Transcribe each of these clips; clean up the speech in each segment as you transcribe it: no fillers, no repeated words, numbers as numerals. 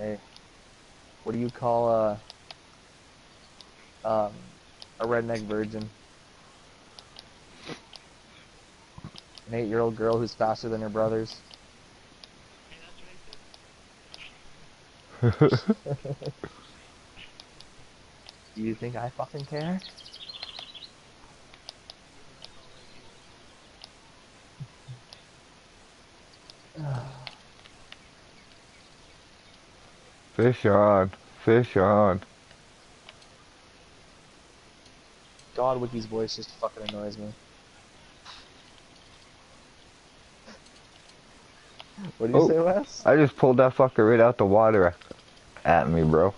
Hey, what do you call um a redneck virgin? An 8-year-old girl who's faster than her brothers. Do you think I fucking care? Fish on. Fish on. God, Wicky's voice just fucking annoys me. What do you Oh, say, Wes? I just pulled that fucker right out the water at me, bro.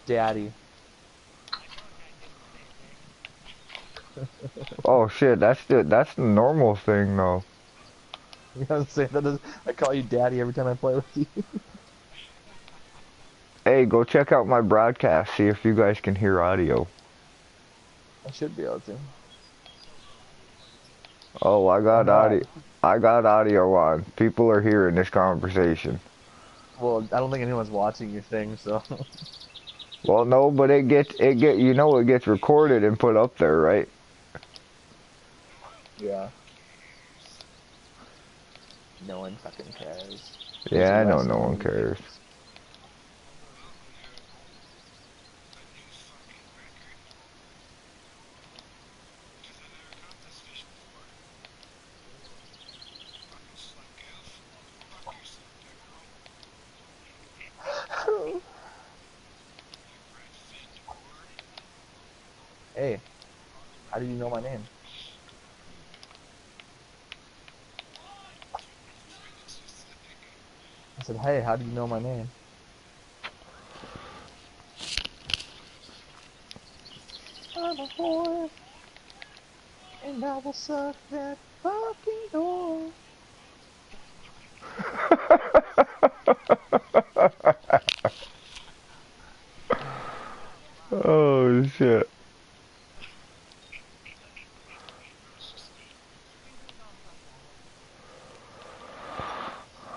Daddy. Oh shit, that's the normal thing though. You know what I'm saying? I call you daddy every time I play with you. Hey, go check out my broadcast, see if you guys can hear audio. I should be able to. Oh, I Why got audio. not? I got audio on. People are hearing this conversation. Well, I don't think anyone's watching your thing, so. Well, no, but it gets recorded and put up there, right? Yeah. No one fucking cares. Here's Yeah, I know Wes no one knowing cares. things. Hey, how did you know my name? I said, hey, how did you know my name? I'm a whore, and I will suck that fucking door. Oh shit.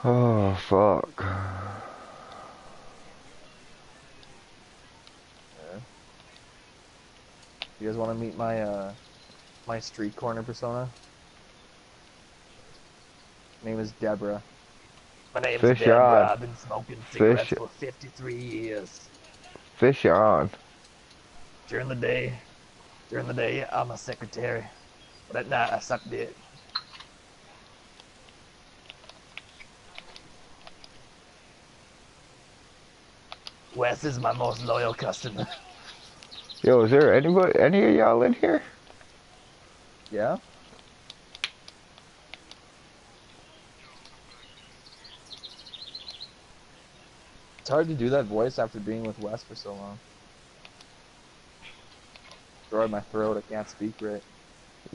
Oh fuck. Yeah. You guys want to meet my street corner persona? Her name is Deborah. My name's Fish Deborah. on. I've been smoking Fish cigarettes for 53 years. fish on. During the day, I'm a secretary, but at night I suck dick. Wes is my most loyal customer. Yo, is there any of y'all in here? Yeah? It's hard to do that voice after being with Wes for so long. Dry my throat, I can't speak right.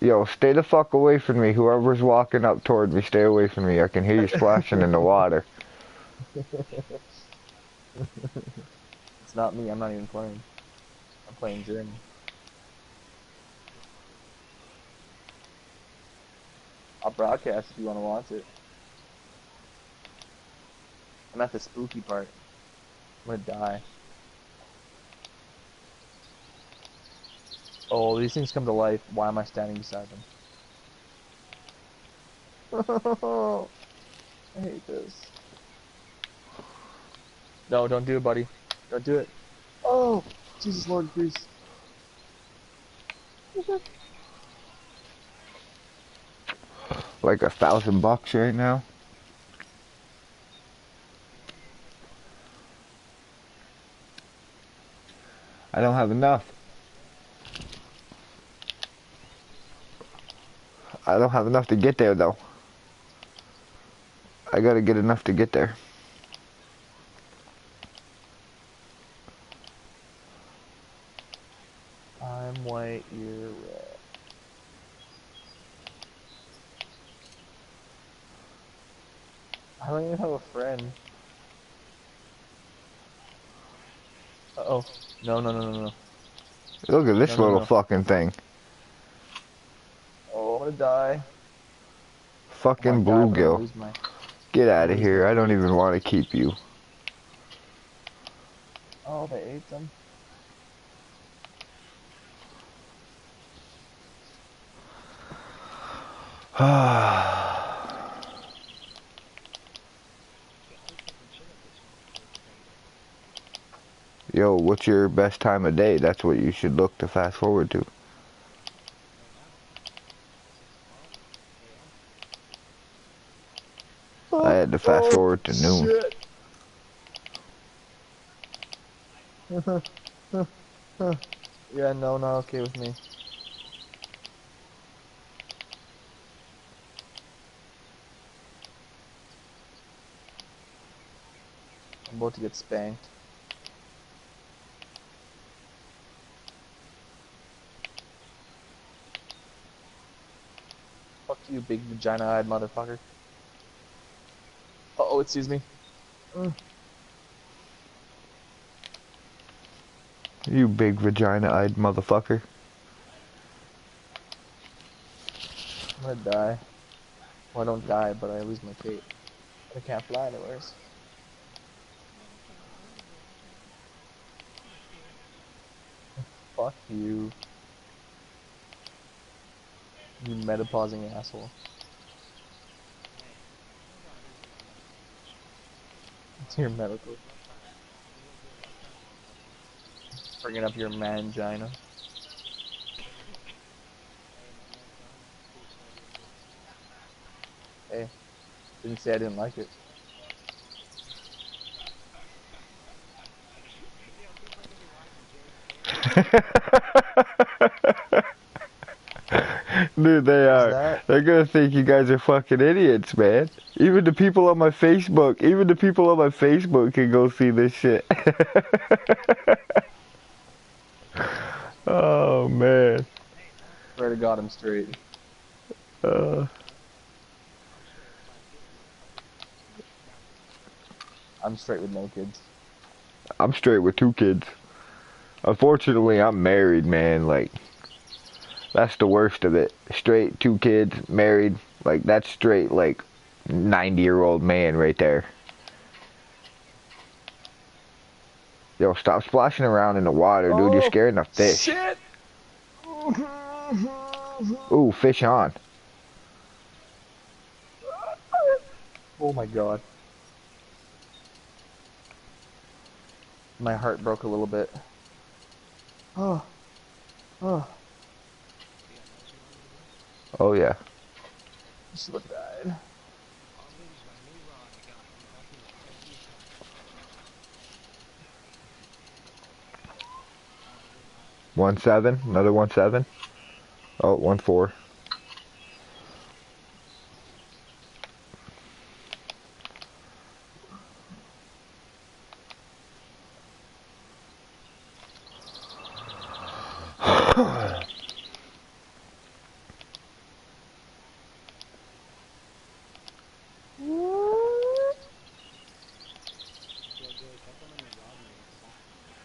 Yo, stay the fuck away from me. Whoever's walking up toward me, stay away from me. I can hear you splashing in the water. It's not me, I'm not even playing. I'm playing Journey. I'll broadcast if you want to watch it. I'm at the spooky part. I'm gonna die. Oh, these things come to life. Why am I standing beside them? I hate this. No, don't do it, buddy. Don't do it. Oh, Jesus Lord Grease. Like $1,000 right now. I don't have enough. I don't have enough to get there though. I gotta get enough to get there. I'm white, you're red. I don't even have a friend. Uh-oh. No, no, no, no, no. Look at No, this no, little no. fucking thing. Oh, I'm gonna die. Oh my Fucking god, but bluegill. Get I'm out gonna of lose my here. I don't bait. even want to keep you. Oh, they ate them. Yo, what's your best time of day? That's what you should look to fast forward to. I had to fast Oh, forward to noon. shit. Yeah, no, not okay with me. I'm about to get spanked. Fuck you, big vagina-eyed motherfucker. Uh-oh, it sees me. You big vagina-eyed motherfucker. I'm gonna die. Well, I don't die, but I lose my cape. I can't fly anywheres. Fuck you. You metapausing asshole. It's your medical. Bringing up your mangina. Hey, didn't say I didn't like it. Dude, they What's are. that? They're gonna think you guys are fucking idiots, man. Even the people on my Facebook, can go see this shit. Oh, man. Swear to God, I'm straight. Uh, I'm straight with no kids. I'm straight with 2 kids. Unfortunately, I'm married, man. Like, that's the worst of it. Straight, 2 kids, married. Like, that's straight, like, 90-year-old man right there. Yo, stop splashing around in the water, dude. You're Oh, scaring the fish. shit! Ooh, fish on. Oh my God. My heart broke a little bit. Oh, oh. Oh, yeah. Just about died. One seven. Another 1-7. Oh, 1-4.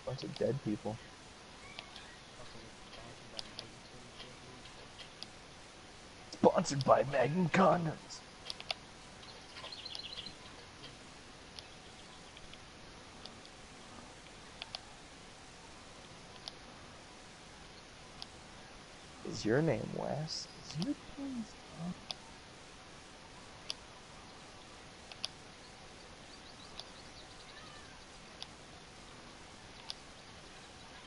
Bunch of dead people. Sponsored by Magnum Condoms. Is your name Wes? Is your name Tom?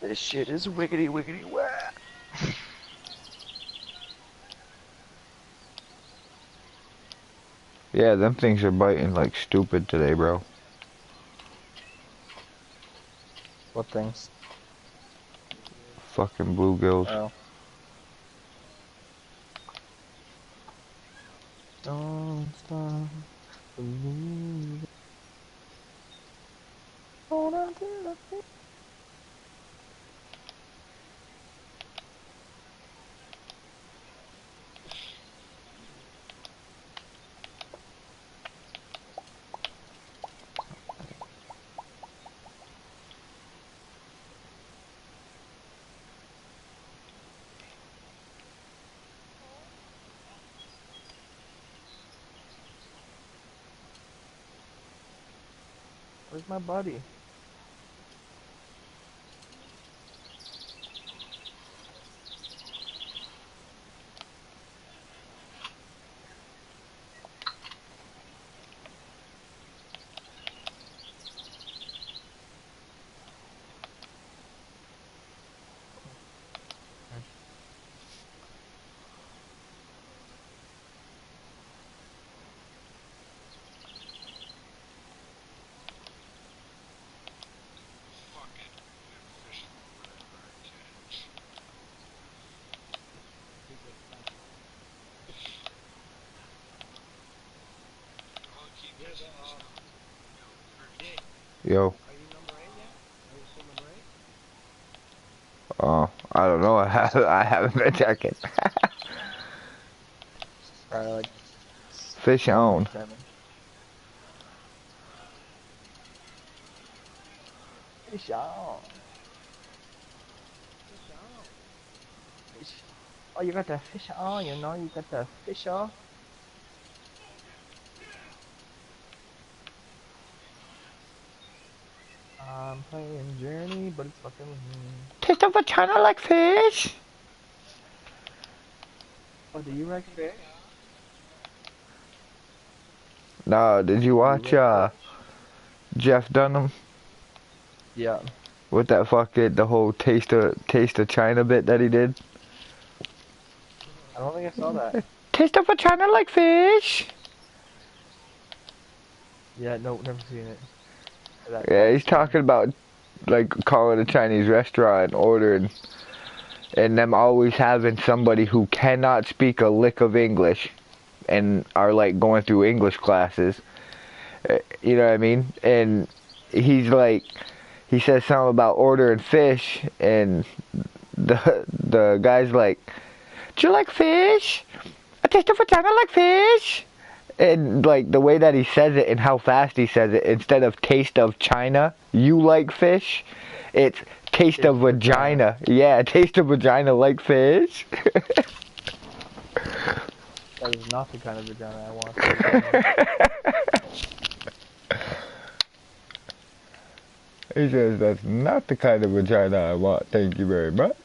This shit is wickety wickety whack. Yeah, them things are biting like stupid today, bro. What things? Fucking bluegills. Oh. Don't stop believing. Hold on to the faith. Where's my buddy? Yo. I don't know. I haven't been checking. Probably like Fish nine, on. 7. Fish on. Fish. Oh, you got the fish on, you know, you got the fish on. I'm playing Journey, but it's fucking with me. Taste of a China like fish. Oh, do you like fish? No, did you Do you watch like fish? Jeff Dunham Yeah. with that fucking the whole taste of China bit that he did? I don't think I saw that. Taste of a China like fish. Yeah, no, never seen it. That Yeah, clip he's talking about like calling a Chinese restaurant and ordering and them always having somebody who cannot speak a lick of English and are like going through English classes. You know what I mean? And he's like, he says something about ordering fish, and the guy's like, "Do you like fish? I taste of vagina like fish." And like the way that he says it and how fast he says it, instead of taste of China, you like fish, it's taste of vagina. Yeah, taste of vagina like fish. That is not the kind of vagina I want. So He says that's not the kind of vagina I want. Thank you very much.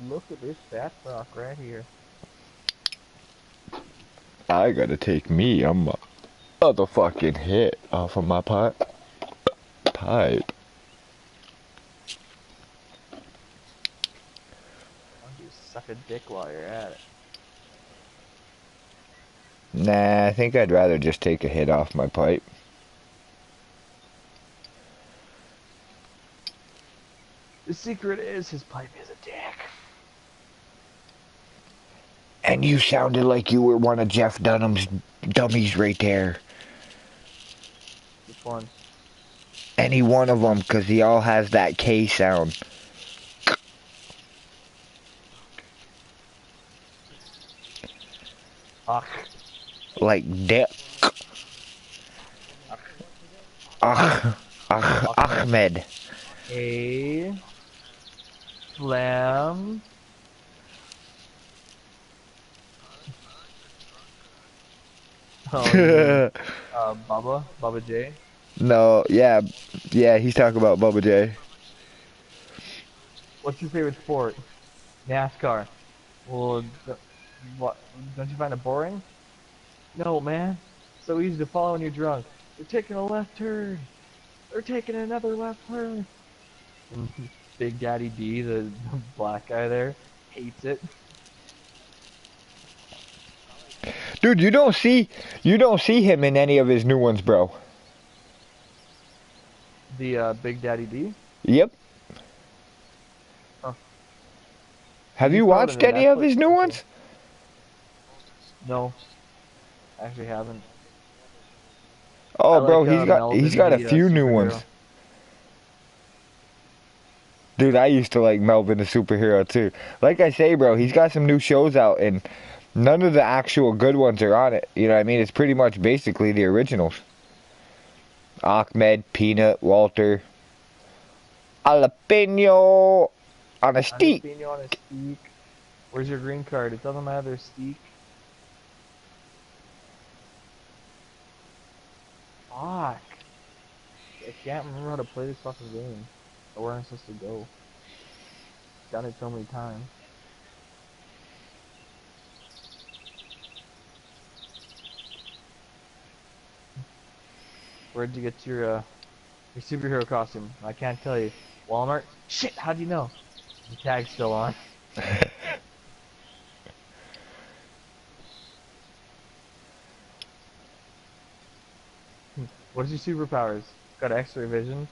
look at this fat fuck right here. I gotta take me a motherfucking hit off of my pipe. Why don't you suck a dick while you're at it? Nah, I think I'd rather just take a hit off my pipe. The secret is his pipe is a dick. And you sounded like you were one of Jeff Dunham's dummies right there. Which one? Any one of them, because he all has that K sound. Ach. Like dick. Ahmed. A. Slam. Oh, you mean, Bubba J? No, yeah, he's talking about Bubba J. What's your favorite sport? NASCAR. Well, what? Don't you find it boring? No, man. So easy to follow when you're drunk. They're taking a left turn. They're taking another left turn. Big Daddy D, the black guy there, hates it. Dude, you don't see him in any of his new ones, bro. The Big Daddy D. Yep. Huh. Have You you saw it in watched the any of Netflix his new special. ones? No, actually haven't. I Oh, bro, like he's Melvin, got a the few new superhero. ones. Dude, I used to like Melvin the superhero too. Like I say, bro, he's got some new shows out and none of the actual good ones are on it. You know what I mean? It's pretty much basically the originals. Ahmed, Peanut, Walter, Jalapeno on a steak. Jalapeno on a steak. Where's your green card? It doesn't matter, steak. Fuck. I can't remember how to play this fucking game. Or where I'm supposed to go. Done it so many times. Where'd you get your superhero costume? I can't tell you. Walmart? Shit, how'd you know? The tag's still on. What is your superpowers? Got X-ray vision.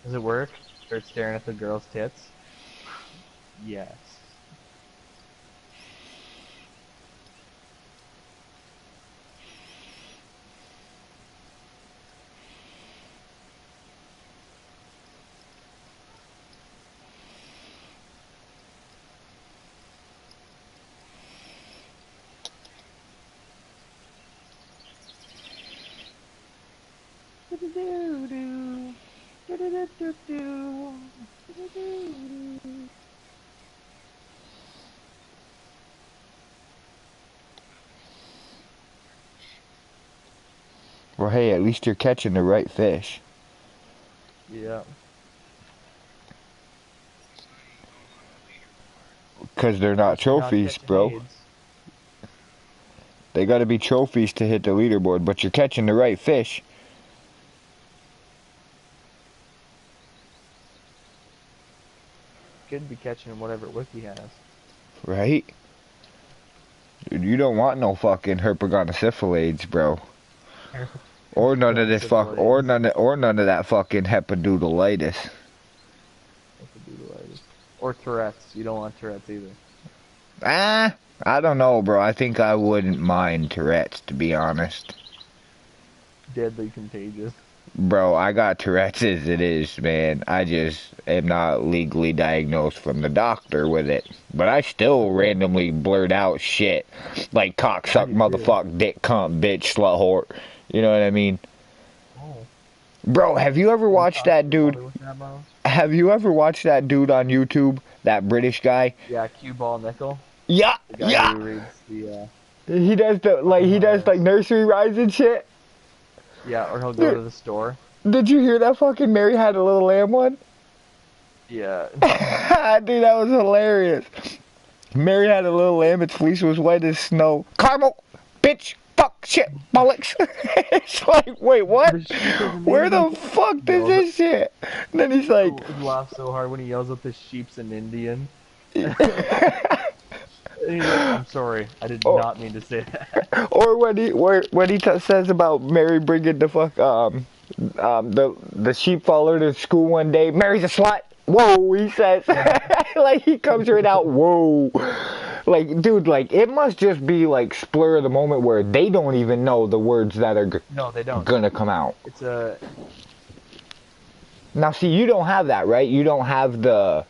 Does it work? Start staring at the girl's tits? Yes. Do-do-do-do. Do-do-do-do-do. Do-do-do-do. Well, hey, at least you're catching the right fish. Yeah. Because they're not You're not trophies, catching bro. AIDS. They gotta be trophies to hit the leaderboard, but you're catching the right fish. Could be catching whatever Wiki has. Right? Dude, you don't want no fucking herpagonosyphilades, bro. Or none of this fuck, Syphilis. or none of that fucking hepadoodleitis. Or Tourette's. You don't want Tourette's either. Ah, I don't know, bro. I think I wouldn't mind Tourette's, to be honest. Deadly contagious. Bro, I got Tourette's as it is, man. I just am not legally diagnosed from the doctor with it. But I still randomly blurt out shit. Like cocksuck, motherfucker, dick, cunt, bitch, slut, whore. You know what I mean? Oh. Bro, have you ever watched that dude? Have you ever watched that dude on YouTube? That British guy? Yeah, Cue Ball Nickel. Yeah, The guy yeah. who reads the, He does the nursery rhymes and shit. yeah, or he'll go to the store. Did you hear that fucking Mary Had a Little Lamb one? Yeah. Dude, that was hilarious. Mary had a little lamb, its fleece was white as snow. Caramel, bitch, fuck, shit, bollocks. It's like, wait, what? Where the fuck does this shit? And then he's like... I laugh so hard when he yells at the sheeps in Indian. And he's like, I'm sorry, I did not mean to say that. Or when he says about Mary bringing the fuck, the sheep followed her to school one day. Mary's a slut. Whoa, he says. Like, he comes right out, whoa. Like, dude, like, it must just be, like, spur of the moment where they don't even know the words that are No, they don't. gonna come out. It's a... Now, see, you don't have that, right? You don't have the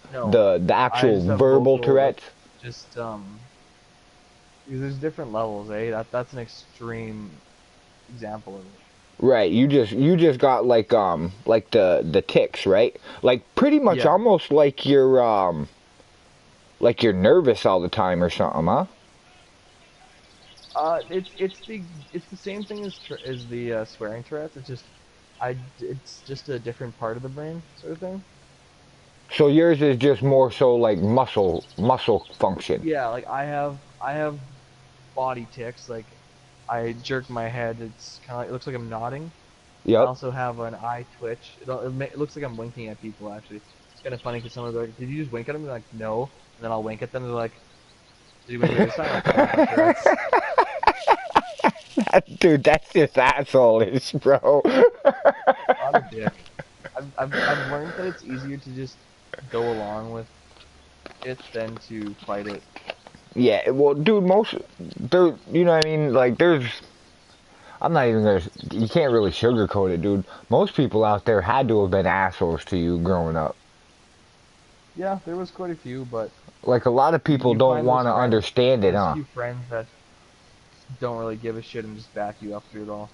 actual verbal Tourette's? Just, because there's different levels, eh? That's an extreme example of it. Right, you just got like the tics, right? Like pretty much almost like you're nervous all the time or something, huh? It's the same thing as the swearing Tourette's. It's just a different part of the brain sort of thing. So yours is just more so like muscle function. Yeah, like I have body tics, like I jerk my head. It's kind of it looks like I'm nodding. Yep. I also have an eye twitch. It looks like I'm winking at people. Actually, it's kind of funny because someone's like, "Did you just wink at them?" They're like, "No," and then I'll wink at them. They're like, "Did you wink at this time?" Dude, that's just asshole-ish, bro. I'm a dick. I've learned that it's easier to just go along with it than to fight it. Yeah, well, dude, you know what I mean? Like, I'm not even gonna, you can't really sugarcoat it, dude. Most people out there had to have been assholes to you growing up. Yeah, there was quite a few, but... Like, a lot of people don't want to understand it, huh? There's a few friends that don't really give a shit and just back you up through it all.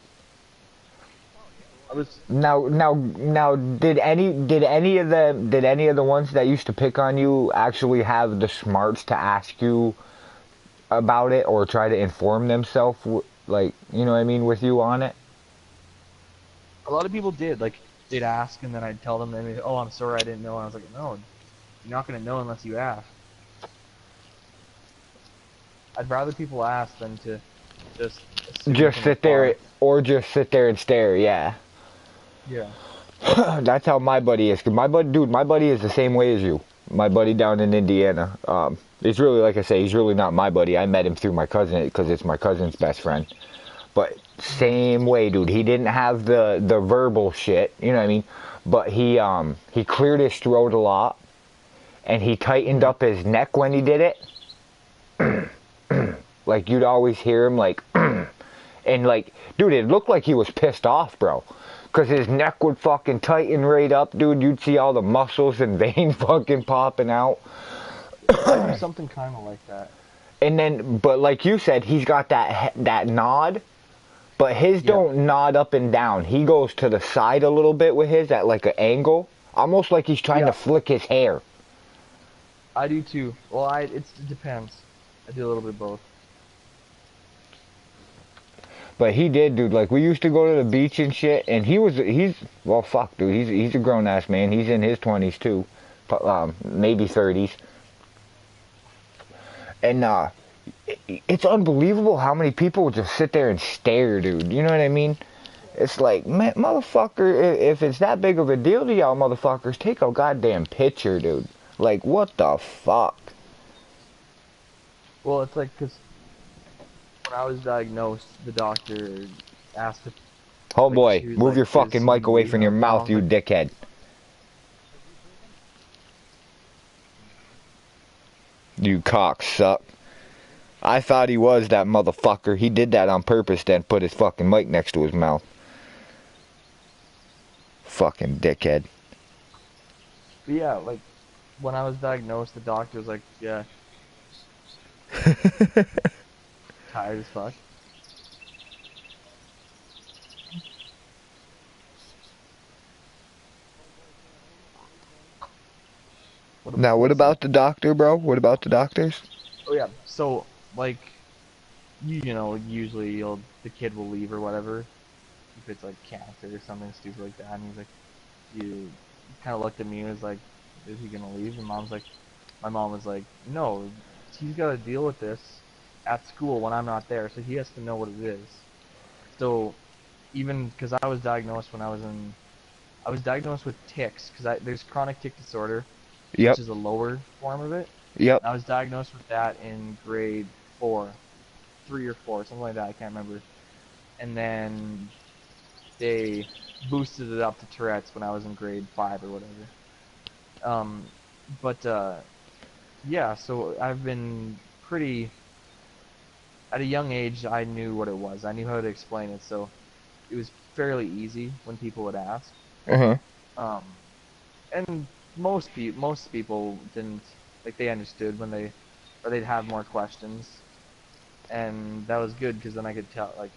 Now, did any of the ones that used to pick on you actually have the smarts to ask you about it or try to inform themselves, like, you know what I mean, with you on it? A lot of people did, like, they'd ask and then I'd tell them, and they'd, oh, I'm sorry, I didn't know, and I was like, no, you're not gonna know unless you ask. I'd rather people ask than to just sit there, or just sit there and stare, yeah. Yeah. That's how my buddy is. 'Cause my buddy is the same way as you. My buddy down in Indiana. It's really, like I say, he's really not my buddy. I met him through my cousin because it's my cousin's best friend. But same way, dude. He didn't have the verbal shit, you know what I mean? But he cleared his throat a lot, and he tightened up his neck when he did it. Like you'd always hear him like, and like, dude, it looked like he was pissed off, bro. Cause his neck would fucking tighten right up, dude. You'd see all the muscles and veins fucking popping out. I do something kind of like that. And then, but like you said, he's got that nod. But his don't nod up and down. He goes to the side a little bit with his at like an angle, almost like he's trying to flick his hair. I do too. Well, it depends. I do a little bit of both. But he did, dude. Like we used to go to the beach and shit, and he's well, fuck, dude. He's a grown ass man. He's in his 20s too, maybe 30s. And it's unbelievable how many people would just sit there and stare, dude. You know what I mean? It's like, man, motherfucker, if it's that big of a deal to y'all motherfuckers, take a goddamn picture, dude. Like, what the fuck? Well, it's like, because when I was diagnosed, the doctor asked if... Oh like, boy, was move like, your fucking mic away from your and I mouth, was you like, dickhead. You cocksuck. I thought he was that motherfucker. He did that on purpose, then put his fucking mic next to his mouth. Fucking dickhead. But yeah, like, when I was diagnosed, the doctor was like, yeah, tired as fuck. Now, what about the doctor, bro? What about the doctors? Oh yeah, so, like, you know, usually the kid will leave or whatever, if it's like cancer or something stupid like that, and he's like, you kind of looked at me and was like, is he gonna leave? And my mom was like, no, he's got to deal with this at school when I'm not there, so he has to know what it is. So, even, because I was diagnosed I was diagnosed with tics, because there's chronic tic disorder, Yep. which is a lower form of it. Yep. I was diagnosed with that in grade 4, 3 or 4, something like that, I can't remember. And then they boosted it up to Tourette's when I was in grade 5 or whatever. Yeah, so I've been pretty... At a young age, I knew what it was. I knew how to explain it, so it was fairly easy when people would ask. Uh-huh. And most people didn't, like, they understood or they'd have more questions. And that was good, because then I could tell, like,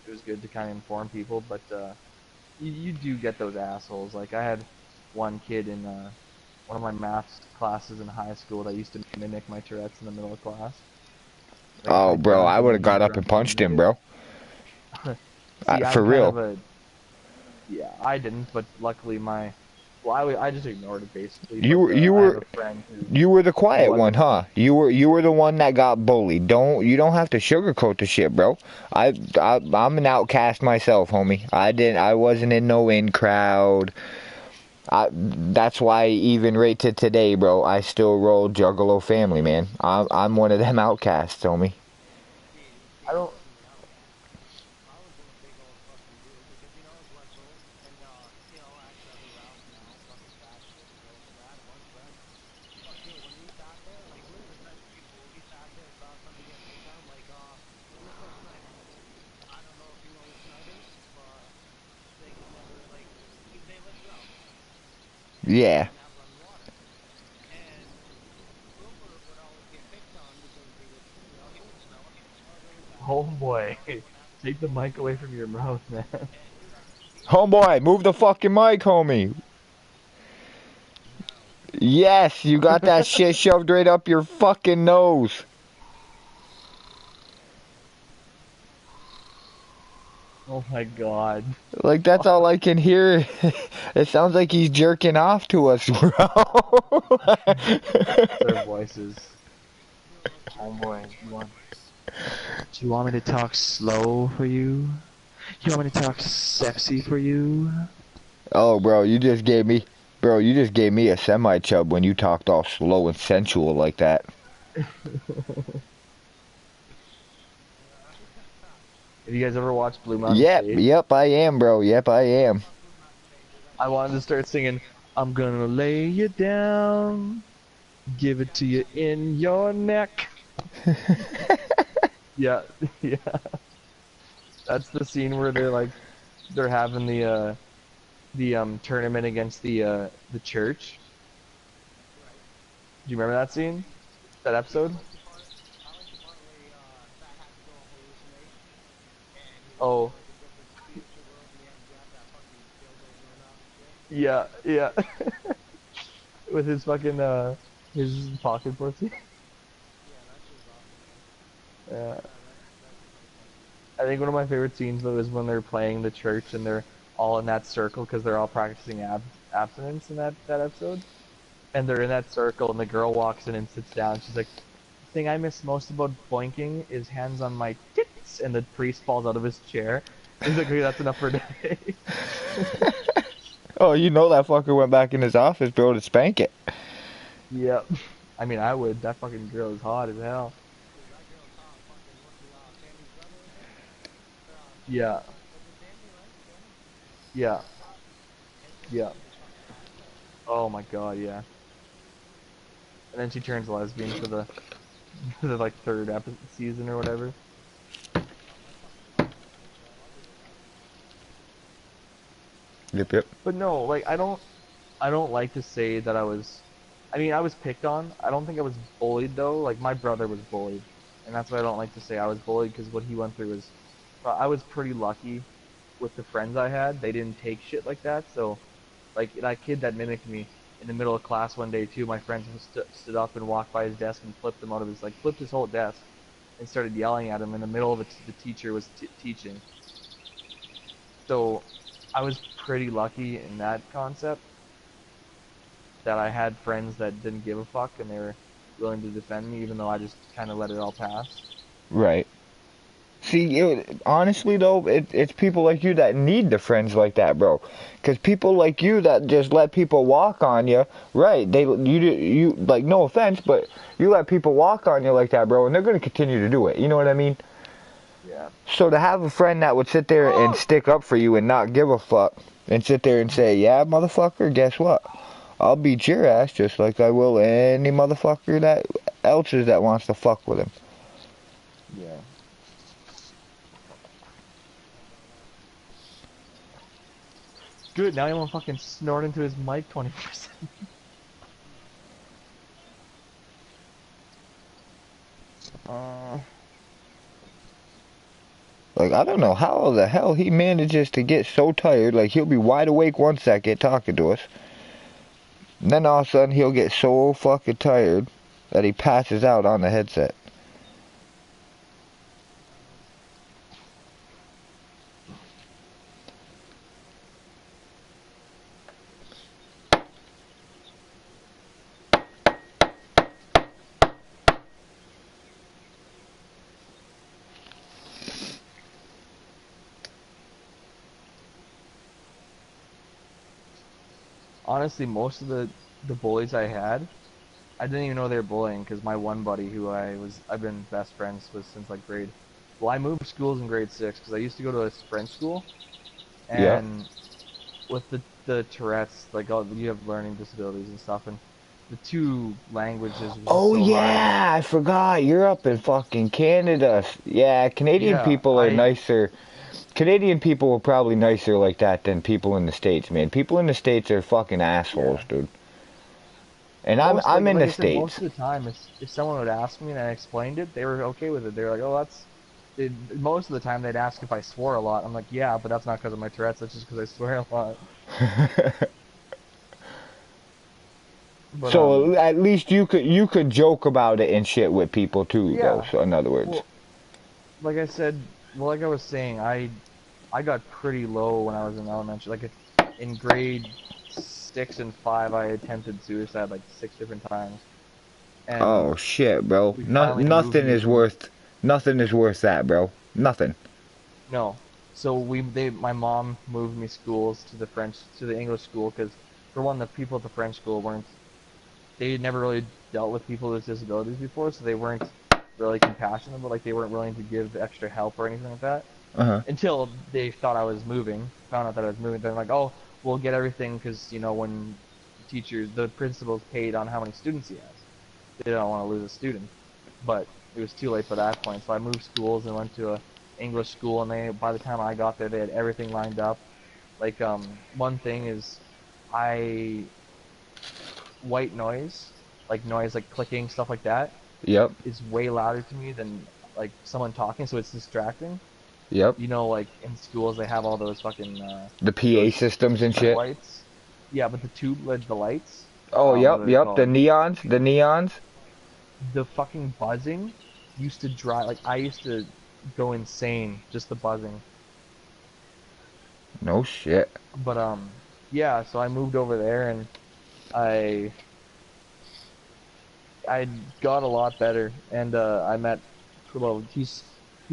it was good to kind of inform people, but you do get those assholes. Like, I had one kid in one of my math classes in high school that used to mimic my Tourette's in the middle of class. Like, if Oh, I bro, drunk I and would then have he got up and drunk and punched mimic him, bro. it. See, For I'm kind real. of a... Yeah, I didn't, but luckily well, I just ignored it, basically, but I have a friend You were the who quiet one, wasn't. huh? You were the one that got bullied. You don't have to sugarcoat the shit, bro. I'm an outcast myself, homie. I wasn't in no in crowd. That's why even right to today, bro, I still roll Juggalo family, man. I'm one of them outcasts, homie. I don't... Yeah. Oh boy, take the mic away from your mouth, man. Homeboy, move the fucking mic, homie. Yes, you got that shit shoved right up your fucking nose. Oh my god. Like, that's all I can hear. It sounds like he's jerking off to us, bro. Their voices. Homeboy, do you want me to talk slow for you? You want me to talk sexy for you? Oh, bro, you just gave me... Bro, you just gave me a semi-chub when you talked all slow and sensual like that. Have you guys ever watched Blue Mountain Yep, State? yep, I am, bro. Yep, I am. I wanted to start singing, I'm gonna lay you down, give it to you in your neck. Yeah, yeah. That's the scene where they're having the tournament against the church. Do you remember that scene? That episode? Oh, yeah, yeah. With his fucking his pocket pussy. Yeah. I think one of my favorite scenes though is when they're playing the church and they're all in that circle because they're all practicing abstinence in that episode. And they're in that circle and the girl walks in and sits down. She's like, "The thing I miss most about boinking is hands on my tits." And the priest falls out of his chair. He's like, "Okay, that's enough for today." Oh, you know that fucker went back in his office, bro, to spank it. Yep. I mean, I would. That fucking girl is hot as hell. Yeah. Yeah. Yeah. Oh my god, yeah. And then she turns lesbian for the the like third episode season or whatever. Yep, yep. But no, like I don't like to say that I was. I mean, I was picked on. I don't think I was bullied though. Like my brother was bullied, and that's why I don't like to say I was bullied because what he went through was. I was pretty lucky with the friends I had. They didn't take shit like that. So, like that kid that mimicked me in the middle of class one day too. My friend stood up and walked by his desk and flipped him out of his flipped his whole desk and started yelling at him in the middle of it. The teacher was teaching. So, I was pretty lucky in that concept that I had friends that didn't give a fuck and they were willing to defend me, even though I just kind of let it all pass. Right. See, honestly though, it's people like you that need the friends like that, bro. Because people like you that just let people walk on you, right? You like no offense, but you let people walk on you like that, bro, and they're gonna continue to do it. You know what I mean? Yeah. So to have a friend that would sit there and Oh! stick up for you and not give a fuck, and sit there and say, "Yeah, motherfucker, guess what? I'll beat your ass just like I will any motherfucker that else's that wants to fuck with him." Yeah. Good, now you want to fucking snort into his mic 20%. Uh, Like, I don't know how the hell he manages to get so tired. Like, he'll be wide awake one second talking to us. And then all of a sudden, he'll get so fucking tired that he passes out on the headset. Honestly, most of the bullies I had, I didn't even know they were bullying because my one buddy who I've been best friends with since like grade. Well, I moved schools in grade 6 because I used to go to a French school, Yeah. and with the Tourette's, like all you have learning disabilities and stuff, and the two languages was just Oh, so hard. yeah, I forgot. You're up in fucking Canada. Yeah, Canadian Yeah, people are nicer. Canadian people are probably nicer like that than people in the States, man. People in the States are fucking assholes, yeah. dude. And Most I'm in like the I said, most States. of the time, if someone would ask me and I explained it, they were okay with it. They were like, "Oh, that's." Most of the time, they'd ask if I swore a lot. I'm like, "Yeah, but that's not because of my Tourette's. That's just because I swear a lot." But So at least you could joke about it and shit with people too, though. yeah. So in other words. Well, like I said, well, like I was saying, I got pretty low when I was in elementary. Like in grade 6 and 5, I attempted suicide like 6 different times, and Oh shit, bro. we No, finally moved me from. nothing is worth that, bro. Nothing. No. So my mom moved me schools to the English school because for one, the people at the French school weren't, they had never really dealt with people with disabilities before, so they weren't really compassionate, but like they weren't willing to give extra help or anything like that. Uh-huh. until they thought I was moving, found out that I was moving. They're like, oh, we'll get everything because, you know, when teachers, the principal's paid on how many students he has. They don't want to lose a student. But it was too late for that point. So I moved schools and went to a English school, and by the time I got there, they had everything lined up. Like, one thing is, I white noise, like noise, like clicking, stuff like that, Yep. is way louder to me than like someone talking, so it's distracting. Yep. You know, like in schools they have all those fucking The PA those systems and tube shit. lights. Yeah, but the tube like the lights, Oh, what yep, are they yep. The called? neons. The neons. The fucking buzzing used to drive like I used to go insane just the buzzing. No shit. But yeah, so I moved over there and I I got a lot better and I met well he's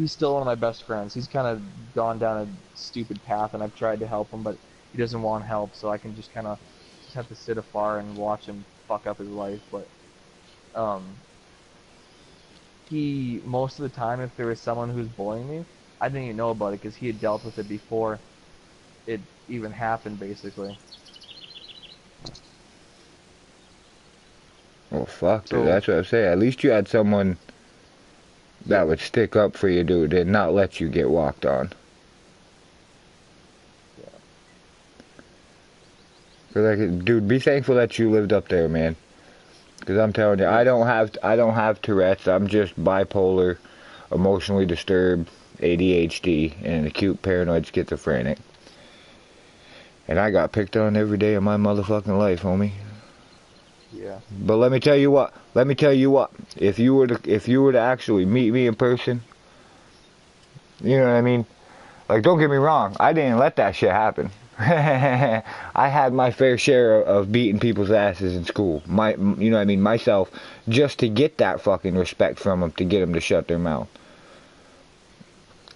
still one of my best friends. He's kind of gone down a stupid path and I've tried to help him but he doesn't want help so I can just kind of just have to sit afar and watch him fuck up his life but um he most of the time if there was someone who was bullying me, I didn't even know about it because he had dealt with it before it even happened basically. Well, fuck, dude. So That's what I'm saying. At least you had someone that yeah, would stick up for you, dude, and not let you get walked on. yeah. 'Cause like, dude, be thankful that you lived up there, man. Because I'm telling you, Yes. I don't have Tourette's. I'm just bipolar, emotionally disturbed, ADHD, and an acute paranoid schizophrenic. And I got picked on every day of my motherfucking life, homie. Yeah. But let me tell you what. Let me tell you what. If you were to actually meet me in person, you know what I mean? Like, don't get me wrong. I didn't let that shit happen. I had my fair share of beating people's asses in school. You know what I mean? Myself, just to get that fucking respect from them, to get them to shut their mouth.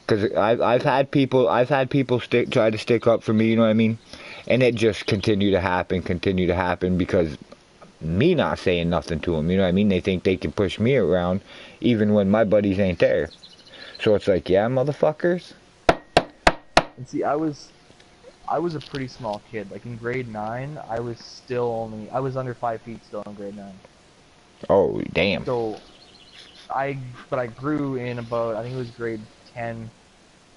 Because I've had people try to stick up for me. You know what I mean? And it just continue to happen because me not saying nothing to them. You know what I mean? They think they can push me around even when my buddies ain't there. So it's like, yeah, motherfuckers. And see, I was a pretty small kid. Like in grade 9, I was under 5 feet still in grade 9. Oh, damn. So but I grew in about I think it was grade 10.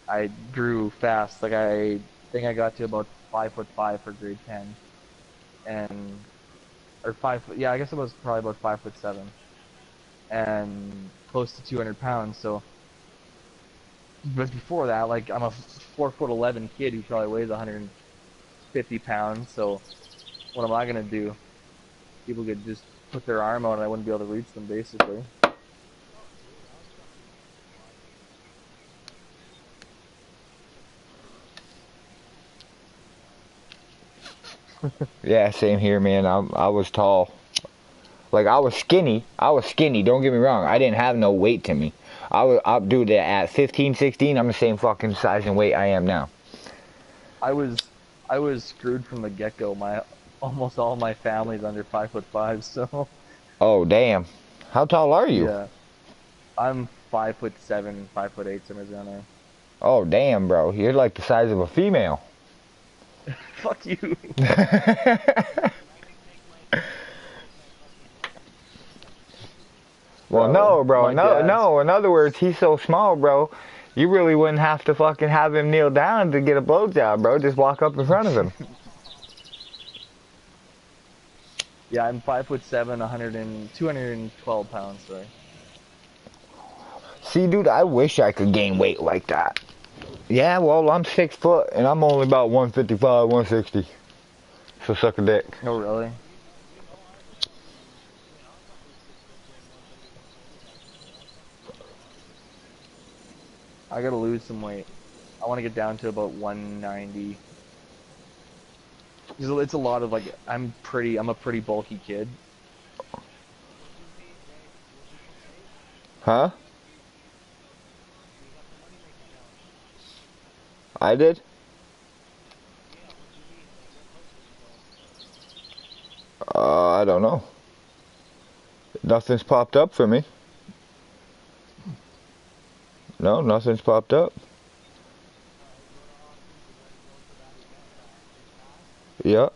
I grew fast. Like I think I got to about 5'5" for grade 10, and or 5 foot. Yeah, I guess it was probably about 5'7" and close to 200 pounds. So, but before that, like I'm a 4'11" kid who probably weighs 150 pounds. So what am I gonna do? People could just put their arm out and I wouldn't be able to reach them, basically. Yeah, same here, man. I was tall. Like, I was skinny. I was skinny. Don't get me wrong. I didn't have no weight to me. I'll do that at 15, 16. I'm the same fucking size and weight I am now. I was I was screwed from the get go. My almost all my family's under 5'5", so Oh, damn. How tall are you? yeah. I'm 5'7", 5'8", somewhere around there. Oh, damn, bro. You're like the size of a female. Fuck you. Well, Bro, no, bro. my No, dad's no. In other words, he's so small, bro. You really wouldn't have to fucking have him kneel down to get a blowjob, bro. Just walk up in front of him. yeah, I'm 5'7", 212 pounds, sorry. See, dude, I wish I could gain weight like that. Yeah, well, I'm 6 foot and I'm only about 155, 160. So suck a dick. Oh really? I gotta lose some weight. I want to get down to about 190. It's a lot of like I'm a pretty bulky kid. Huh? I did? I don't know. Nothing's popped up for me. No, nothing's popped up. Yep.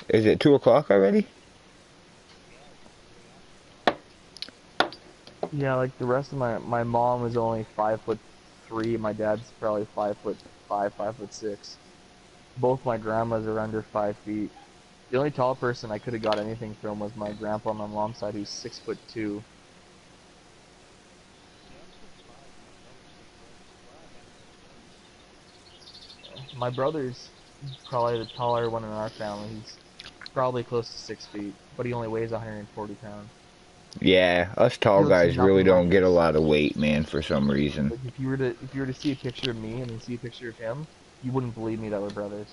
Is it 2 o'clock already? Yeah, like the rest of my mom is only 5'3". My dad's probably 5'5", 5'6". Both my grandmas are under 5 feet. The only tall person I could have got anything from was my grandpa on my mom's side, who's 6'2". My brother's probably the taller one in our family. He's probably close to 6 feet, but he only weighs 140 pounds. Yeah, us He tall looks guys really nothing like don't get a lot of weight, man, for some reason. like if you were to see a picture of me and then see a picture of him, you wouldn't believe me that we're brothers.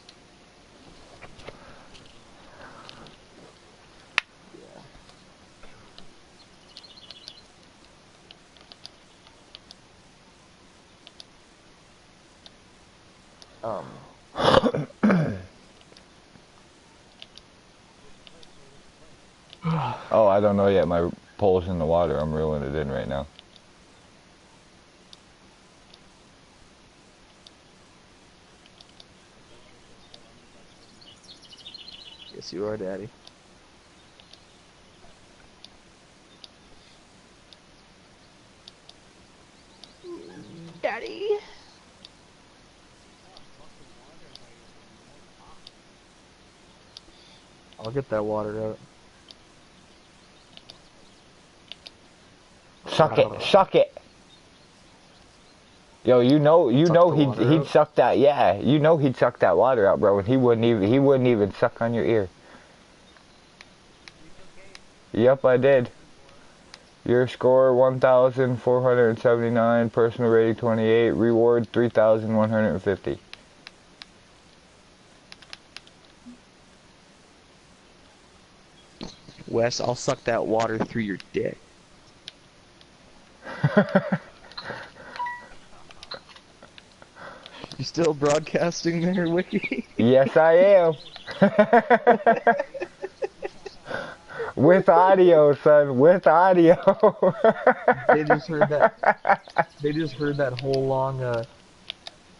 Yeah. Um. Oh, I don't know yet. My pole's in the water. I'm reeling it in right now. Yes, you are, Daddy. Daddy. I'll get that water Suck it, out. suck it. Yo, you Suck know the water he'd out. suck that. Yeah, you know he'd suck that water out, bro. And he wouldn't even suck on your ear. Yep, I did. Your score 1,479. Personal rating 28. Reward 3,150. Wes, I'll suck that water through your dick. You still broadcasting there, Wiki? Yes, I am. With audio, son. With audio. They just heard that. They just heard that whole long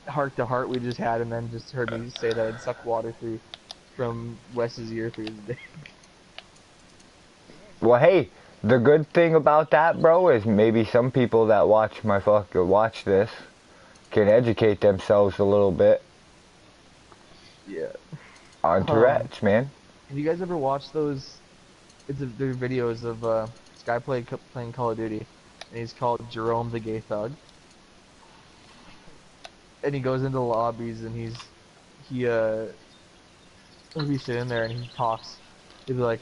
heart to heart we just had, and then just heard me say that I'd suck water through from Wes's ear through his dick. Well, hey, the good thing about that, bro, is maybe some people that watch this can educate themselves a little bit Yeah. on Tourette's, man. Have you guys ever watched those? They're videos of this guy playing Call of Duty, and he's called Jerome the Gay Thug, and he goes into lobbies and he'll be sitting there and he talks. He'll be like,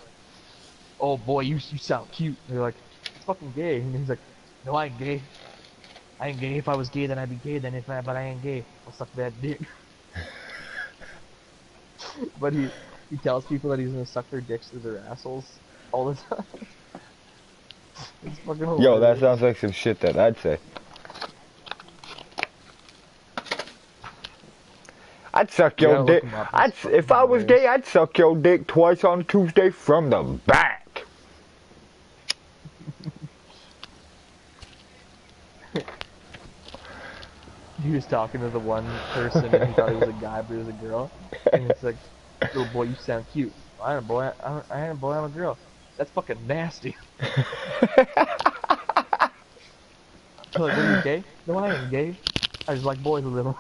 "Oh boy, you sound cute." And they're like, "It's fucking gay," and he's like, "No, I ain't gay. I ain't gay. If I was gay, then I'd be gay. But I ain't gay. I'll suck that dick." But he tells people that he's gonna suck their dicks through their assholes all the time. It's fucking Yo, that hilarious. sounds like some shit that I'd say. I'd suck You your gotta look dick. him up. It's If fucking I was hilarious. gay, I'd suck your dick twice on Tuesday from the back. He was talking to the one person and he thought he was a guy, but he was a girl. And it's like, "Little boy, you sound cute." "I ain't a boy. I ain't a boy. I'm a girl." "That's fucking nasty." They're like, "What are you, gay?" "No, I ain't gay. I just like boys a little."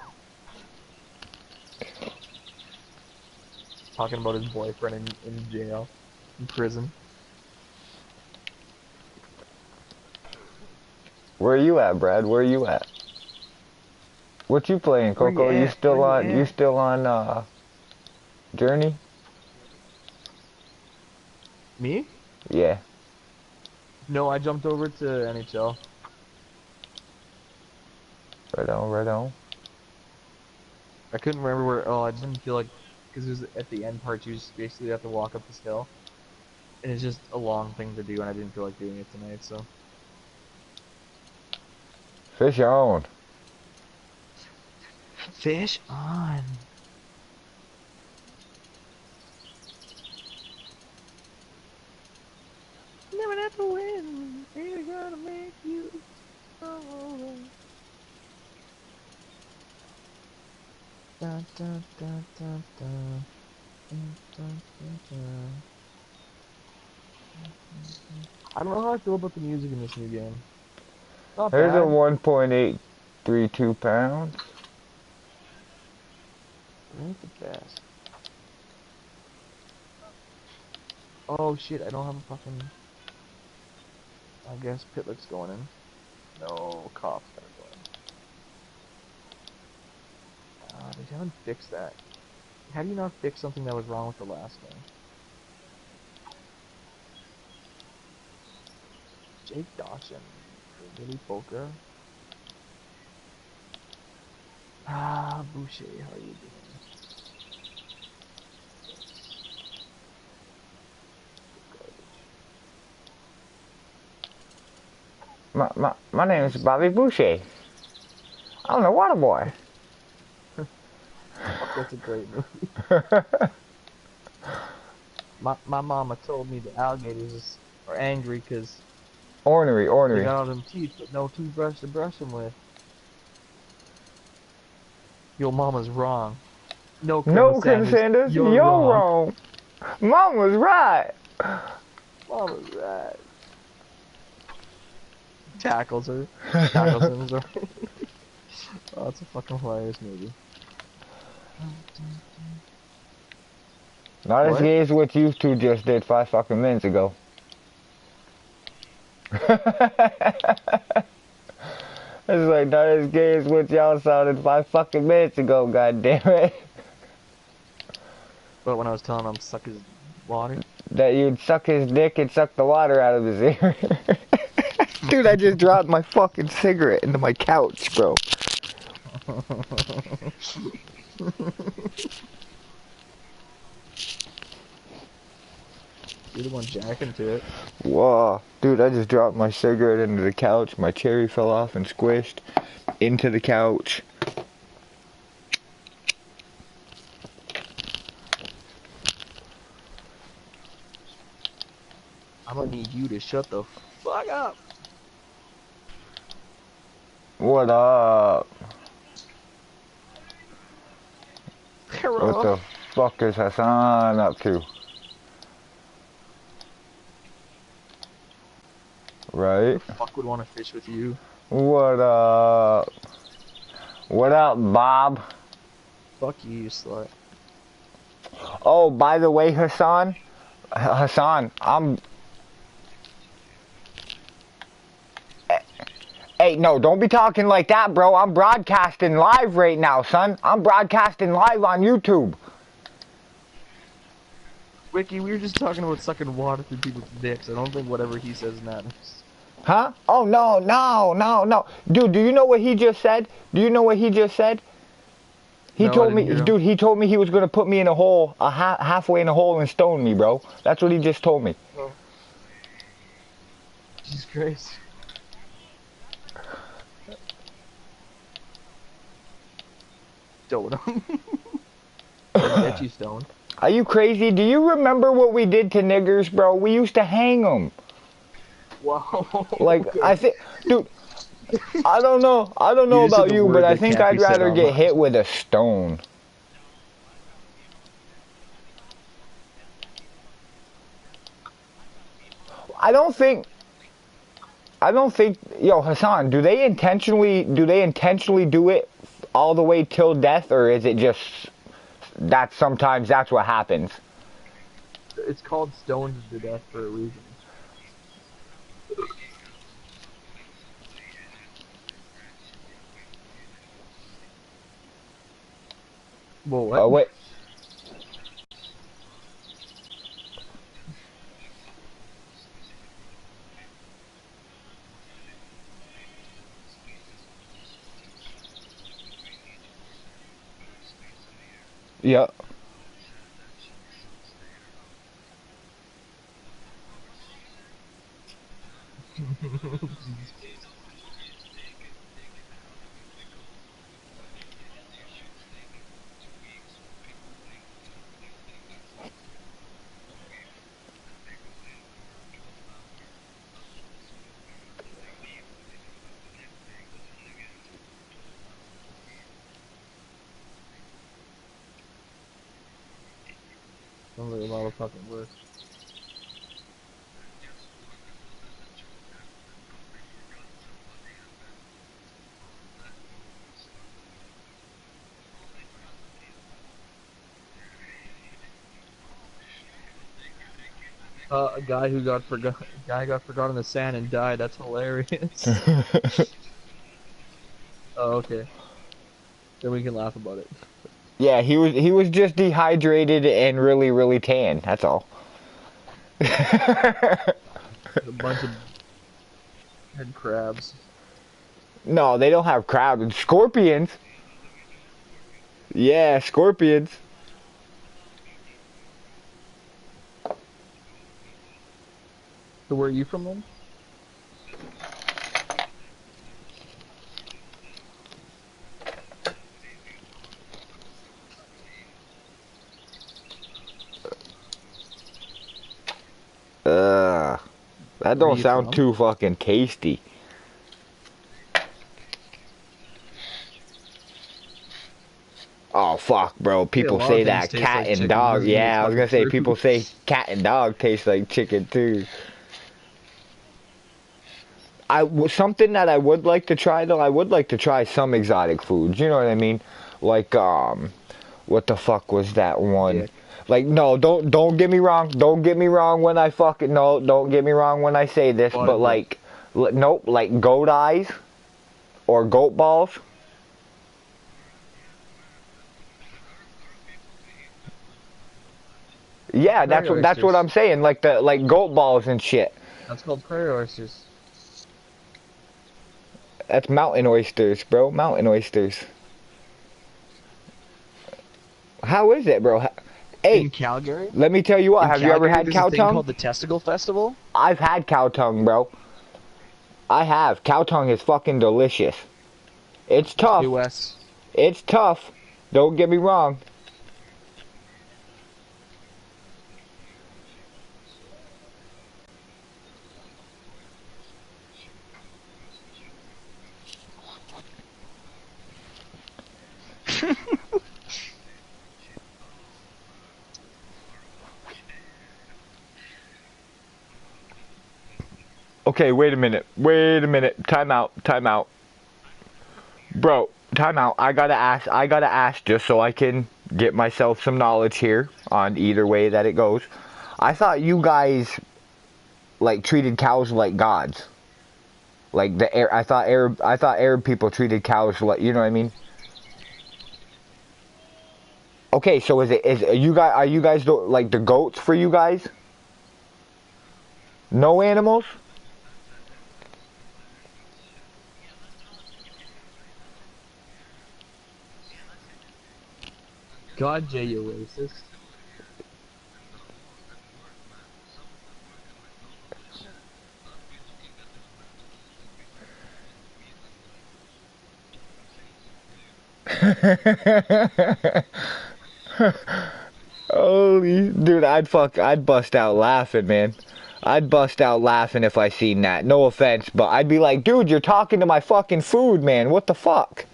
Talking about his boyfriend in jail, in prison. Where you at, Brad? Where you at? What you playing, Where you Coco? You at? Where still you on? You at? still on? Journey? Me? Yeah. No, I jumped over to NHL. Right on, right on. I couldn't remember where. Oh, I just didn't feel like because it was at the end part. You just basically have to walk up this hill, and it's just a long thing to do, and I didn't feel like doing it tonight. So Fish on. fish on. at the wind, we're gonna make you over. Dun, dun, dun, dun, dun. Dun, dun, dun, dun. I don't know how I feel about the music in this new game. Not There's a bad. 1.832 pounds. It ain't the best. Oh shit, I don't have a fucking... I guess Pitlick's going in. No, cops gotta go in. They haven't fixed that. How do you not fix something that was wrong with the last game? Jake Dawson. Billy Polka. Boucher, how are you doing? My name is Bobby Boucher. I'm the water boy. Fuck, that's a great movie. My mama told me the alligators are angry because Ornery, they ornery. got all them teeth but no toothbrush to brush them with. Your mama's wrong. No, Colonel No, Colonel Sanders, Sanders, you're you're wrong. wrong. Mom was right. Mama's right. Tackles her. Tackles him, sorry. Oh, it's a fucking hilarious movie. Not as What? gay as what you two just did 5 fucking minutes ago. It's like not as gay as what y'all sounded 5 fucking minutes ago, god damn it. But when I was telling him suck his water. That you'd suck his dick and suck the water out of his ear. Dude, I just dropped my fucking cigarette into my couch, bro. You're the one jacking to it. Whoa. Dude, I just dropped my cigarette into the couch. My cherry fell off and squished into the couch. I'm gonna need you to shut the fuck up. What up? What Bro. the fuck is Hassan up to? Who Right? the fuck would want to fish with you? What up? What up, Bob? Fuck you slut. Oh, by the way, Hassan, Hey, no, don't be talking like that, bro. I'm broadcasting live right now, son. I'm broadcasting live on YouTube. Wicky, we were just talking about sucking water through people's dicks. I don't think whatever he says matters. Huh? Oh, no, no, no, no. Dude, do you know what he just said? Do you know what he just said? He No, I told didn't me, hear him. dude, he told me he was going to put me in a hole, halfway in a hole and stone me, bro. That's what he just told me. Oh. Jesus Christ. Don't him. I bet you stoned. Are you crazy? Do you remember what we did to niggers, bro? We used to hang them. Wow. Like, Okay. I think, dude, I don't know You just said about the you, but word I that think can't I'd be said rather get online. hit with a stone. I don't think, yo, Hassan, do they intentionally do it all the way till death, or is it just that sometimes that's what happens? It's called stoned to death for a reason. Well, what? Oh, wait. Yeah. all the fucking work. A guy who got forgot, guy got forgot in the sand and died. That's hilarious. Oh, okay. Then we can laugh about it. Yeah, he was just dehydrated and really, really tan. That's all. A bunch of head crabs. No, they don't have crabs. Scorpions. Yeah, scorpions. So where are you from then? Ugh. That Where are don't you sound from? too fucking tasty. Oh fuck, bro. Yeah, a People lot of say things that taste cat like and chicken. It dog. doesn't mean it's Yeah, I was fucking gonna say true. people say cat and dog taste like chicken too. Something that I would like to try though. I would like to try some exotic foods. You know what I mean? Like what the fuck was that one? Dick. Like no, don't get me wrong. Don't get me wrong when I fucking no. Don't get me wrong when I say this. But Bottom dick. like, nope. Like goat eyes or goat balls. Yeah, Prairie that's what oysters. I'm saying. Like goat balls and shit. That's called prairie oysters. That's mountain oysters, bro. Mountain oysters. How is it, bro? Hey, In Calgary? let me tell you what. In Have you ever Calgary, had there's a cow thing tongue? called the Testicle Festival. I've had cow tongue, bro. I have. Cow tongue is fucking delicious. It's Hey tough. Wes. It's tough. Don't get me wrong. Okay, wait a minute. Wait a minute. Time out. Time out. Bro, time out. I gotta ask just so I can get myself some knowledge here on either way that it goes. I thought you guys like treated cows like gods. Like I thought Arab people treated cows like, you know what I mean? Okay, so are you guys like the goats for you guys? No animals? God, Jay, you racist. Holy dude, I'd bust out laughing, man. I'd bust out laughing if I seen that. No offense, but I'd be like, dude, you're talking to my fucking food, man. What the fuck?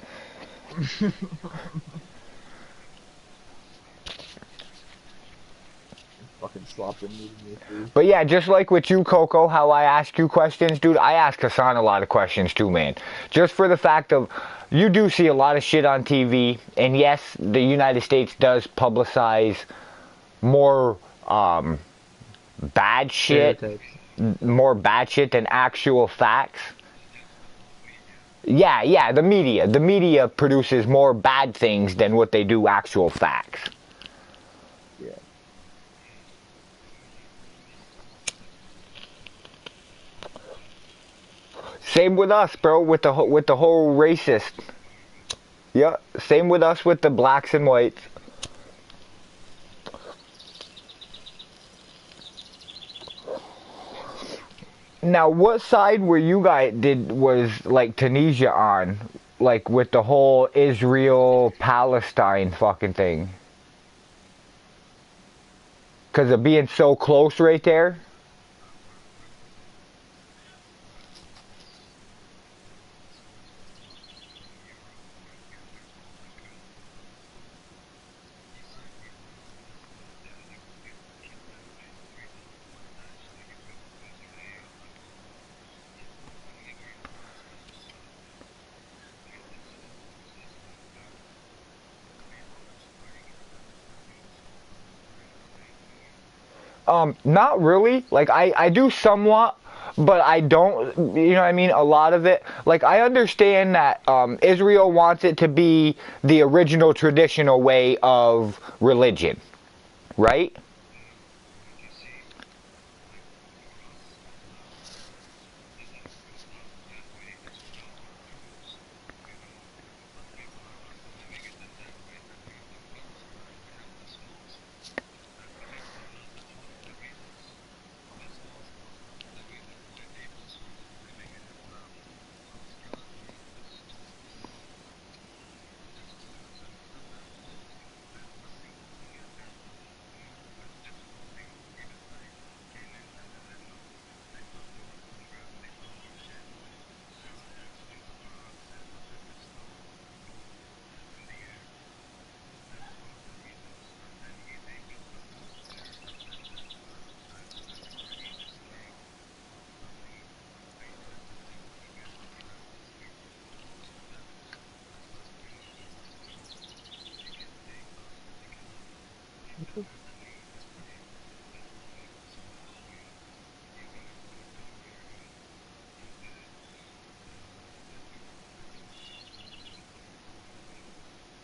Fucking slop them eating your food. But yeah, just like with you, Coco, how I ask you questions, dude, I ask Hassan a lot of questions too, man. Just for the fact of, you do see a lot of shit on TV, and yes, the United States does publicize more bad shit, Stereotypes. than actual facts. Yeah, the media produces more bad things than what they do actual facts. Yeah. Same with us, bro, with the whole racist. Yeah, same with us with the blacks and whites. Now, what side were you guys was like Tunisia on? Like with the whole Israel Palestine fucking thing? Cuz of being so close right there? Not really. Like I do somewhat, but I don't. You know what I mean? A lot of it. Like I understand that Israel wants it to be the original traditional way of religion, right?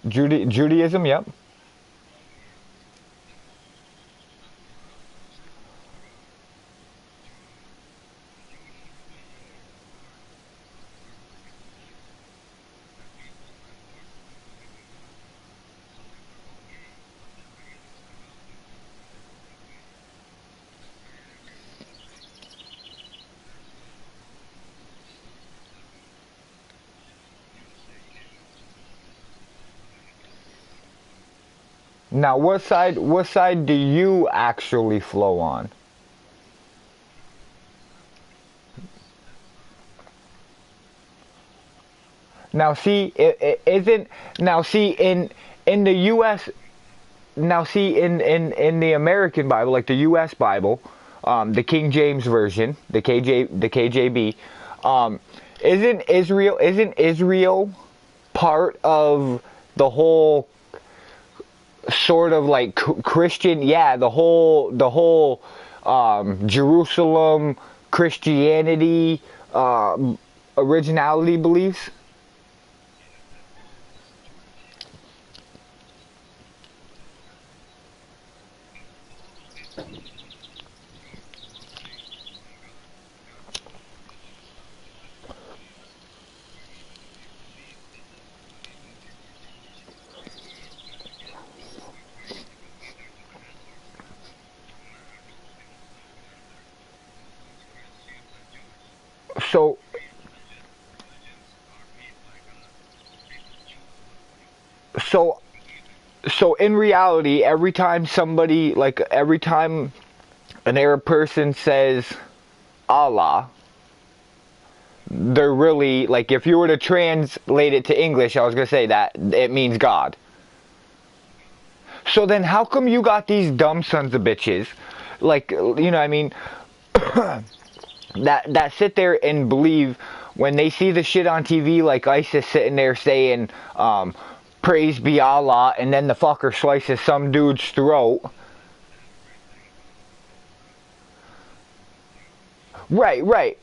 Judaism, yep. Now, what side do you actually flow on? Now, see, it isn't. Now, see, in the U.S. Now, see, in the American Bible, like the U.S. Bible, the King James version, the KJB, um, isn't Israel part of the whole sort of like Christian? Yeah, the whole Jerusalem Christianity originality beliefs. So so so in reality, every time an Arab person says Allah, they're really like, if you were to translate it to English, I was gonna say that it means God. So then how come you got these dumb sons of bitches, like, you know what I mean, that sit there and believe when they see the shit on TV, like ISIS sitting there saying, praise be Allah, and then the fucker slices some dude's throat. Right, right.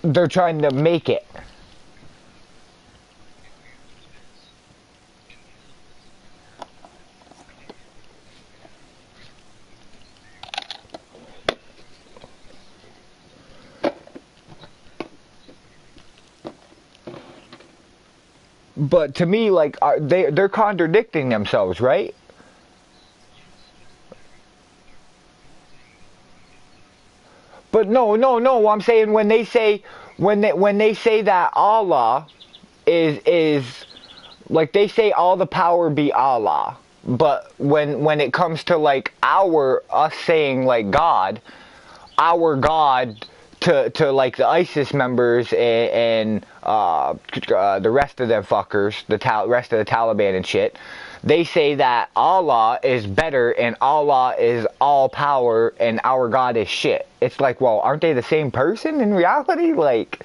They're trying to make it. But to me, like, they're contradicting themselves, right? But no, no, no. I'm saying when they say that Allah is like, they say all the power be Allah, but when it comes to like us saying like God, our God, to like the ISIS members and the rest of them fuckers, rest of the Taliban and shit, they say that Allah is better and Allah is all power and our God is shit. It's like, well, aren't they the same person in reality? Like,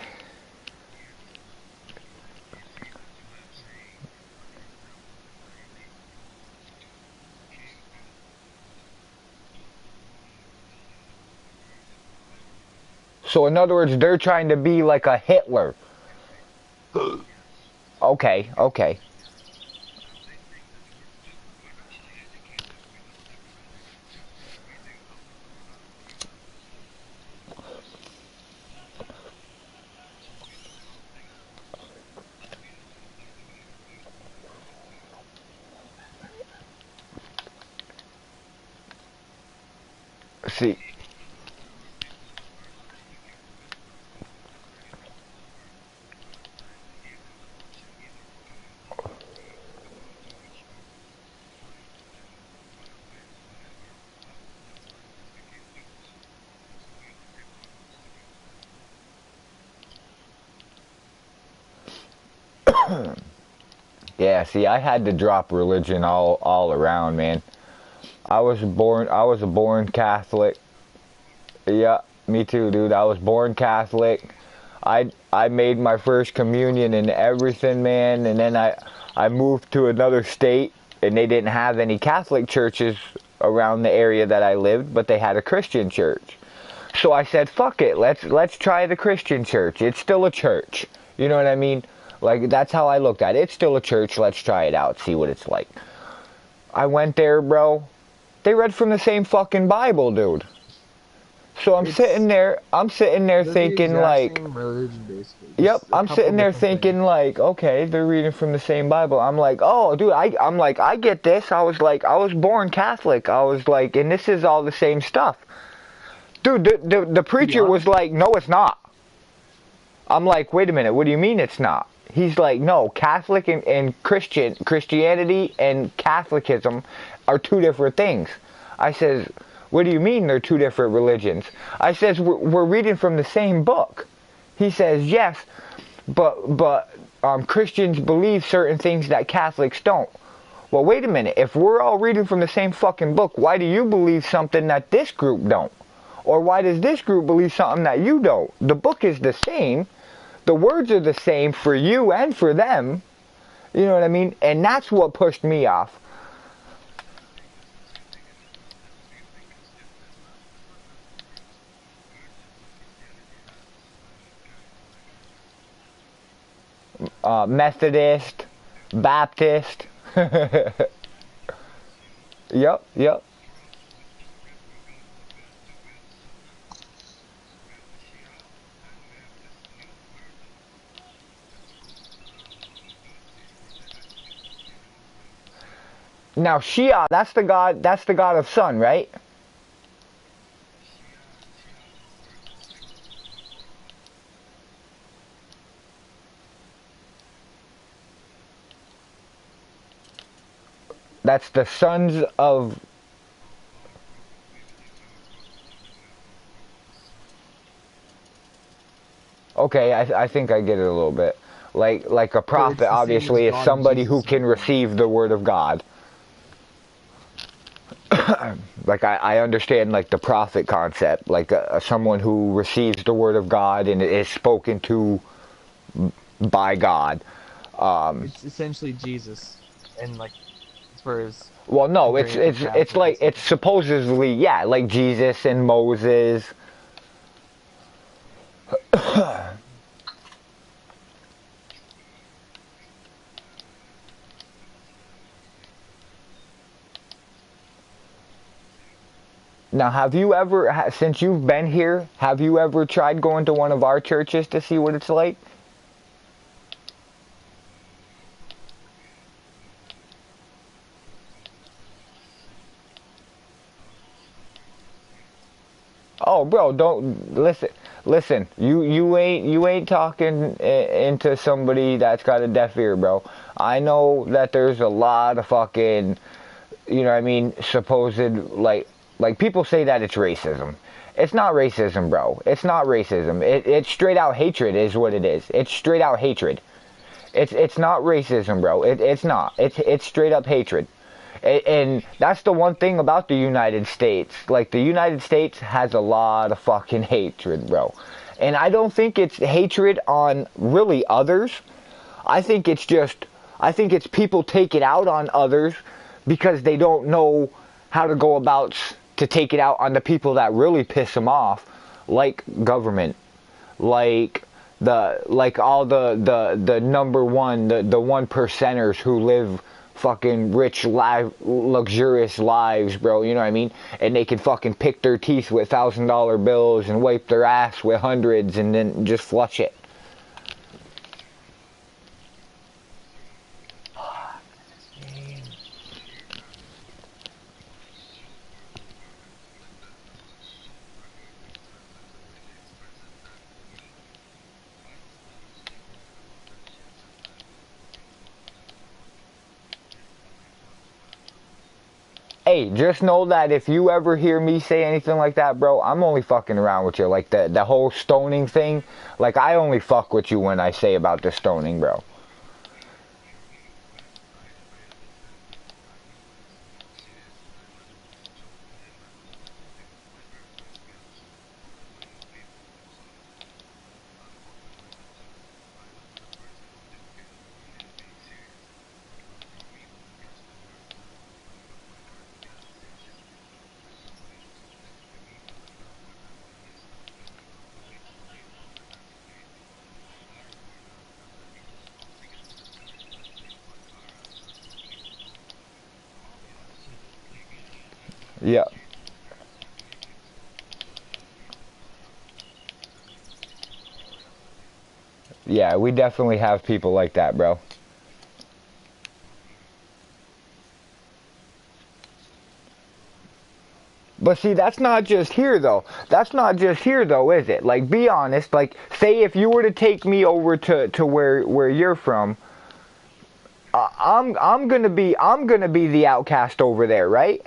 So in other words, they're trying to be like a Hitler. Okay, okay. See, yeah, see, I had to drop religion all around, man. I was a born Catholic. Yeah, me too, dude. I was born Catholic. I made my first communion and everything, man, and then I moved to another state and they didn't have any Catholic churches around the area that I lived, but they had a Christian church. So I said, "Fuck it. Let's try the Christian church. It's still a church." You know what I mean? Like that's how I looked at it. It's still a church. Let's try it out, see what it's like. I went there, bro. They read from the same fucking Bible, dude. So I'm It's sitting there they're the thinking exact like, same religion, basically. yep, Just a I'm couple sitting there different things. thinking like, okay, they're reading from the same Bible. I'm like, oh, dude, I'm like, I get this. I was like, I was born Catholic. I was like, and this is all the same stuff. Dude, the To be preacher was honest, like, no, it's not. I'm like, wait a minute, what do you mean it's not? He's like, no, Catholic and Christianity and Catholicism are two different things. I says, what do you mean they're two different religions? I says, we're reading from the same book. He says, yes, but Christians believe certain things that Catholics don't. Well, wait a minute. If we're all reading from the same fucking book, why do you believe something that this group don't? Or why does this group believe something that you don't? The book is the same. The words are the same for you and for them. You know what I mean? And that's what pushed me off. Methodist, Baptist. Yep, yep. Now Shia, that's the god of sun, right? That's the sons of. Okay, I think I get it a little bit. Like a but it's prophet the same as obviously is God and somebody who Jesus can right there. receive the word of God. Like I understand like the prophet concept, like someone who receives the word of God and is spoken to by God. It's essentially Jesus, and like as far as Well, no, comparing it to it's Catholic and like stuff it's like that. supposedly yeah, like Jesus and Moses. Now, have you ever, since you've been here, have you ever tried going to one of our churches to see what it's like? Oh, bro, don't listen. Listen, you ain't talking into somebody that's got a deaf ear, bro. I know that there's a lot of fucking, you know what I mean, supposed like people say that it's racism. It's not racism, bro. It's not racism. It's straight out hatred is what it is. It's straight out hatred. It's not racism, bro. It's not. It's straight up hatred. And that's the one thing about the United States. Like, the United States has a lot of fucking hatred, bro. And I don't think it's hatred on really others. I think it's just, I think it's people take it out on others because they don't know how to go about to take it out on the people that really piss them off. like government, like all the number one, the one percenters who live fucking rich luxurious lives, bro, you know what I mean? And they can fucking pick their teeth with $1,000 bills and wipe their ass with hundreds and then just flush it. Hey, just know that if you ever hear me say anything like that, bro, I'm only fucking around with you. Like the whole stoning thing, like I only fuck with you when I say about the stoning, bro. Yeah. Yeah, we definitely have people like that, bro. But see, that's not just here though. That's not just here though, is it? Like, be honest. Like, say if you were to take me over to where you're from, I'm gonna be the outcast over there, right?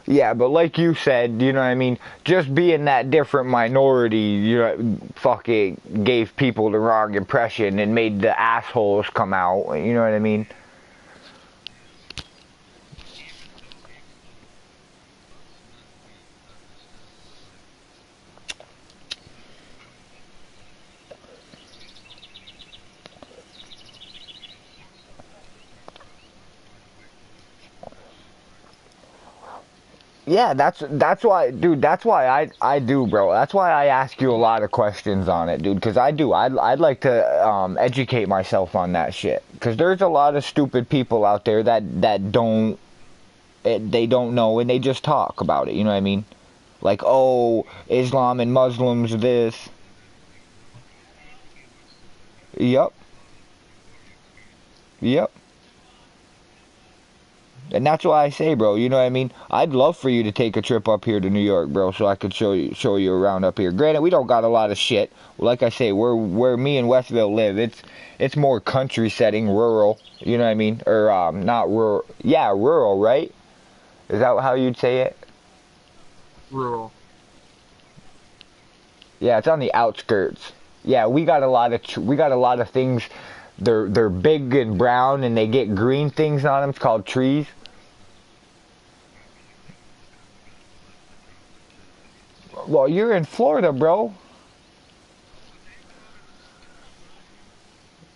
Yeah, but like you said, you know what I mean? Just being that different minority, you know, fucking gave people the wrong impression and made the assholes come out, you know what I mean? Yeah, that's why, dude. That's why I do, bro. That's why I ask you a lot of questions on it, dude. Because I do. I'd like to educate myself on that shit. Because there's a lot of stupid people out there that don't they don't know and they just talk about it. You know what I mean? Like, oh, Islam and Muslims this. Yep. Yep. And that's why I say, bro, you know what I mean? I'd love for you to take a trip up here to New York, bro, so I could show you around up here. Granted, we don't got a lot of shit. Like I say, where me and Westville live, it's more country setting, rural, you know what I mean? Or not rural. Yeah, rural, right? Is that how you'd say it? Rural. Yeah, it's on the outskirts. Yeah, we got a lot of things. They're big and brown and they get green things on them. It's called trees. Well, you're in Florida, bro.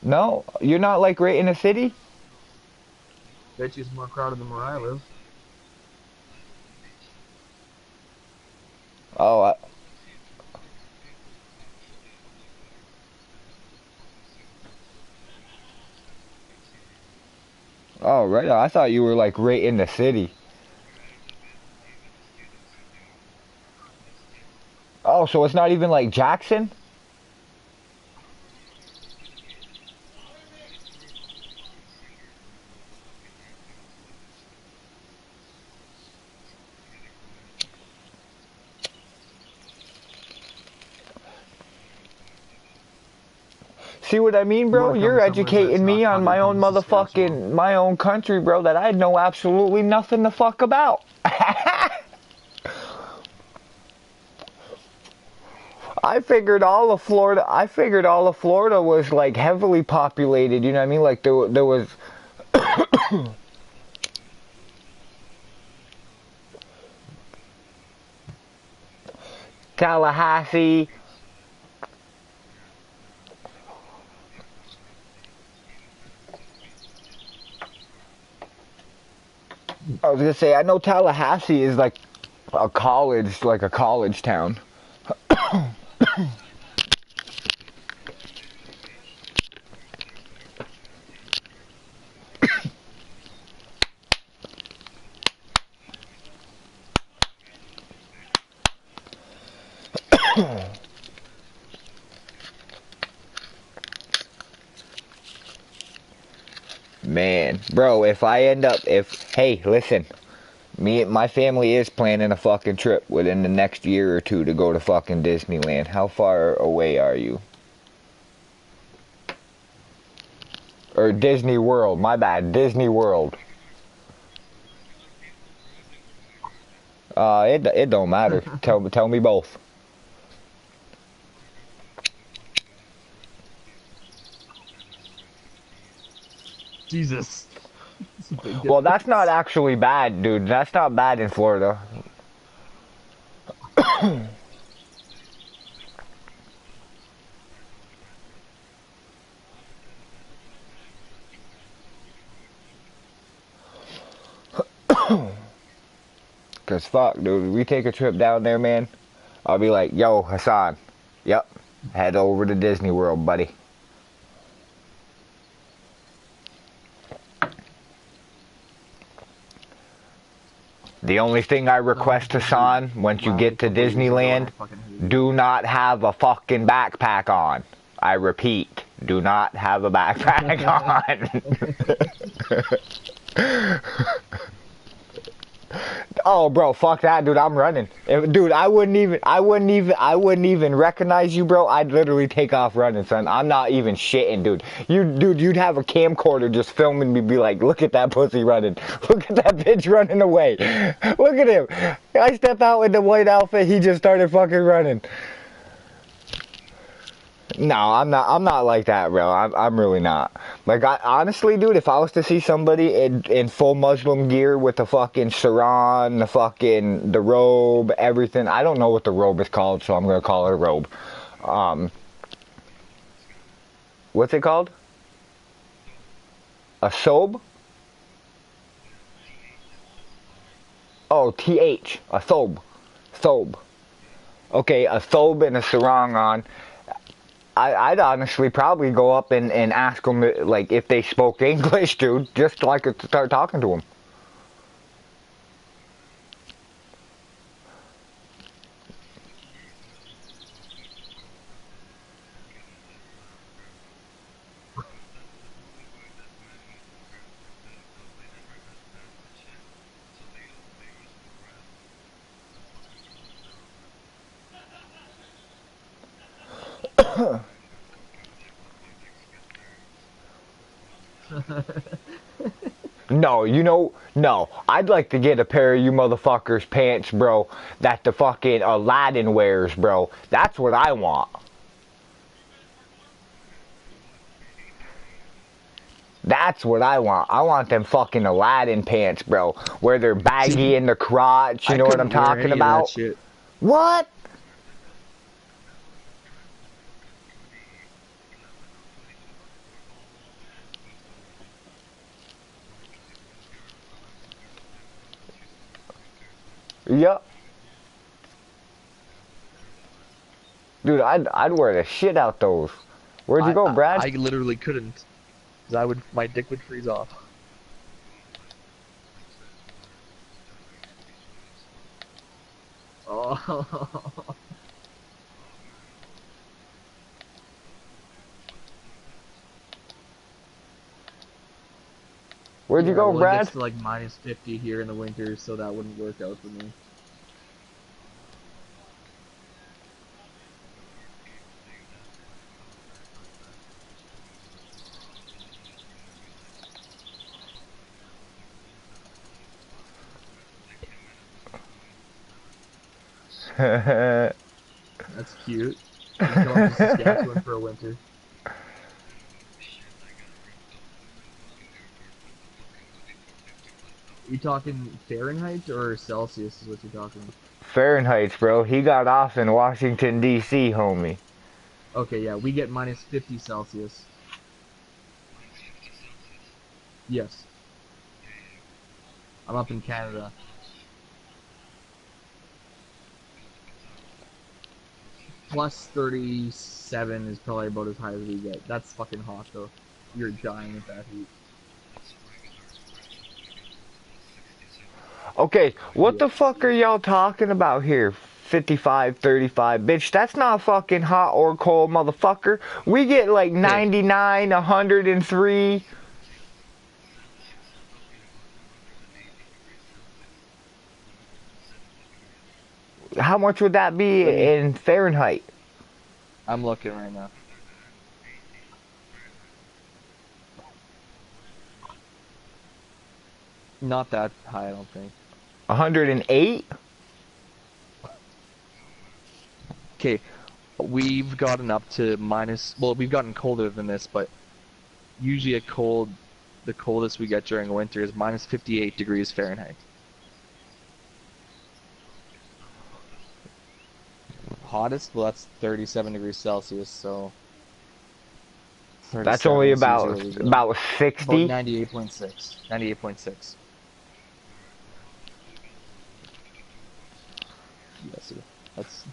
No, you're not like right in the city. Bet you it's more crowded than where I live. Oh, oh, right. I thought you were like right in the city. Oh, so it's not even like Jackson? See what I mean, You bro? want to come You're somewhere that's educating me not on my own Condon, Saskatchewan. motherfucking, my own country, bro, that I know absolutely nothing to fuck about. I figured all of Florida was like heavily populated, you know what I mean? Like there was Tallahassee. I was gonna say, I know Tallahassee is like a college town. Man, bro, hey, listen, my family is planning a fucking trip within the next year or two to go to fucking Disneyland. How far away are you? Or Disney World, my bad, Disney World. It don't matter. Tell me both. Jesus. That's a big Well, that's not difference. actually bad, dude. That's not bad in Florida. Cause fuck, dude, we take a trip down there, man. I'll be like, yo, Hassan. Yep. Head over to Disney World, buddy. The only thing I No, request, Disney. Hassan, once you When I went get a to couple of years ago, and Disneyland, I fucking hated it. do not have a fucking backpack on. I repeat, do not have a backpack on. Oh, bro, fuck that, dude. I'm running. Dude, I wouldn't even recognize you, bro. I'd literally take off running, son. I'm not even shitting, dude. Dude, you'd have a camcorder just filming me, be like, look at that pussy running. Look at that bitch running away. Look at him. I step out in the white outfit, he just started fucking running. No, I'm not. I'm not like that, bro. I'm really not. Like, honestly, dude, if I was to see somebody in full Muslim gear with the fucking sarong, the robe, everything. I don't know what the robe is called, so I'm gonna call it a robe. Um, what's it called? A sobe? Oh, th. A thobe. Thobe. Okay, a thobe and a sarong on. I'd honestly probably go up and ask them, like, if they spoke English, dude, just like to start talking to them. No, no. I'd like to get a pair of you motherfuckers pants, bro, that the fucking Aladdin wears, bro. That's what I want. That's what I want. I want them fucking Aladdin pants, bro, where they're baggy See, in the crotch, you I know what I'm couldn't wear talking any of that about? shit. What? Yup. Dude, I'd wear the shit out those. Where'd you I, go, I, Brad? I literally couldn't. Cause my dick would freeze off. Oh. Where'd you Yeah, go, well, it Brad? gets to like -50 here in the winter, so that wouldn't work out for me. That's cute. You can come up to Saskatchewan for a winter. You talking Fahrenheit or Celsius is what you're talking? Fahrenheit, bro. He got off in Washington, D.C., homie. Okay, yeah, we get minus 50 Celsius. Yes, I'm up in Canada. Plus 37 is probably about as high as we get. That's fucking hot though. You're dying at that heat. Okay, what Yeah. the fuck are y'all talking about here? 55, 35. Bitch, that's not fucking hot or cold, motherfucker. We get like Okay. 99, 103. How much would that be Let me. in Fahrenheit? I'm looking right now. Not that high, I don't think. 108? Okay, we've gotten up to minus. Well, we've gotten colder than this, but usually the coldest we get during winter is minus 58 degrees Fahrenheit. Hottest, well, that's 37 degrees Celsius, so That's only 37 is usually what we get. about About 60. 98.6. 98.6. Yes, that's.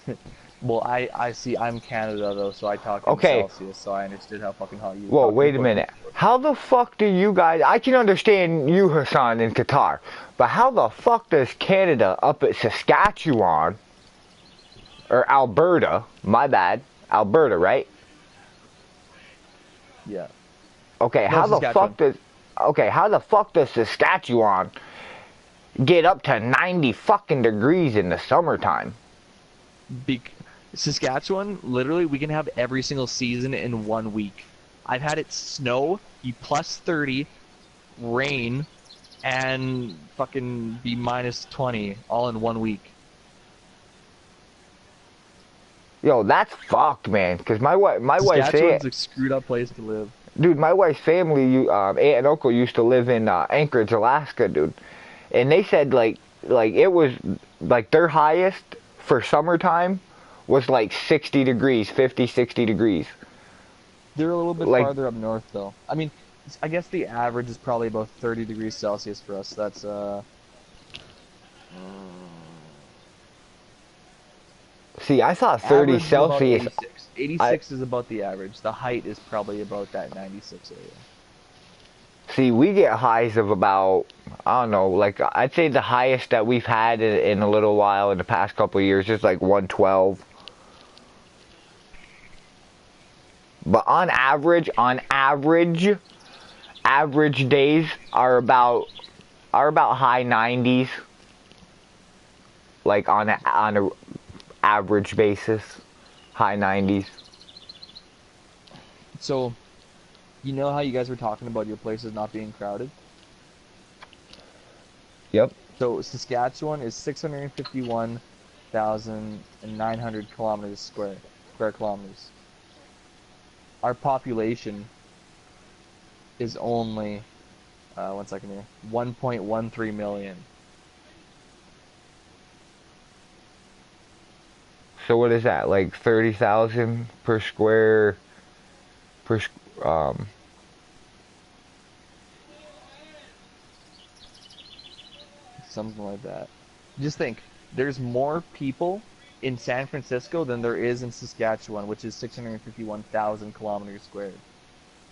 Well, I see. I'm Canada though, so I talk in Okay, Celsius, so I understood how fucking hot you were whoa, talking wait a about minute. before. How the fuck do you guys... I can understand you, Hassan, in Qatar. But how the fuck does Canada up at Saskatchewan... Or Alberta, my bad. Alberta, right? Yeah. Okay, No, how the Saskatchewan. fuck does... Okay, how the fuck does Saskatchewan get up to 90 fucking degrees in the summertime? Be Saskatchewan, literally, we can have every single season in 1 week. I've had it snow, be plus 30, rain, and fucking be minus 20 all in 1 week. Yo, that's fucked, man. Cause my wife's aunt, Saskatchewan's a screwed up place to live. dude, my wife's family, aunt and uncle used to live in Anchorage, Alaska, dude. And they said like it was like their highest for summertime was like 60 degrees, 50, 60 degrees. They're a little bit Like, farther up north, though. I mean, I guess the average is probably about 30 degrees Celsius for us. That's, see, I thought 30 average is about Celsius. 86. I 86 is about the average. The height is probably about that 96 area. See, we get highs of about, I don't know, like I'd say the highest that we've had in a little while in the past couple of years is like 112. But average days are about high 90s, like on a average basis, high 90s. So, you know how you guys were talking about your places not being crowded? Yep. So, Saskatchewan is 651,900 kilometers square kilometers. Our population is only, 1 second here, 1.13 million. So what is that? Like 30,000 per square per um Something like that. Just think, there's more people in San Francisco than there is in Saskatchewan, which is 651,000 kilometers squared.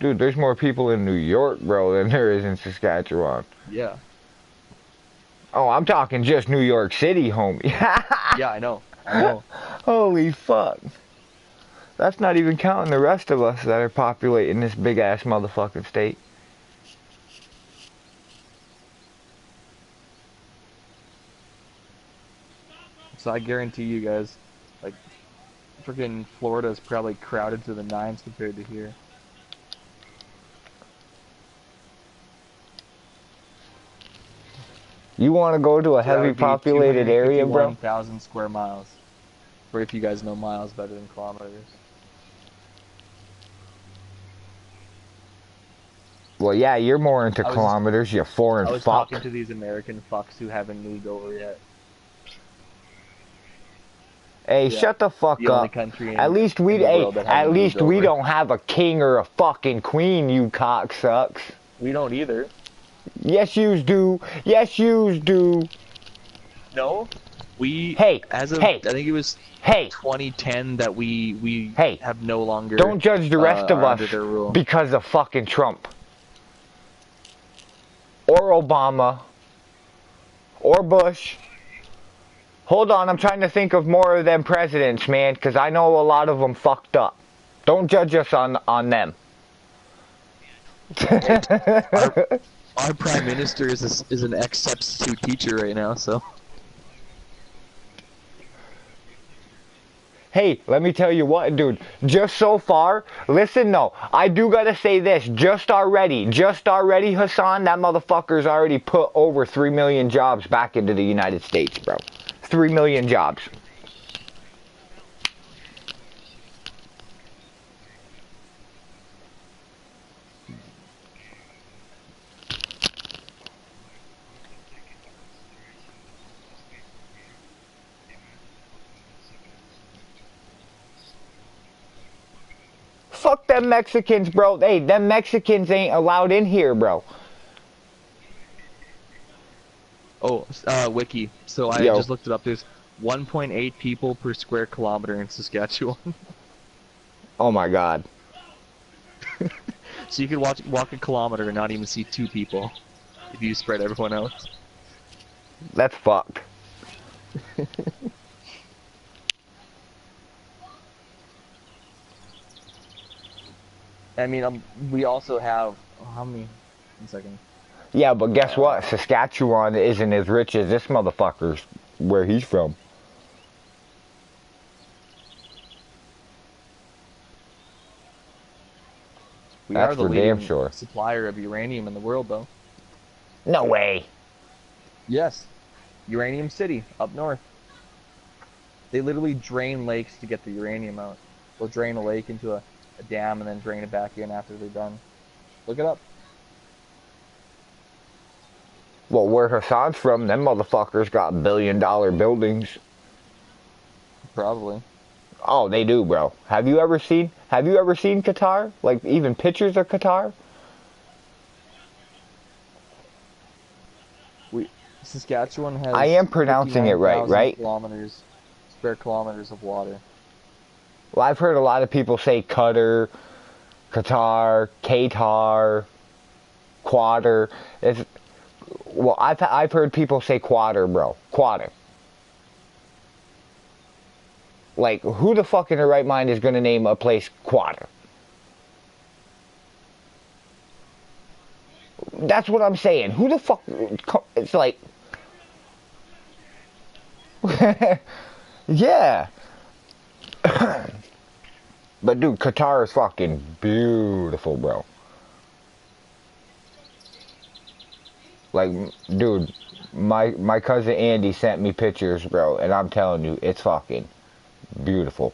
Dude, there's more people in New York, bro, than there is in Saskatchewan. Yeah. Oh, I'm talking just New York City, homie. Yeah, I know. I know. Holy fuck. That's not even counting the rest of us that are populating this big ass motherfucking state. So I guarantee you guys, like, freaking Florida is probably crowded to the nines compared to here. You want to go to a So that heavy would be populated area, bro? 251,000 square miles. For if you guys know miles better than kilometers. Well, yeah, you're more into I was just kilometers, you foreign I was talking fuck. to these American fucks who haven't moved over yet. Hey, Yeah, shut the fuck the only up. country At least we, in the hey, world that at hasn't moved least we over. don't have a king or a fucking queen, you cocksucks. We don't either. Yes, yous do. Yes, yous do. No, we Hey, as of hey, I think it was hey, 2010 that we hey. have no longer Don't judge the rest of are us under their rule. because of fucking Trump. Or Obama. Or Bush. Hold on, I'm trying to think of more of them presidents, man, because I know a lot of them fucked up. Don't judge us on them. Hey, our our prime minister is an ex-substitute teacher right now, so Hey, let me tell you what, dude. Just so far, listen, no. I do gotta say this. Just already, Hassan, that motherfucker's already put over 3 million jobs back into the United States, bro. 3 million jobs. Fuck them Mexicans, bro. Hey, them Mexicans ain't allowed in here, bro. oh, wiki. So I Yo. just looked it up. There's 1.8 people per square kilometer in Saskatchewan. Oh my god. So you could walk a kilometer and not even see 2 people if you spread everyone out. That's fucked. I mean, we also have how many? 1 second. Yeah, but guess what? Saskatchewan isn't as rich as this motherfucker's where he's from. We are That's the for damn leading sure. supplier of uranium in the world, though. No way. Yes, Uranium City up north. They literally drain lakes to get the uranium out. They'll drain a lake into a dam and then drain it back in after they're done. Look it up. Well, where Hassan's from, them motherfuckers got billion-dollar buildings. Probably. Oh, they do, bro. Have you ever seen Qatar? Like, even pictures of Qatar? Saskatchewan has I am pronouncing it right, 59,000 right? square kilometers of water. Well, I've heard a lot of people say Qatar, Qatar, Quater. Well, I've heard people say Quater, bro. Quater. Like, who the fuck in their right mind is gonna name a place Quater? That's what I'm saying. Who the fuck? It's like, yeah. But dude, Qatar is fucking beautiful, bro. Like, dude, my cousin Andy sent me pictures, bro, and I'm telling you, it's fucking beautiful.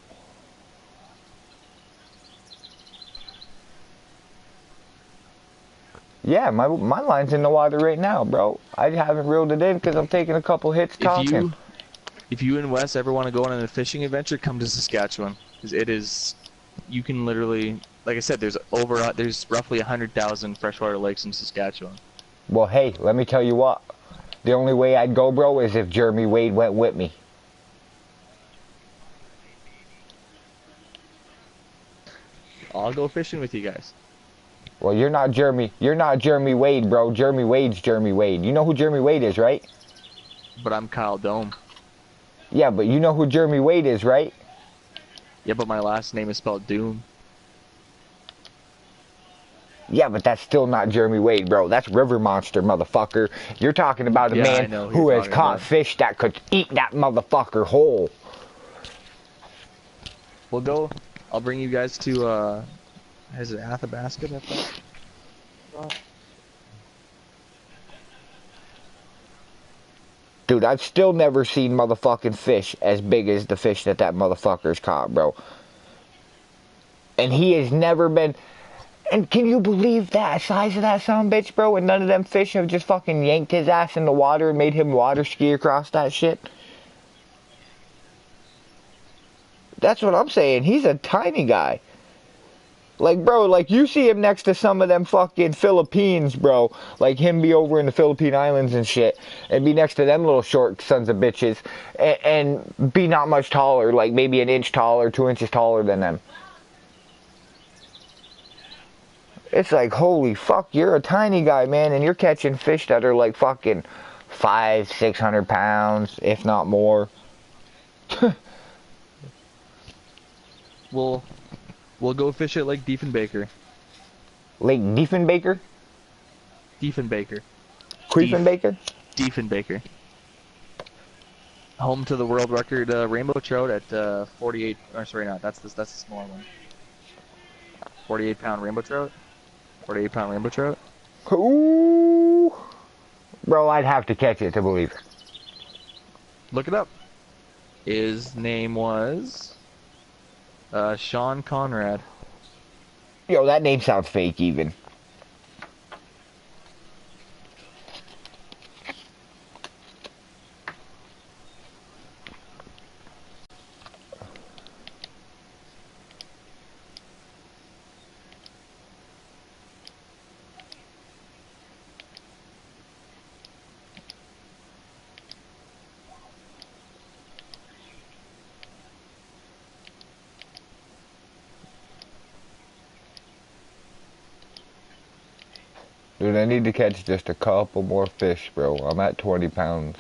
Yeah, my line's in the water right now, bro. I haven't reeled it in because I'm taking a couple hits talking. If you and Wes ever want to go on a fishing adventure, come to Saskatchewan, because it is. You can literally, like I said, there's roughly 100,000 freshwater lakes in Saskatchewan. Well, hey, let me tell you what. The only way I'd go, bro, is if Jeremy Wade went with me. I'll go fishing with you guys. Well, you're not Jeremy Wade, bro. Jeremy Wade's Jeremy Wade. You know who Jeremy Wade is, right? But I'm Kyle Dome. Yeah, but you know who Jeremy Wade is, right? Yeah, but my last name is spelled Doom. Yeah, but that's still not Jeremy Wade, bro. That's River Monster, motherfucker. You're talking about a Yeah, I man know who you're has talking caught about. fish that could eat that motherfucker whole. We'll go. I'll bring you guys to, is it Athabasca? Dude, I've still never seen motherfucking fish as big as the fish that motherfucker's caught, bro. And he has never been... And can you believe that size of that son bitch, bro? And none of them fish have just fucking yanked his ass in the water and made him water ski across that shit? That's what I'm saying. He's a tiny guy. Like, bro, like, you see him next to some of them fucking Philippines, bro. Like, him be over in the Philippine Islands and shit. And be next to them little short sons of bitches. And be not much taller. Like, maybe an inch taller, 2 inches taller than them. It's like, holy fuck, you're a tiny guy, man. And you're catching fish that are like fucking 500-600 pounds, if not more. We'll go fish at Lake Diefenbaker. Lake Diefenbaker? Diefenbaker. Queefenbaker? Diefenbaker. Home to the world record rainbow trout at 48. Or sorry, not that's the smaller one. 48-pound rainbow trout. 48-pound rainbow trout. Ooh. Bro, I'd have to catch it to believe it. Look it up. His name was Sean Conrad. Yo, that name sounds fake even. Dude, I need to catch just a couple more fish, bro. I'm at 20 pounds.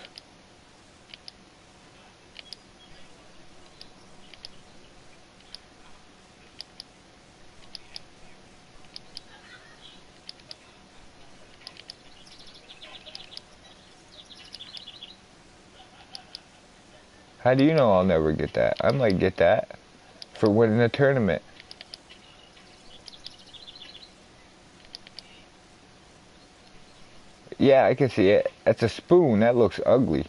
How do you know I'll never get that? I might get that for winning a tournament. Yeah, I can see it. That's a spoon. That looks ugly.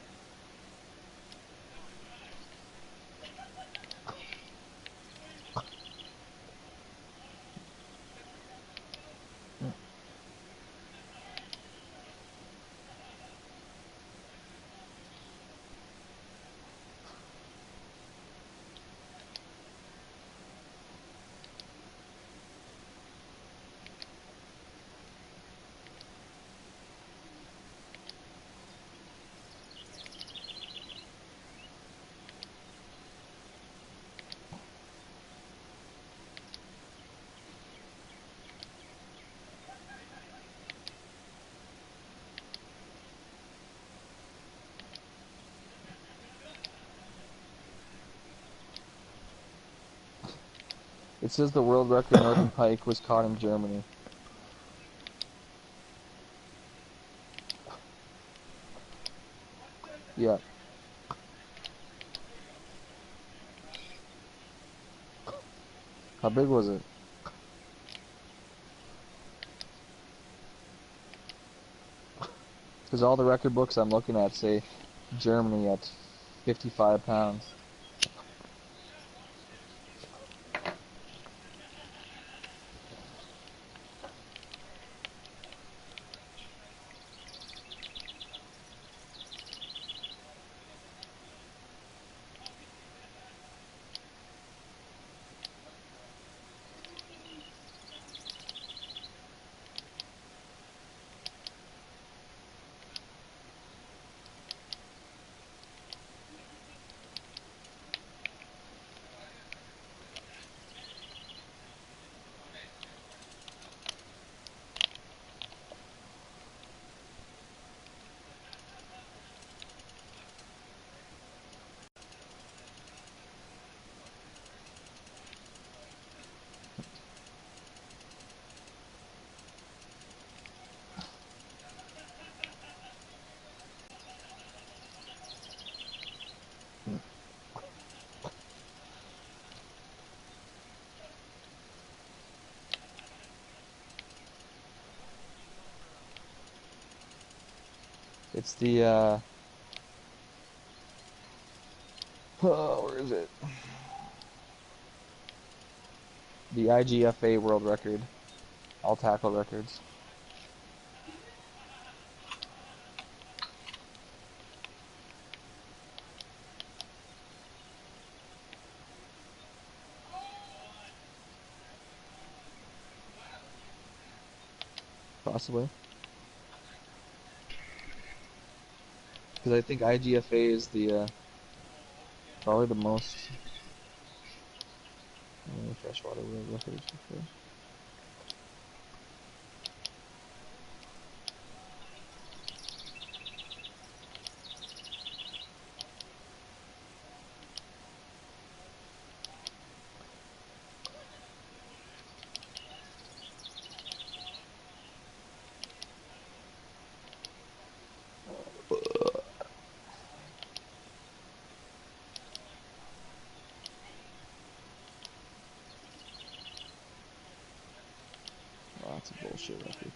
It says the world record northern pike was caught in Germany. Yeah. How big was it? Because all the record books I'm looking at say Germany at 55 pounds. It's the Where is it? The IGFA world record. All tackle records. Possibly. Because I think IGFA is the probably the most freshwater world records. Okay. Oh, that's a bullshit record.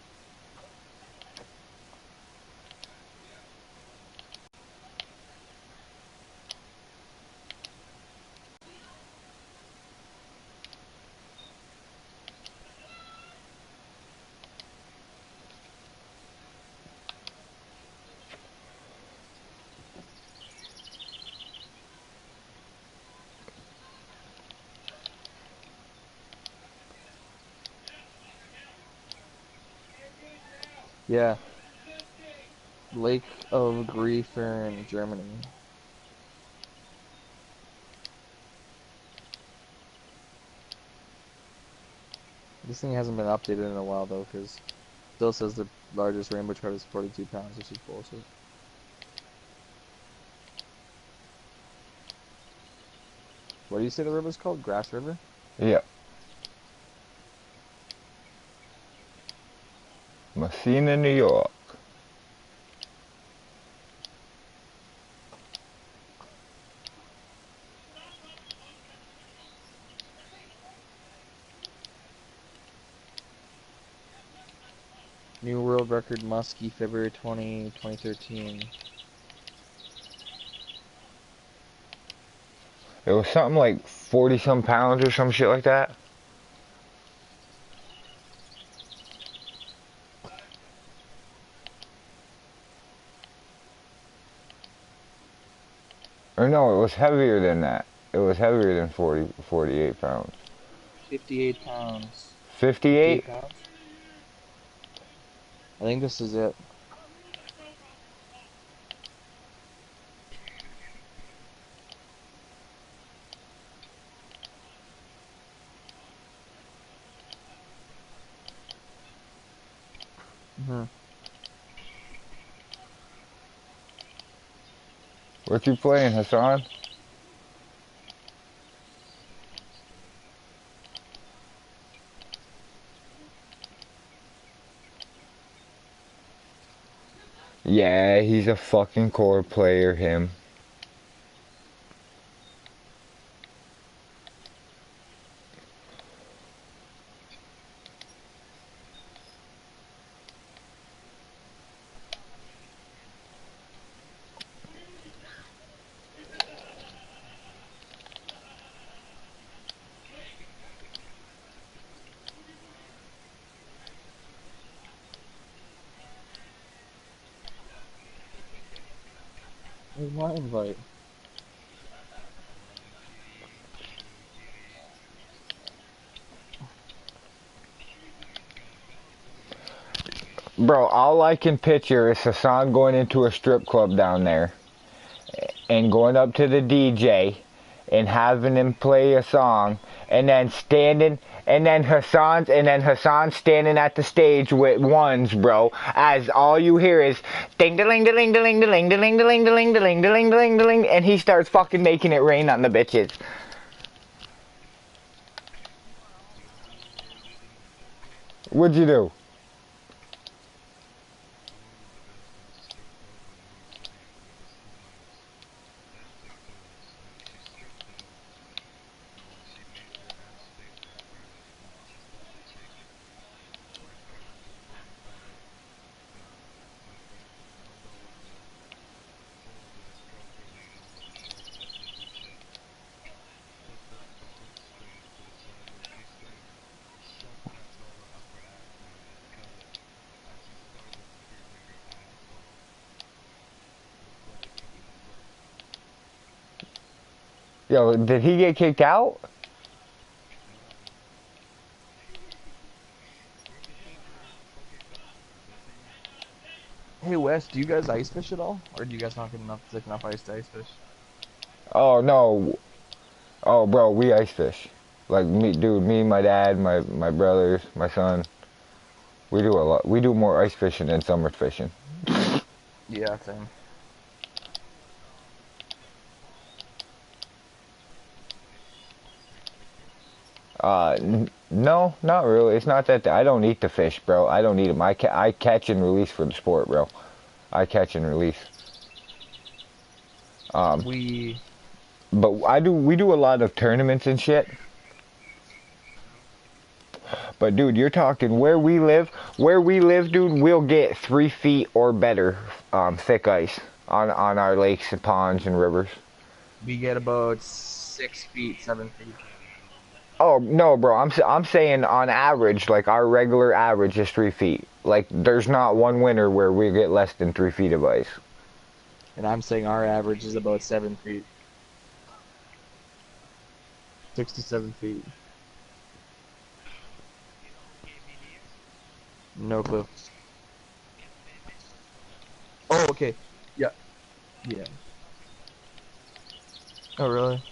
Yeah. Lake of Griefern, Germany. This thing hasn't been updated in a while though, because still says the largest rainbow trout is 42 pounds, which is bullshit. What do you say the river's called? Grass River? Yeah. Messina, New York. New world record muskie, February 20, 2013. It was something like 40 some pounds or some shit like that. Or no, it was heavier than that. It was heavier than 48 pounds. 58 pounds. 58 58? pounds? I think this is it. Hmm. What you playing, Hassan? Yeah, he's a fucking core player, him. Where's my invite? Bro, all I can picture is Hassan going into a strip club down there and going up to the DJ and having him play a song and then Hassan standing at the stage with ones, bro, as all you hear is ding ding ding ding ding ding ding ding ding ding ding ding ding ding, and he starts fucking making it rain on the bitches. What'd you do? Yo, did he get kicked out? Hey Wes, do you guys ice fish at all? Or do you guys not get enough thick enough ice to ice fish? Oh no. Oh bro, we ice fish. Like me, dude, me, my dad, my brothers, my son. We do a lot. We do more ice fishing than summer fishing. Yeah, same. No, not really. It's not that I don't eat the fish, bro. I don't eat them. I catch and release for the sport, bro. I catch and release. Um, We but I do. We do a lot of tournaments and shit. But dude, you're talking where we live. Where we live, dude, we'll get 3 feet or better thick ice on our lakes and ponds and rivers. we get about 6 feet, 7 feet. Oh no, bro. I'm saying on average, like our regular average is 3 feet. Like there's not one winter where we get less than 3 feet of ice. And I'm saying our average is about 7 feet. 6 to 7 feet. No clue. Oh, okay. Yeah. Yeah. Oh, really?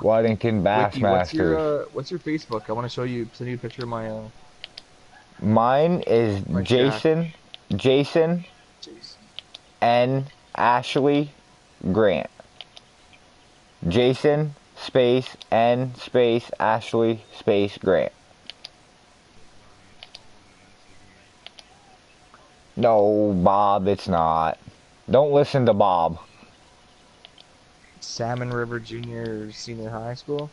Waddington Wiki, what's Bassmasters. your Facebook? I want to show you, send you a picture of Mine is my shack. Jason Jeez. N Ashley Grant. Jason space N space Ashley space Grant. No, Bob, it's not. Don't listen to Bob. Salmon River Junior Senior High School,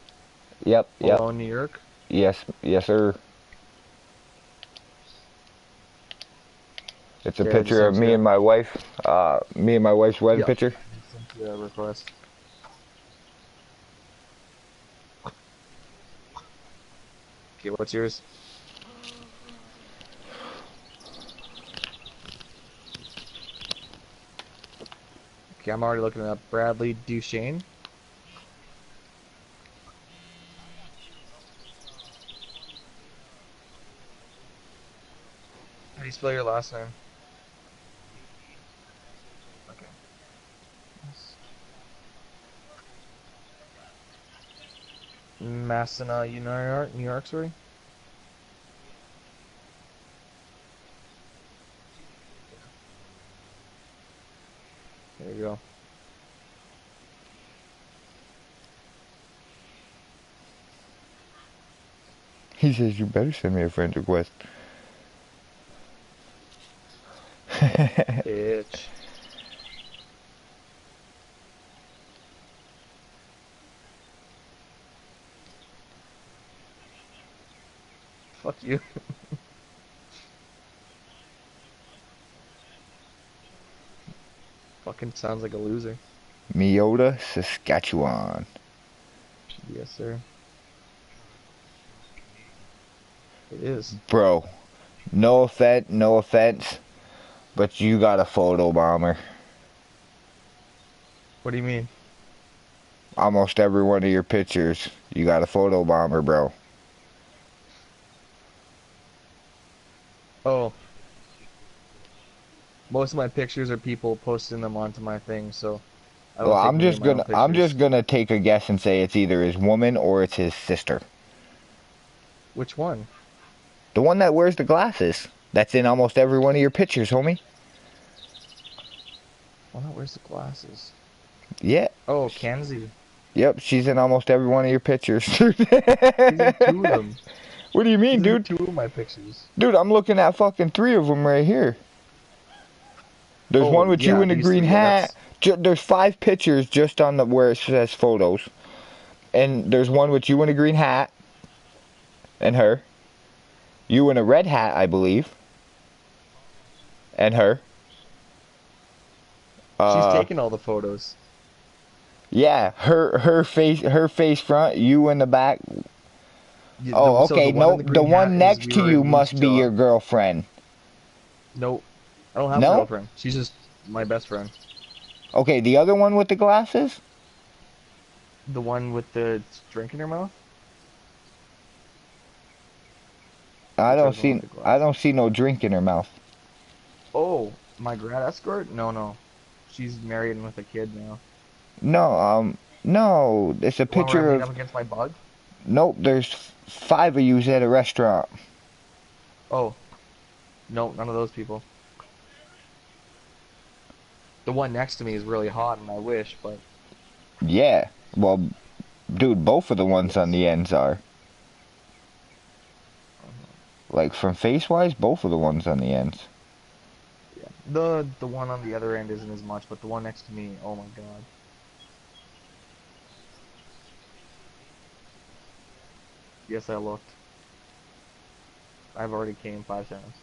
Yep, yep. Malone, New York. Yes, yes, sir. It's a Okay, I just picture of sent me you. and my wife. Me and my wife's wedding Yep. picture. I just sent you a request. Okay, what's yours? Okay, I'm already looking it up. Bradley Duchesne. How do you spell your last name? Okay. Massena, New York, sorry. There you go. He says you better send me a friend request. Bitch. Fuck you. Fucking sounds like a loser. Miota, Saskatchewan. Yes, sir. It is. Bro, no offense, but you got a photo bomber. What do you mean? Almost every one of your pictures, you got a photo bomber, bro. Oh, most of my pictures are people posting them onto my thing, so I Well, don't take many of my own I'm just pictures. gonna take a guess and say it's either his woman or it's his sister. Which one? The one that wears the glasses. That's in almost every one of your pictures, homie. Oh, no, where's the glasses? Yeah. Oh, Kenzie. Yep, she's in almost every one of your pictures. What She's in two of them. do you mean, She's in dude? two of my pictures. Dude, I'm looking at fucking 3 of them right here. There's one Oh, with you yeah, in a these green three. Yeah, hat. that's. There's 5 pictures just on the where it says photos. And there's one with you in a green hat and her. You in a red hat, I believe, and her. She's Uh, taking all the photos. yeah, her face front, you in the back. Oh, So the okay, one in nope. the The green one hat is next we to were you in Moose must be Jaw. your girlfriend. Nope, I don't have a No? girlfriend. She's just my best friend. Okay, the other one with the glasses? The one with the drink in her mouth? I Which don't other one with see the I glasses? don't see no drink in her mouth. Oh, my grad escort? No, no. She's married and with a kid now. No, no. It's a The one where I'm picture leaning of. up against my bug? Nope. There's five of yous at a restaurant. Oh, no, none of those people. The one next to me is really hot and I wish, but Yeah. Well, dude, both of the ones on yes. the ends are. Uh-huh. Like from face wise, both of the ones on the ends. Yeah. The one on the other end isn't as much, but the one next to me, oh my god. Yes, I looked. I've already came 5 times.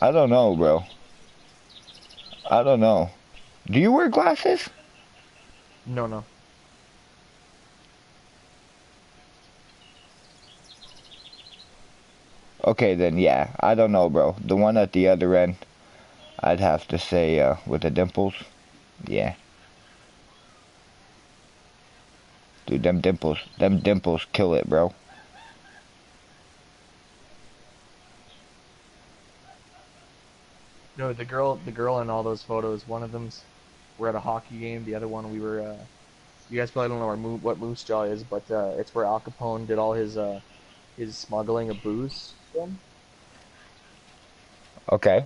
I don't know, bro. I don't know. Do you wear glasses? No, no. Okay, then yeah. I don't know, bro. The one at the other end, I'd have to say, with the dimples. Yeah. Dude, them dimples kill it, bro. No, the girl in all those photos, one of them's we're at a hockey game, the other one we were you guys probably don't know what Moose Jaw is, but it's where Al Capone did all his smuggling of booze from. Okay.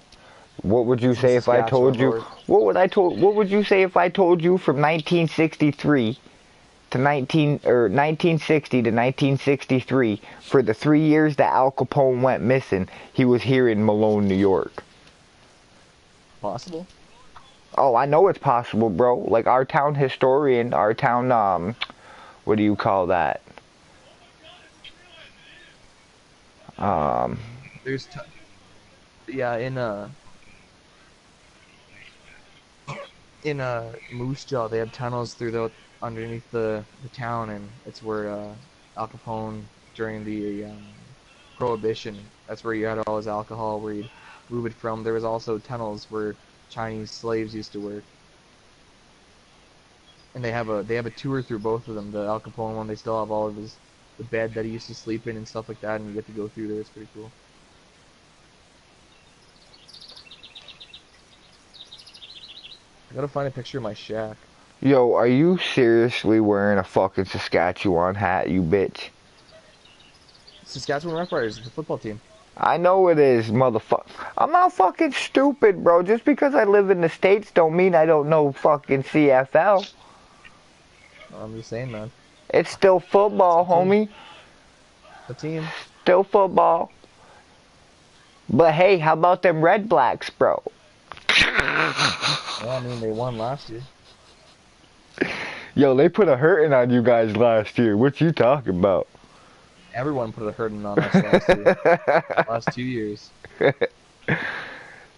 What would you It's in say if I Saskatchewan, told but you? What would you say if I told you from 1963 to 1960 to 1963 for the 3 years that Al Capone went missing, he was here in Malone, New York. possible. Oh, I know it's possible, bro. Like our town historian, our town what do you call that? Um, There's t Yeah, in Moose Jaw they have tunnels through the underneath the town, and it's where Al Capone during the Prohibition. That's where you had all his alcohol, where you'd move it from. There was also tunnels where Chinese slaves used to work, and they have a tour through both of them. The Al Capone one, they still have all of his the bed that he used to sleep in and stuff like that, and you get to go through there. It's pretty cool. I gotta find a picture of my shack. yo, are you seriously wearing a fucking Saskatchewan hat, you bitch? Saskatchewan Roughriders, the football team. I know it is, motherfucker. I'm not fucking stupid, bro. Just because I live in the States don't mean I don't know fucking CFL. I'm just saying, man. It's still It's football, a team. homie. It's a team. Still football. But hey, how about them Red Blacks, bro? Well, I mean, they won last year. Yo, they put a hurting on you guys last year. What you talking about? Everyone put a hurting on us last year. Last 2 years.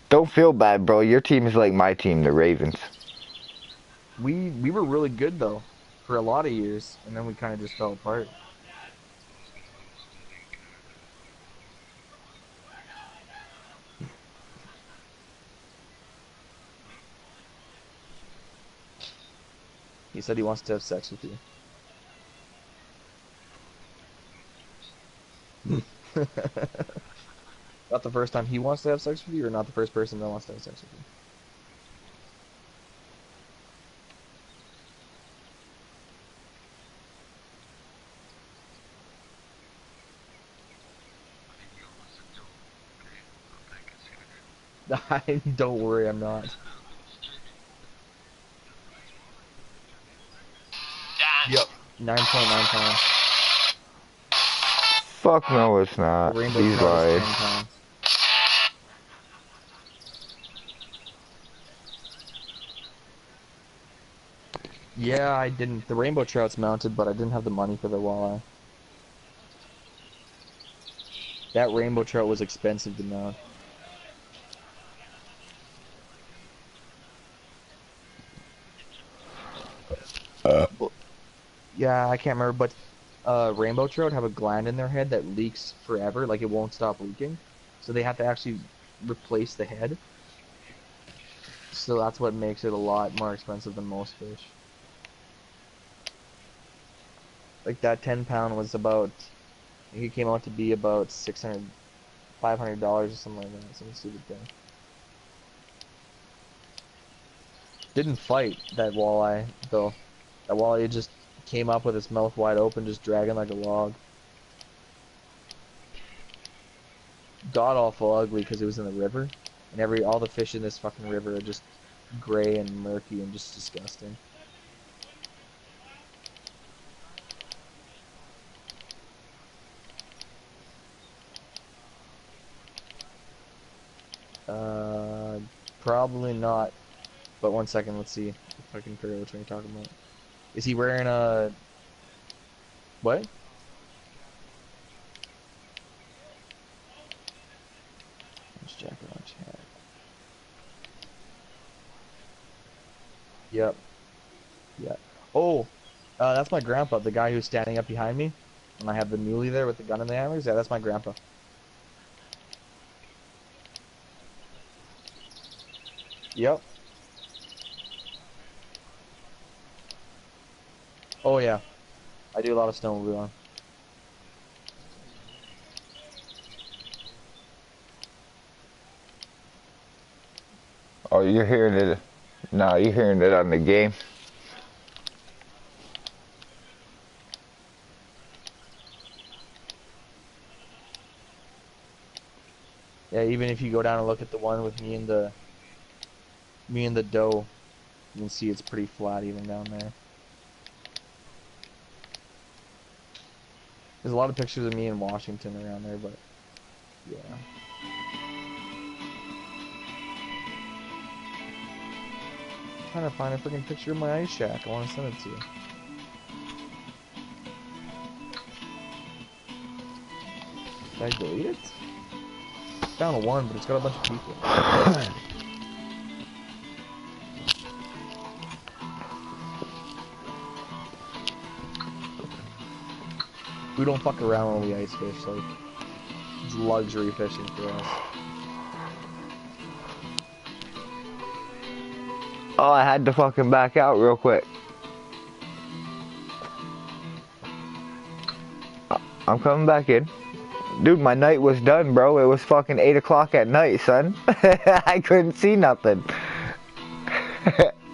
Don't feel bad, bro. Your team is like my team, the Ravens. We were really good though for a lot of years, and then we kind of just fell apart. He said he wants to have sex with you. Not the first time he wants to have sex with you, or not the first person that wants to have sex with you. Don't worry, I'm not. Yep. 9.9 times. Fuck no, it's The not. rainbow He's trout is lying. 10 times. Yeah, I didn't. The rainbow trout's mounted, but I didn't have the money for the walleye. That rainbow trout was expensive to mount. Well, yeah, I can't remember, but rainbow trout have a gland in their head that leaks forever, like it won't stop leaking. So they have to actually replace the head. So that's what makes it a lot more expensive than most fish. Like that 10 pound was about, I think it came out to be about 600, $500 or something like that. Some stupid thing. Didn't fight that walleye though. That walleye just came up with its mouth wide open, just dragging like a log. God awful ugly because it was in the river, and all the fish in this fucking river are just gray and murky and just disgusting. Uh, Probably not. But 1 second, let's see if I can figure out which one you're talking about. Is he wearing a what? Orange jacket, orange hat. Yep. Yeah. Oh, that's my grandpa, the guy who's standing up behind me, and I have the muley there with the gun in the antlers. Yeah, that's my grandpa. Yep. Oh yeah, I do a lot of snowmobiling. Oh, you're hearing it. No, you're hearing it on the game. Yeah, even if you go down and look at the one with me and the doe, you can see it's pretty flat even down there. There's a lot of pictures of me in Washington around there, but yeah. I'm trying to find a freaking picture of my ice shack. I want to send it to you. Did I delete it? Found one, but it's got a bunch of people. We don't fuck around when we ice fish, like, it's luxury fishing for us. Oh, I had to fucking back out real quick. I'm coming back in. Dude, my night was done, bro. It was fucking 8 o'clock at night, son. I couldn't see nothing.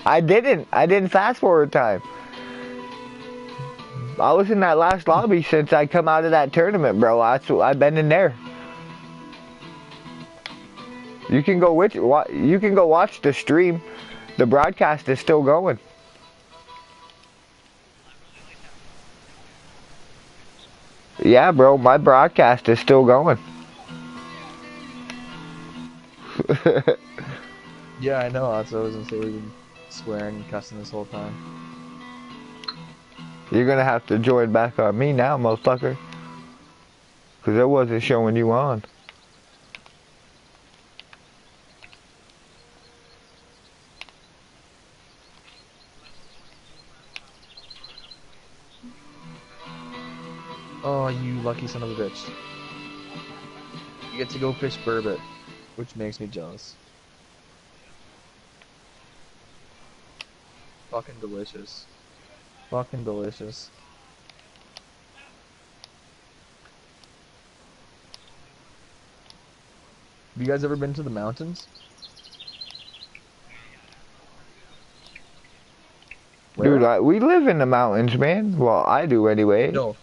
I didn't fast forward time. I was in that last lobby since I come out of that tournament, bro. I've been in there. You can go watch the stream. The broadcast is still going. Yeah, bro, my broadcast is still going. Yeah, I know. That's what I was gonna say. We've been swearing and cussing this whole time. You're gonna have to join back on me now, motherfucker. Cause I wasn't showing you on. Oh, you lucky son of a bitch. You get to go fish burbot, which makes me jealous. Fucking delicious. Fucking delicious. Have you guys ever been to the mountains? Dude, Where? we live in the mountains, man. Well, I do anyway. No,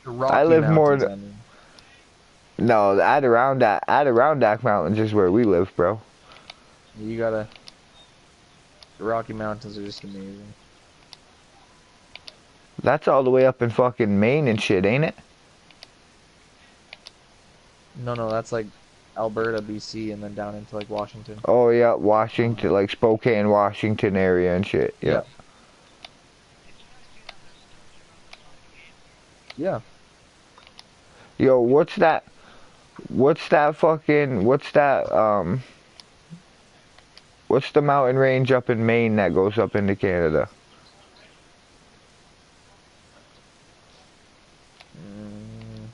the I Rocky live Mountains, more. I mean. No, the Adirondack Mountains is where we live, bro. You gotta. The Rocky Mountains are just amazing. That's all the way up in fucking Maine and shit, ain't it? No, no, that's like Alberta, BC, and then down into like Washington. Oh yeah, Washington, like Spokane, Washington area and shit. Yeah. Yeah. Yeah. Yo, what's that? What's that fucking? What's that? What's the mountain range up in Maine that goes up into Canada? Mm,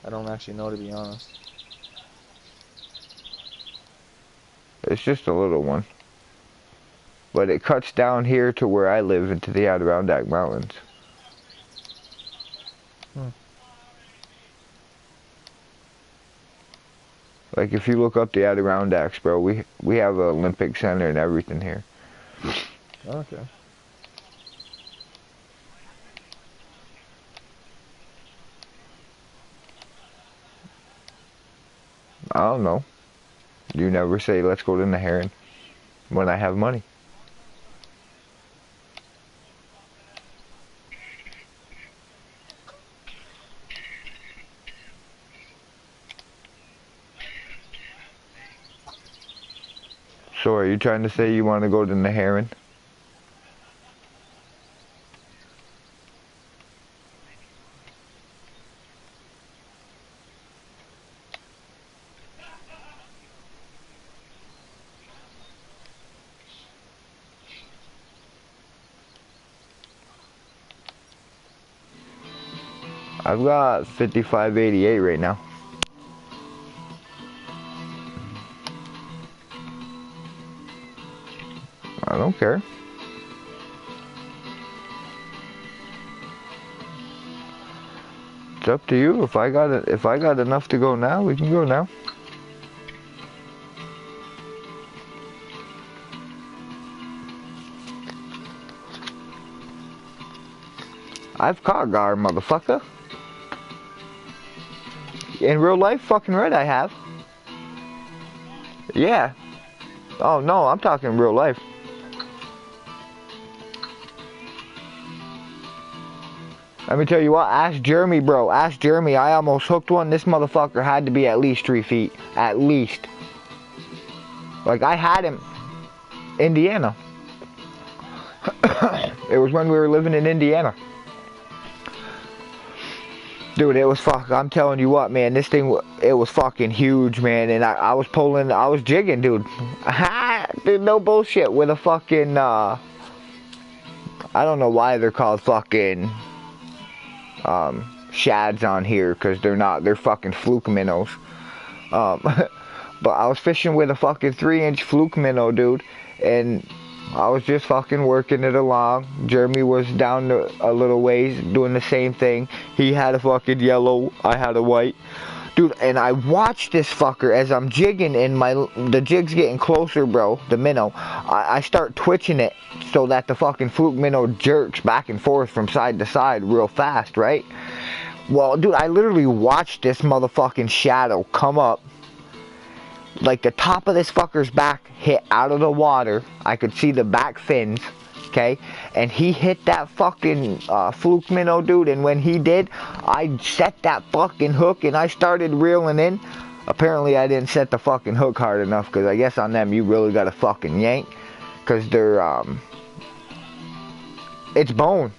I don't actually know, to be honest. It's just a little one. But it cuts down here to where I live into the Adirondack Mountains. Hmm. Like if you look up the Adirondacks, bro, we have an Olympic Center and everything here. Okay. I don't know. You never say, let's go to Naharin when I have money. So are you trying to say you want to go to Naharin? I've got 5588 right now. I don't care. It's up to you. If I got enough to go now, we can go now. I've caught gar, motherfucker. In real life, fucking right, I have. Yeah. Oh no, I'm talking real life. Let me tell you what, ask Jeremy, bro. Ask Jeremy. I almost hooked one. This motherfucker had to be at least 3 feet. At least. Like, I had him. Indiana. It was when we were living in Indiana. Dude, it was I'm telling you what, man. This thing, it was fucking huge, man. And I was pulling, I was jigging, dude. Dude, no bullshit. With a fucking, I don't know why they're called fucking shads on here, because they're not, they're fucking fluke minnows. But I was fishing with a fucking 3-inch fluke minnow, dude, and I was just fucking working it along. Jeremy was down a little ways doing the same thing. He had a fucking yellow, I had a white. Dude, and I watched this fucker as I'm jigging, and the jig's getting closer, bro, the minnow. I start twitching it so that the fucking fluke minnow jerks back and forth from side to side real fast, right? Well, dude, I literally watched this motherfucking shadow come up. Like, the top of this fucker's back hit out of the water. I could see the back fins, okay? And he hit that fucking fluke minnow, dude. And when he did, I set that fucking hook and I started reeling in. Apparently, I didn't set the fucking hook hard enough, because I guess on them, you really gotta fucking yank. Because they're, it's bone.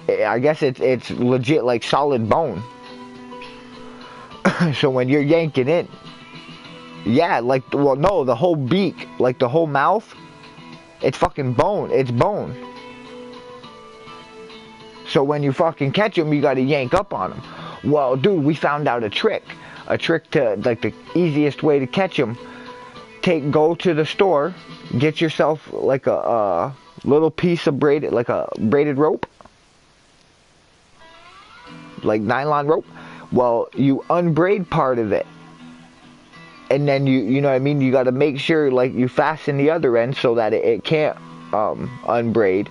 I guess it's legit, like, solid bone. So when you're yanking it, yeah, like, well, no, the whole beak, like the whole mouth, it's fucking bone. It's bone. So when you fucking catch them, you gotta yank up on them. Well, dude, we found out a trick. A trick to, like, the easiest way to catch them. Go to the store, get yourself, like, a little piece of braided, like a braided rope. Like nylon rope. Well, you unbraid part of it. And then you know what I mean, you got to make sure, like, you fasten the other end so that it can't unbraid.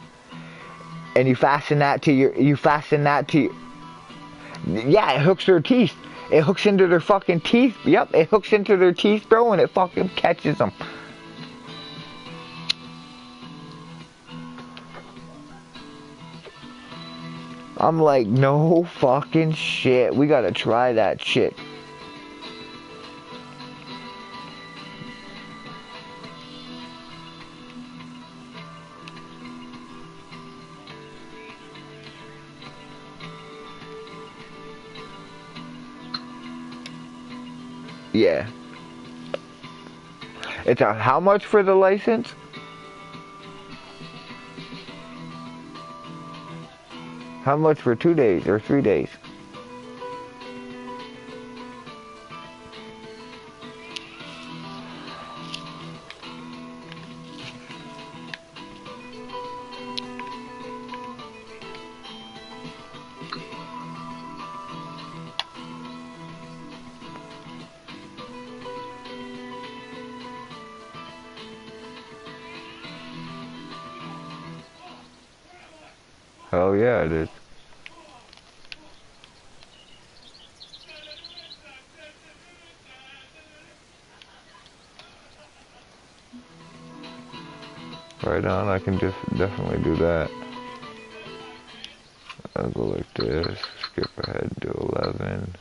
And you fasten that to your, yeah, it hooks their teeth. It hooks into their fucking teeth. Yep, it hooks into their teeth, bro, and it fucking catches them. I'm like, no fucking shit. We got to try that shit. Yeah. It's how much for the license? How much for 2 days or 3 days? Hell yeah, it is. Right on, I can just definitely do that. I'll go like this, skip ahead to 11.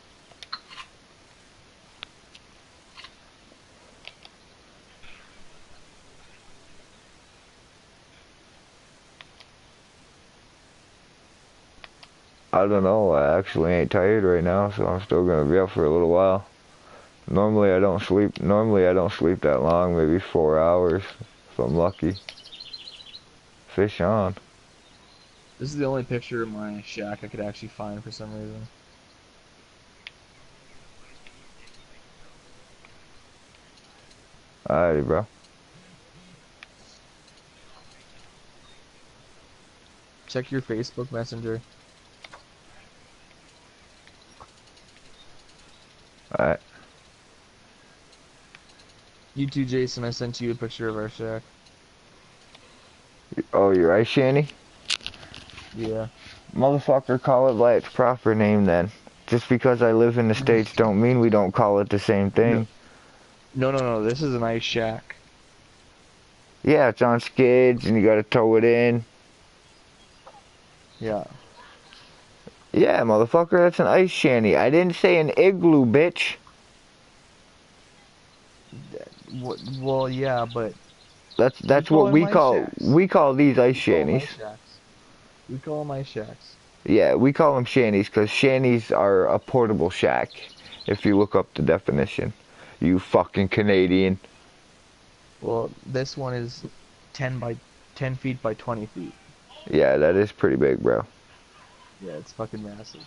I don't know, I actually ain't tired right now, so I'm still gonna be up for a little while. Normally I don't sleep that long, maybe 4 hours, if I'm lucky. Fish on. This is the only picture of my shack I could actually find for some reason. Alrighty, bro. Check your Facebook Messenger. Alright. You too, Jason. I sent you a picture of our shack. Oh, your ice shanty? Yeah. Motherfucker, call it by its proper name then. Just because I live in the States don't mean we don't call it the same No, thing. no. This is an ice shack. Yeah, it's on skids and you gotta tow it in. Yeah. Yeah, motherfucker, that's an ice shanty. I didn't say an igloo, bitch. Well, yeah, but we That's call what them ice shacks. we call these ice We call them shanties. ice shacks. We call them ice shacks. Yeah, we call them shanties because shanties are a portable shack. If you look up the definition, you fucking Canadian. Well, this one is 10 feet by 20 feet. Yeah, that is pretty big, bro. Yeah, it's fucking massive.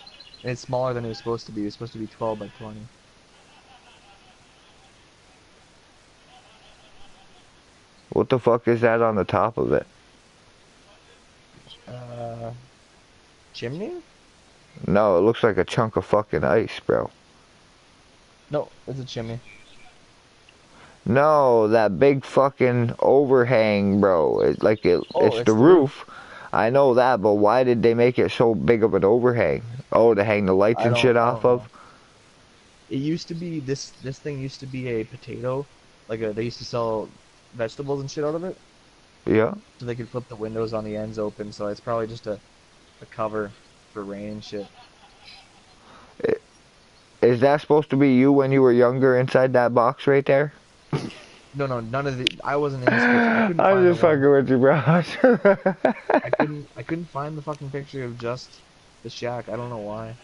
And it's smaller than it was supposed to be. It was supposed to be 12 by 20. What the fuck is that on the top of it? Uh, Chimney? No, it looks like a chunk of fucking ice, bro. No, it's a chimney. No, that big fucking overhang, bro. Oh, It's the it's the roof. roof. I know that, but why did they make it so big of an overhang? Oh, to hang the lights and shit I off don't of? know. It used to be this thing used to be a potato, they used to sell vegetables and shit out of it, Yeah. so they could flip the windows on the ends open. So it's probably just a cover for rain and shit. Is that supposed to be you when you were younger inside that box right there? No, none of the. I wasn't in this picture. I couldn't I'm find the just fucking one. with you, bro. I couldn't find the fucking picture of just the shack. I don't know why.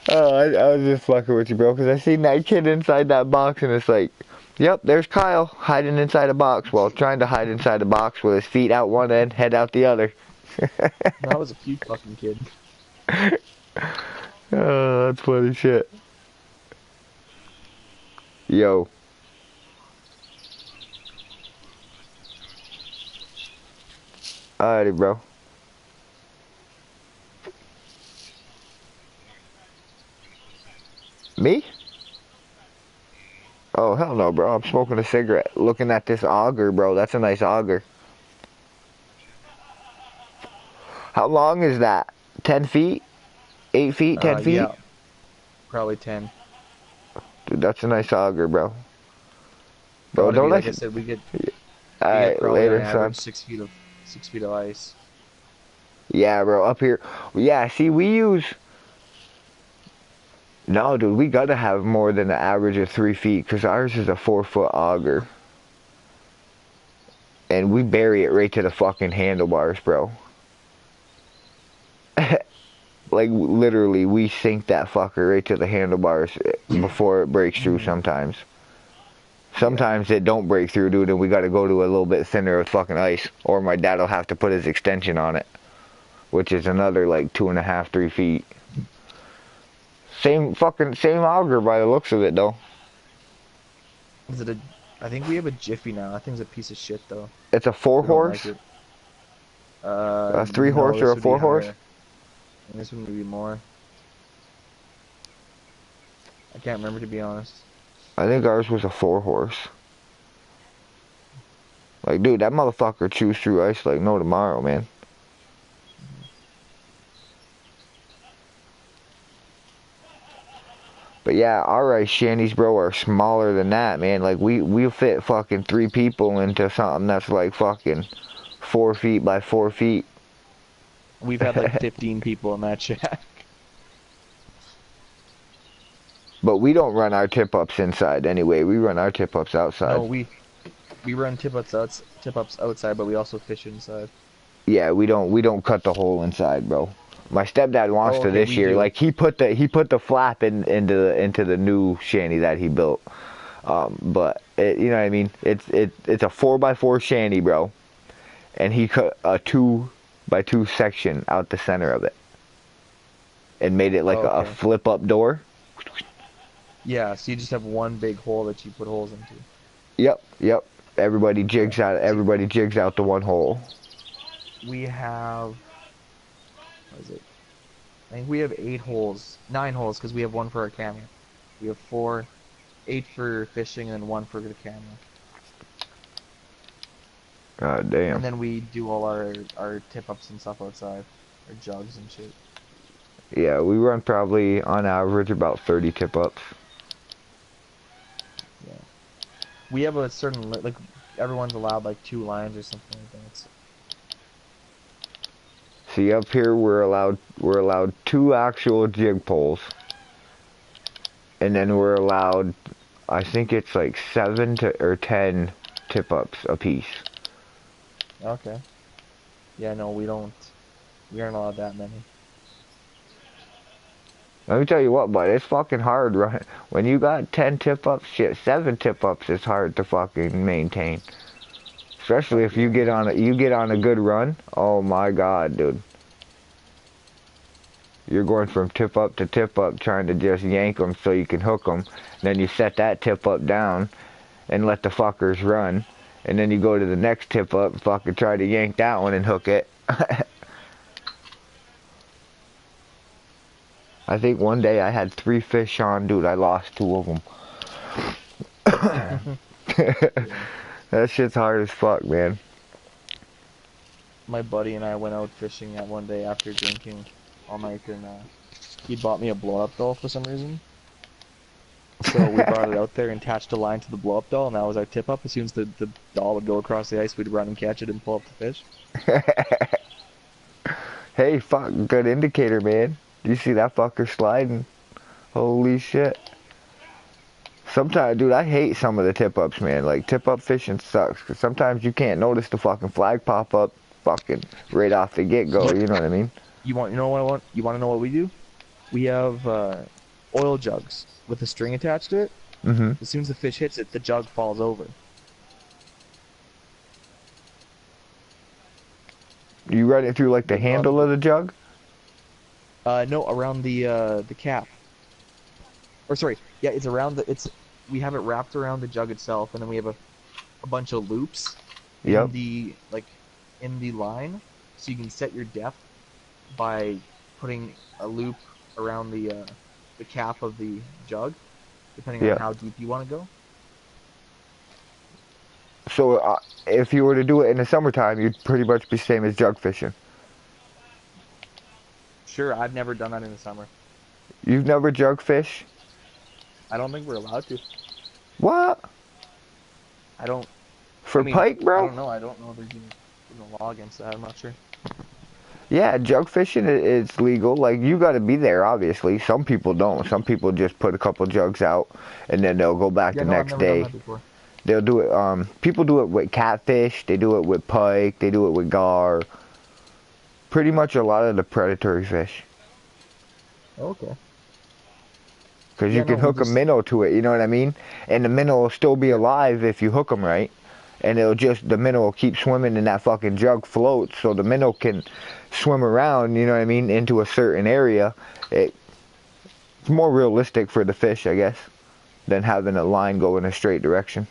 Oh, I was just fucking with you, bro, because I seen that kid inside that box, and it's like, yep, there's Kyle hiding inside a box, well, trying to hide inside a box with his feet out one end, head out the other. That was a cute fucking kid. Oh, that's funny shit. Yo. Alrighty, bro. Me? Oh, hell no, bro. I'm smoking a cigarette. Looking at this auger, bro. That's a nice auger. How long is that? 10 feet? 8 feet? 10 feet? Yeah, probably 10. Dude, that's a nice auger, bro. Bro, Gotta be. don't Like I I... said, we get Alright, probably on later, son. average 6 feet of ice. Yeah, bro, up here. Yeah, see, we use... No, dude, we gotta have more than an average of 3 feet, because ours is a 4-foot auger. And we bury it right to the fucking handlebars, bro. Like, literally, we sink that fucker right to the handlebars before it breaks through Hmm. sometimes. Yeah. Sometimes it don't break through, dude, and we gotta go to a little bit thinner of fucking ice. Or my dad'll have to put his extension on it, which is another, like, 2.5, 3 feet. Same auger by the looks of it, though. Is it a? I think we have a Jiffy now. That thing's a piece of shit though. It's a 4 We don't horse, like it. a 3 No, horse, or this a would be 4 horse. higher. And this one would be more. I can't remember to be honest. I think ours was a 4 horse. Like, dude, that motherfucker chews through ice like no tomorrow, man. But yeah, our ice shanties, bro, are smaller than that, man. Like we'll fit fucking 3 people into something that's like fucking 4 feet by 4 feet. We've had like 15 people in that shack. But we don't run our tip-ups inside anyway. We run our tip-ups No, outside. we run tip ups outside, but we also fish inside. Yeah, we don't cut the hole inside, bro. My stepdad wants Oh, to okay, this we year. do. Like he put the flap into the new shanty that he built. But you know what I mean? It's a 4x4 shanty, bro. And he cut a 2x2 section out the center of it and made it like Oh, a okay. flip up door. Yeah, so you just have one big hole that you put holes into. Yep, yep. Yeah. See, Everybody jigs out the one hole. we have, what is it? I think we have 8 holes, 9 holes, because we have one for our camera. We have 4, 8 for fishing, and 1 for the camera. God And damn. then we do all our tip ups and stuff outside, our jugs and shit. Yeah, we run probably on average about 30 tip ups. Yeah. We have a certain like everyone's allowed like 2 lines or something like that. So. See, up here we're allowed 2 actual jig poles, and then we're allowed, I think it's like 7 or 10 tip ups a piece. Okay. Yeah, no, we don't. We aren't allowed that many. Let me tell you what, bud, it's fucking hard, right? When you got 10 tip ups, shit, 7 tip ups is hard to fucking maintain. Especially if Yeah. you get on a good run. Oh my god, dude. You're going from tip up to tip up trying to just yank them so you can hook them. Then you set that tip up down and let the fuckers run. And then you go to the next tip up, fucking try to yank that one and hook it. I think one day I had 3 fish on, dude. I lost 2 of them. Yeah. That shit's hard as fuck, man. My buddy and I went out fishing that one day after drinking all night, and he bought me a blow up doll for some reason. So we brought it out there and attached a line to the blow up doll, and that was our tip up. As soon as the doll would go across the ice, we'd run and catch it and pull up the fish. Hey, fuck, good indicator, man. Do you see that fucker sliding? Holy shit. Sometimes, dude, I hate some of the tip-ups, man. Like, tip-up fishing sucks. Cause sometimes you can't notice the fucking flag pop up fucking right off the get-go. But You know what I mean? you know what I want? You want to know what we do? We have oil jugs with a string attached to it. Mm-hmm. As soon as the fish hits it, the jug falls over. You run it through, like, the The bottom. handle of the jug? No, around the cap. Or sorry, yeah, it's around the it's we have it wrapped around the jug itself, and then we have a bunch of loops Yep. in the line, so you can set your depth by putting a loop around the cap of the jug, depending on Yeah. how deep you want to go. So, if you were to do it in the summertime, you'd pretty much be same as jug fishing. Sure, I've never done that in the summer. You've never jug fish? I don't think we're allowed to. What? I don't. I For mean, pike, I bro? don't know. I don't know if there's even a law against that. I'm not sure. Yeah, jug fishing is legal. Like, you gotta be there, obviously. Some people don't. Some people just put a couple jugs out, and then they'll go back Yeah, the no, I've next never done day. that before. They'll do it, people do it with catfish, they do it with pike, they do it with gar. Pretty much a lot of the predatory fish. Okay. Because Yeah, you no, can we hook a just minnow to it, you know what I mean? And the minnow will still be yeah. alive if you hook them right. And the minnow will keep swimming and that fucking jug floats so the minnow can swim around, you know what I mean, into a certain area. It's more realistic for the fish, I guess, than having a line go in a straight direction.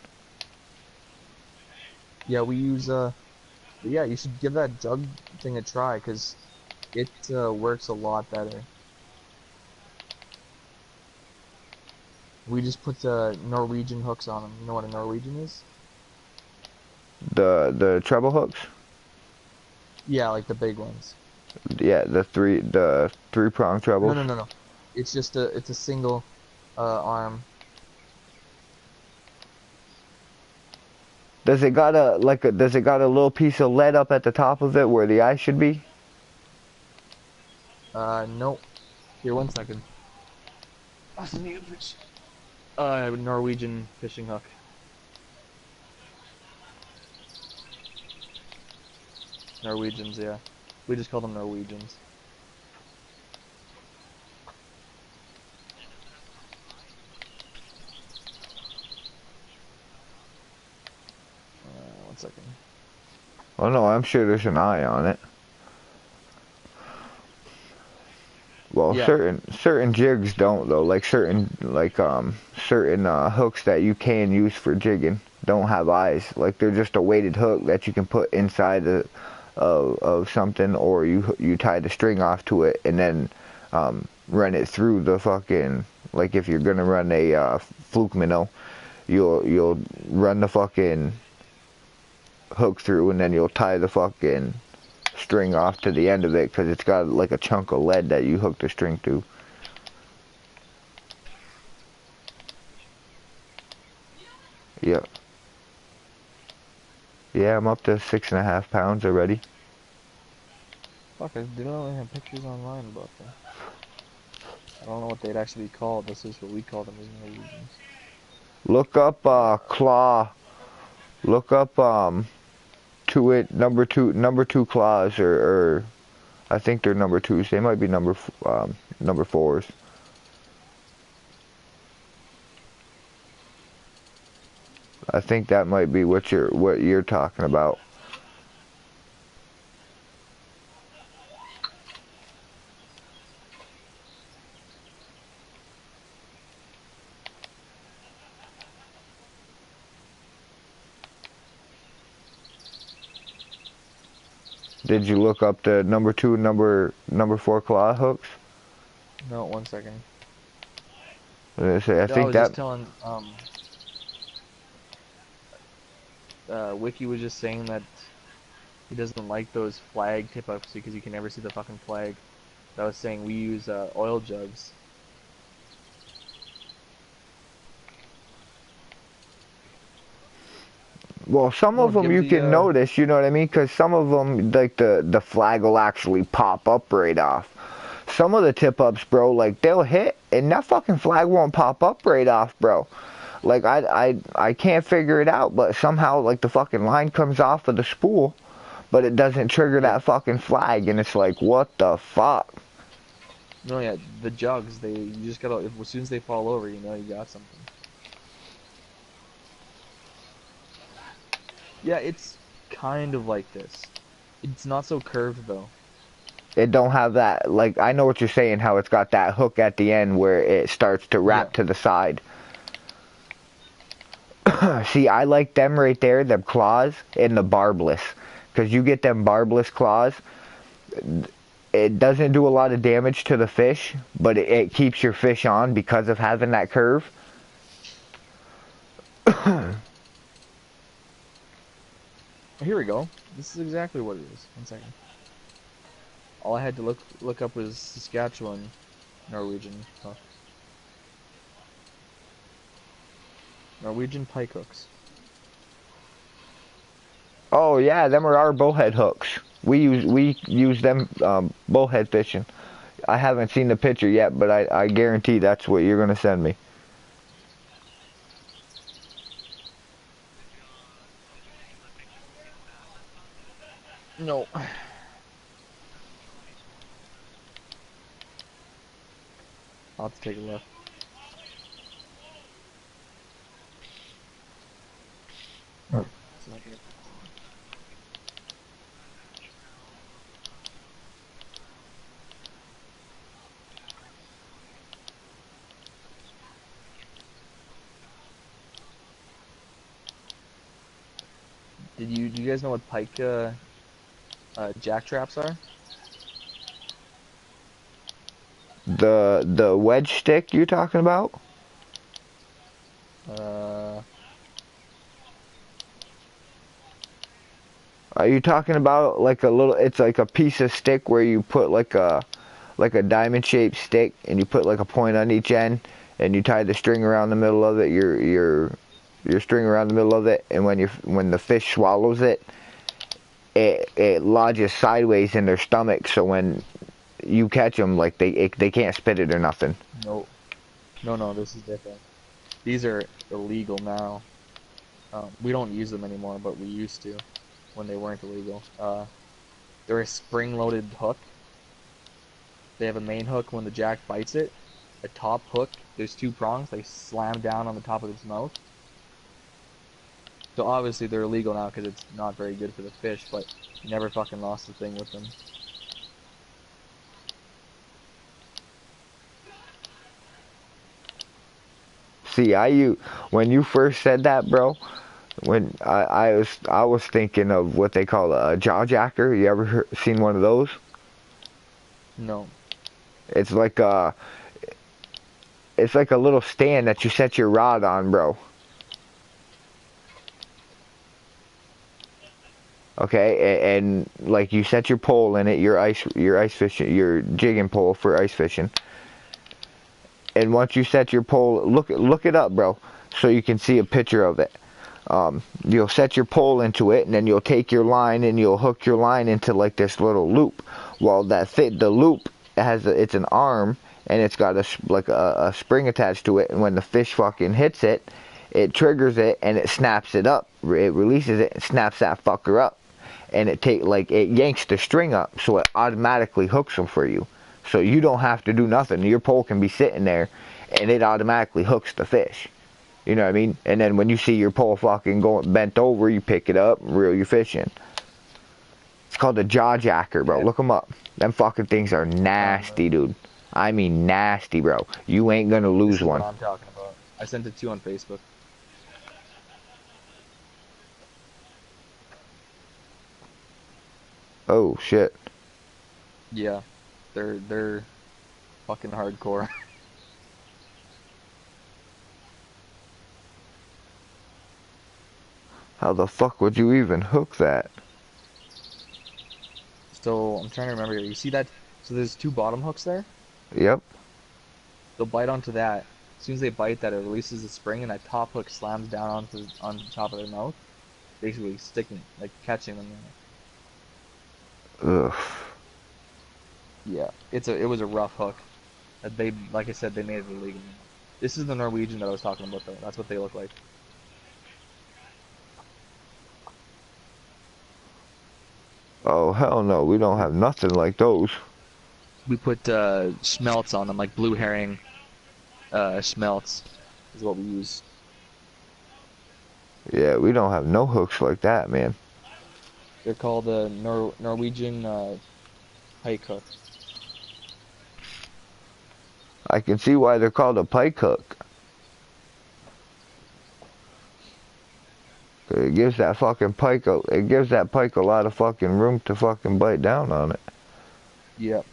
Yeah, we use but yeah, you should give that jug thing a try because it works a lot better. We just put Norwegian hooks on them. You know what a Norwegian is? The treble hooks? Yeah, like the big ones. Yeah, the three prong No, trebles. no, no, no. It's just it's a single Arm. Does it got does it got a little piece of lead up at the top of it where the eye should be? Nope. Here, 1 second. Norwegian fishing hook. Norwegians, yeah. We just call them Norwegians. Uh, 1 second. Oh no, I'm sure there's an eye on it. Well, Yeah. certain jigs don't though. Like certain hooks that you can use for jigging don't have eyes. Like they're just a weighted hook that you can put inside of something, or you tie the string off to it and then run it through the fucking, like if you're gonna run a fluke minnow, you'll run the fucking hook through and then you'll tie the fucking string off to the end of it because it's got like a chunk of lead that you hook the string to. Yep. Yeah, I'm up to 6.5 pounds already. Fuck, I didn't really have pictures online about that. I don't know what they'd actually be called. This is what we call them as Norwegians. Look up claw. Look up to it number two claws, or I think they're number twos. They might be number fours. I think that might be what you're talking about. Did you look up the number two, number four claw hooks? No, 1 second. I I think was that. just telling, Wiki was just saying that he doesn't like those flag tip-ups because you can never see the fucking flag. I was saying we use oil jugs. Well, some No, of do you them have you the can notice, you know what I mean? Because some of them, like the flag will actually pop up right off. Some of the tip-ups, bro, like they'll hit and that fucking flag won't pop up right off, bro. Like I can't figure it out, but somehow like the fucking line comes off of the spool, but it doesn't trigger Yeah. that fucking flag, and it's like, what the fuck? No, yeah, the jugs, you just gotta, as soon as they fall over, you know you got something. Yeah, it's kind of like this. It's not so curved, though. It don't have that, like, I know what you're saying, how it's got that hook at the end where it starts to Yeah. wrap to the side. See, I like them right there, them claws, and the barbless. Because you get them barbless claws, it doesn't do a lot of damage to the fish, but it keeps your fish on because of having that curve. Here we go. This is exactly what it is. 1 second. All I had to look up was Saskatchewan Norwegian hook. Norwegian pike hooks. Oh yeah, them are our bowhead hooks. We use them bowhead fishing. I haven't seen the picture yet, but I guarantee that's what you're gonna send me. No. I'll have to take a look. Do you guys know what pike jack traps are? The wedge stick you're talking about? Uh, Are you talking about like a little? It's like a piece of stick where you put like a diamond shaped stick, and you put like a point on each end, and you tie the string around the middle of it, your string around the middle of it, and when the fish swallows it, it lodges sideways in their stomach, so when you catch them, like they can't spit it or nothing. No, no, this is different. These are illegal now. We don't use them anymore, but we used to when they weren't illegal. They're a spring-loaded hook. They have a main hook when the jack bites it. A top hook. There's two prongs. They slam down on the top of its mouth. So obviously they're illegal now because it's not very good for the fish, but you never fucking lost the thing with them. See, when you first said that, bro, when I was thinking of what they call a jaw jacker. You ever seen one of those? No. It's like a little stand that you set your rod on, bro. Okay, and like you set your pole in it, your ice fishing, your jigging pole for ice fishing. And once you set your pole, look it up, bro, so you can see a picture of it. You'll set your pole into it, and then you'll take your line and you'll hook your line into like this little loop. Well, the loop it's an arm, and it's got a spring attached to it, and when the fish fucking hits it, it triggers it and it snaps it up. It releases it and snaps that fucker up, and it yanks the string up, so it automatically hooks them for you. So you don't have to do nothing. Your pole can be sitting there, and it automatically hooks the fish. You know what I mean? And then when you see your pole fucking going bent over, you pick it up and reel your fish in. It's called a jaw jacker, bro. Yeah. Look them up. Them fucking things are nasty, dude. I mean nasty, bro. You ain't gonna This lose is one. what I'm talking about. I sent it to you on Facebook. Oh shit. Yeah. They're fucking hardcore. How the fuck would you even hook that? So I'm trying to remember here. You see that? So there's two bottom hooks there. Yep. They'll bite onto that. As soon as they bite that, it releases the spring, and that top hook slams down on the top of their mouth, basically sticking, like catching them. Ugh. Yeah, it was a rough hook. They, like I said, they made it illegal. This is the Norwegian that I was talking about, though. That's what they look like. Oh hell no, we don't have nothing like those. We put smelts on them, like blue herring smelts, is what we use. Yeah, we don't have no hooks like that, man. They're called Norwegian pike hook. I can see why they're called a pike hook. It gives that pike a lot of fucking room to fucking bite down on it. Yep.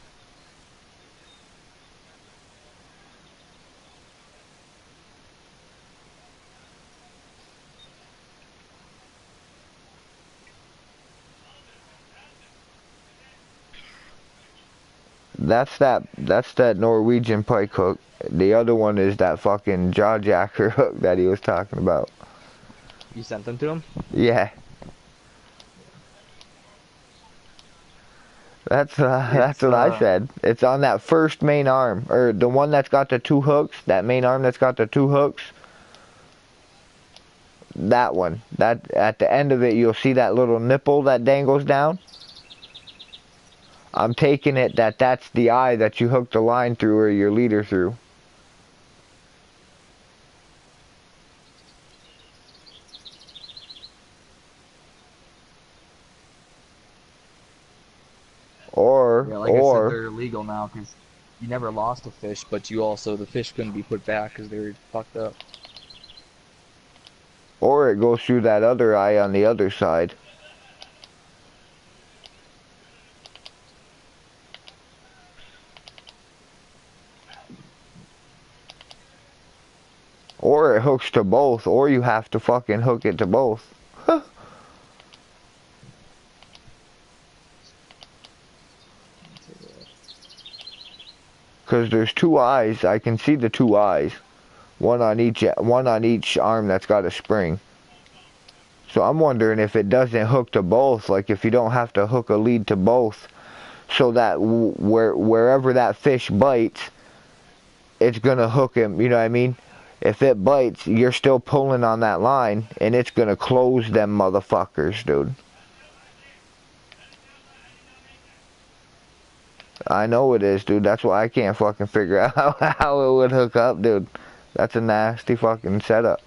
That's that Norwegian pike hook. The other one is that fucking jaw jacker hook that he was talking about. You sent them to him? Yeah. That's what I said. It's on that first main arm, or the one that's got the two hooks. That main arm that's got the two hooks. That one. That at the end of it, you'll see that little nipple that dangles down. I'm taking it that's the eye that you hook the line through or your leader through. Yeah, like I said, Or they're illegal now because you never lost a fish, but the fish couldn't be put back because they were fucked up. or it goes through that other eye on the other side. Or it hooks to both, or you have to fucking hook it to both. Because there's two eyes. I can see the two eyes. One on each arm that's got a spring. So I'm wondering if it doesn't hook to both, like if you don't have to hook a lead to both, so that wherever that fish bites, it's gonna hook him, you know what I mean? If it bites, you're still pulling on that line, and it's gonna close them motherfuckers, dude. I know it is, dude. That's why I can't fucking figure out how it would hook up, dude. That's a nasty fucking setup.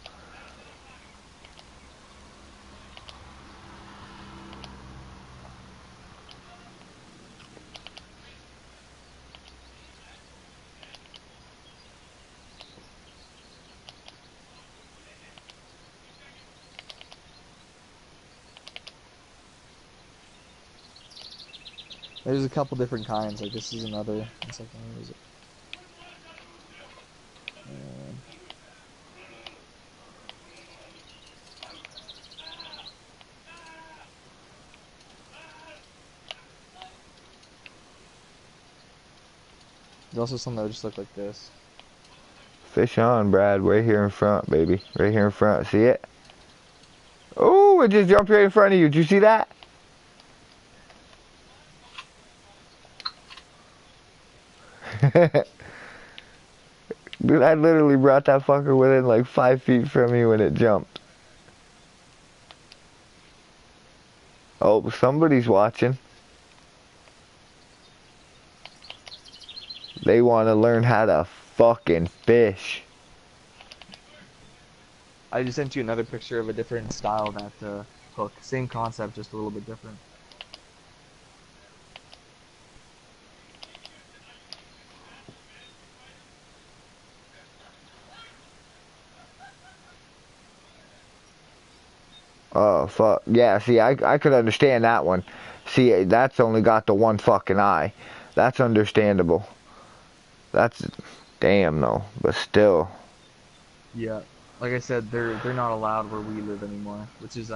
There's a couple different kinds. Like this is another. One second, where is it? There's also some that just look like this. Fish on, Brad. Right here in front, baby. Right here in front. See it? Oh, it just jumped right in front of you. Did you see that? Dude, I literally brought that fucker within like 5 feet from me when it jumped. Oh, somebody's watching. They want to learn how to fucking fish. I just sent you another picture of a different style that hook. Same concept, just a little bit different. Oh, fuck. Yeah, see, I could understand that one. See, that's only got the one fucking eye. That's understandable. That's... Damn, though. But still. Yeah, like I said, they're not allowed where we live anymore, which is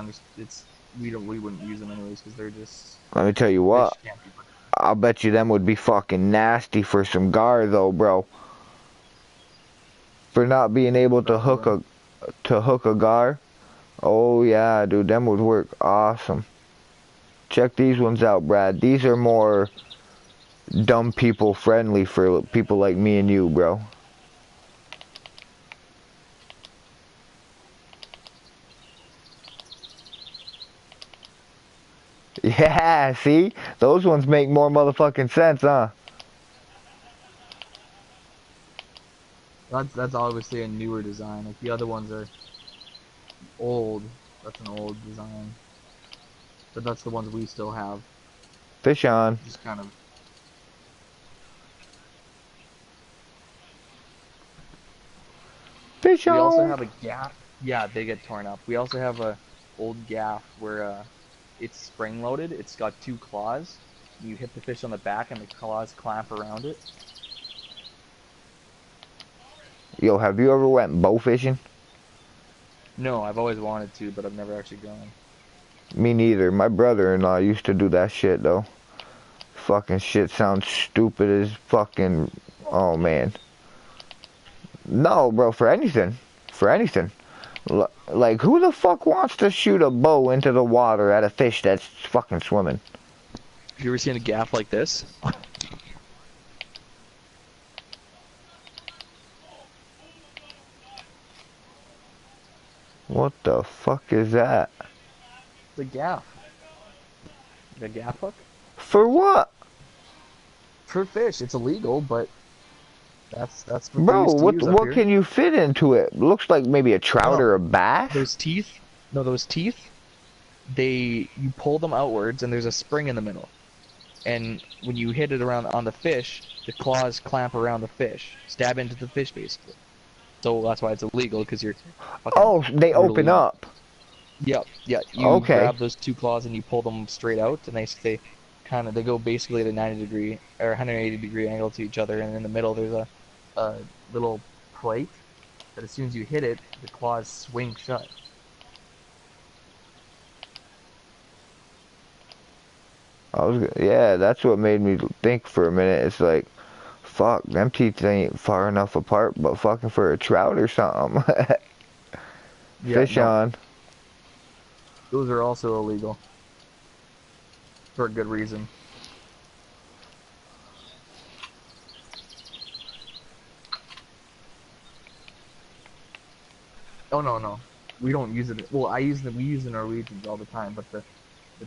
we wouldn't use them anyways because they're just Let me tell you what. fish can't be put. I'll bet you them would be fucking nasty for some gar, though, bro. For not being able to hook a gar. Oh, yeah, dude. Them would work awesome. Check these ones out, Brad. These are more dumb people friendly for people like me and you, bro. Yeah, see? Those ones make more motherfucking sense, huh? That's obviously a newer design. Like the other ones are old. That's an old design, but that's the ones we still have. Fish on. Just kind of. Fish We also on. have a gaff. Yeah, they get torn up. We also have a old gaff where it's spring loaded. It's got two claws. You hit the fish on the back, and the claws clamp around it. Yo, have you ever went bow fishing? No, I've always wanted to, but I've never actually gone. Me neither. My brother-in-law used to do that shit, though. Fucking shit sounds stupid as fucking... Oh, man. No, bro, for anything. For anything. Like, who the fuck wants to shoot a bow into the water at a fish that's fucking swimming? Have you ever seen a gaff like this? What the fuck is that? The gaff. The gaff hook? For what? For fish. It's illegal, but that's what they Bro, used to use up what here. can you fit into it? Looks like maybe a trout No, or a bass? those teeth. No, those teeth. You pull them outwards, and there's a spring in the middle. And when you hit it around on the fish, the claws clamp around the fish, stab into the fish basically. So that's why it's illegal because you're fucking Oh, they open brutally. up. Yep, yeah. You Okay. grab those two claws and you pull them straight out, and they go basically at a 90-degree or 180-degree angle to each other, and in the middle there's a little plate that as soon as you hit it, the claws swing shut. Yeah, that's what made me think for a minute. It's like, fuck, them teeth ain't far enough apart, but fucking for a trout or something. Yeah, Fish no, on. those are also illegal for a good reason. Oh no, no, we don't use it. Well, I use them. We use the Norwegians all the time, but the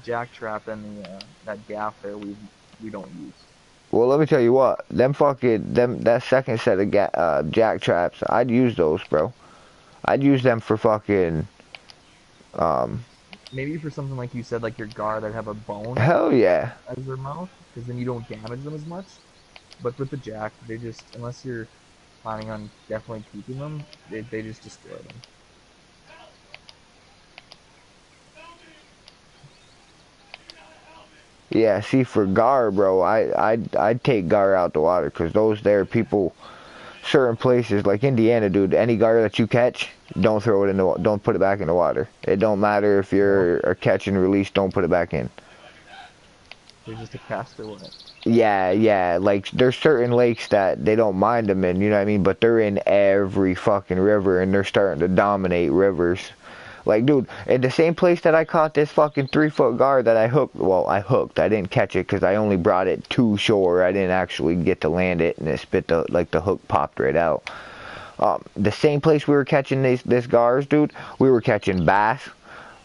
jack trap and the that gaff there we don't use. Well, let me tell you what, them fucking, that second set of jack traps, I'd use those, bro. I'd use them for fucking, um, Maybe for something like you said, like your gar that have a bone hell yeah. as their mouth, because then you don't damage them as much. But with the jack, they just unless you're planning on definitely keeping them, they just destroy them. Yeah, see, for gar, bro, I'd take gar out the water, because those there people, certain places, like Indiana, dude, any gar that you catch, don't throw it in the, don't put it back in the water. It don't matter if No, you're a catch and release, don't put it back in. they're just a castaway. Yeah, yeah, like, there's certain lakes that they don't mind them in, you know what I mean, but they're in every fucking river, and they're starting to dominate rivers. Like, dude, in the same place that I caught this fucking 3-foot gar that I hooked, well, I hooked, I didn't catch it because I only brought it to shore, I didn't actually get to land it, and it spit the, like, the hook popped right out. The same place we were catching this gars, dude, we were catching bass,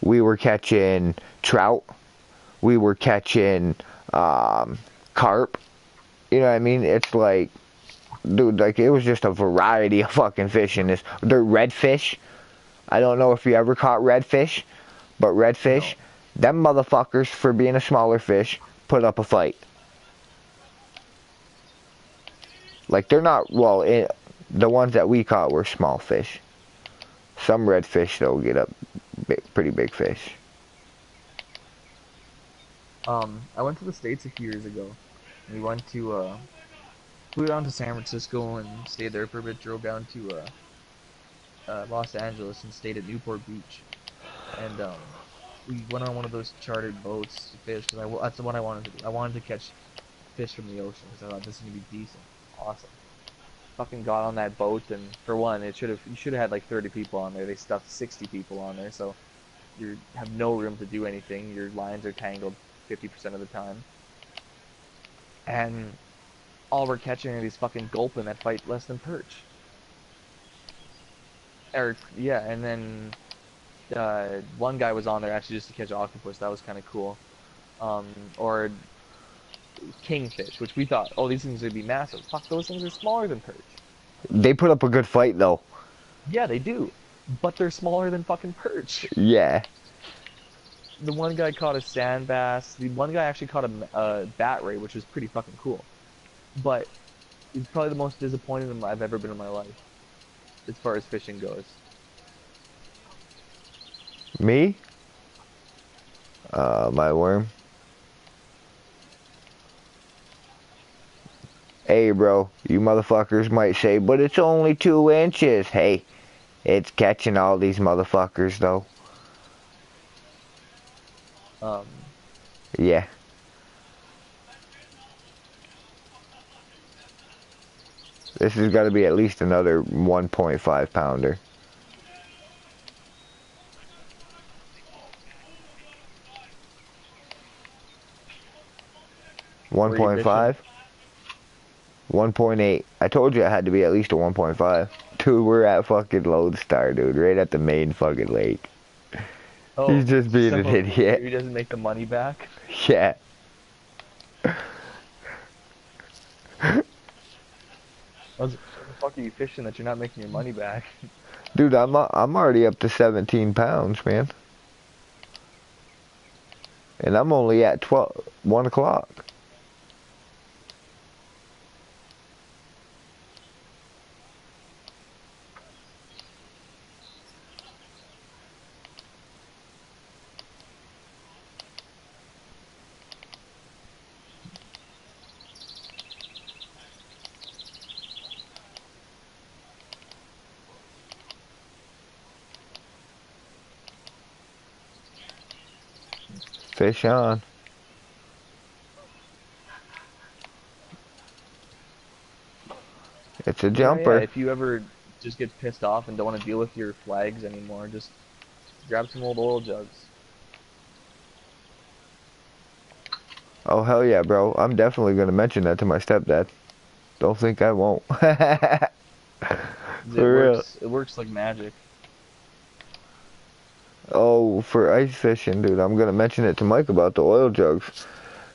we were catching trout, we were catching, carp, you know what I mean? It's like, dude, like, it was just a variety of fucking fish in this. They're redfish. I don't know if you ever caught redfish, but redfish, No, them motherfuckers, for being a smaller fish, put up a fight. Like, they're not, well, the ones that we caught were small fish. Some redfish, though, get up pretty big fish. I went to the States a few years ago. We went to flew down to San Francisco and stayed there for a bit. Drove down to Los Angeles and stayed at Newport Beach. And we went on one of those chartered boats to fish because that's the one I wanted to do. I wanted to catch fish from the ocean because I thought this is gonna be decent, awesome. Fucking got on that boat and for one, you should have had like 30 people on there. They stuffed 60 people on there, so you have no room to do anything. Your lines are tangled 50% of the time, and all we're catching are these fucking gulpin that fight less than perch. Or yeah, and then one guy was on there actually just to catch octopus. That was kind of cool. Or kingfish, which we thought, oh, these things would be massive. Fuck, those things are smaller than perch. They put up a good fight, though. Yeah, they do, but they're smaller than fucking perch. Yeah. The one guy caught a sand bass. The one guy actually caught a bat ray, which was pretty fucking cool. But he's probably the most disappointed I've ever been in my life as far as fishing goes. Me? My worm. Hey, bro, you motherfuckers might say, but it's only 2 inches. Hey, it's catching all these motherfuckers, though. Um, Yeah. This has got to be at least another 1.5 pounder. where are you fishing? 1.5? 1.8. I told you it had to be at least a 1.5. Dude, we're at fucking Lodestar, dude. Right at the main fucking lake. He's Oh, just being an simple. idiot. He doesn't make the money back. Yeah. What the fuck are you fishing that you're not making your money back? Dude, I'm already up to 17 pounds, man. And I'm only at 1 o'clock. Fish on. It's a Yeah, yeah. jumper. If you ever just get pissed off and don't want to deal with your flags anymore, just grab some old oil jugs. Oh hell yeah, bro. I'm definitely gonna mention that to my stepdad. Don't think I won't. It For real. works. It works like magic. Oh, for ice fishing, dude. I'm gonna mention it to Mike about the oil jugs.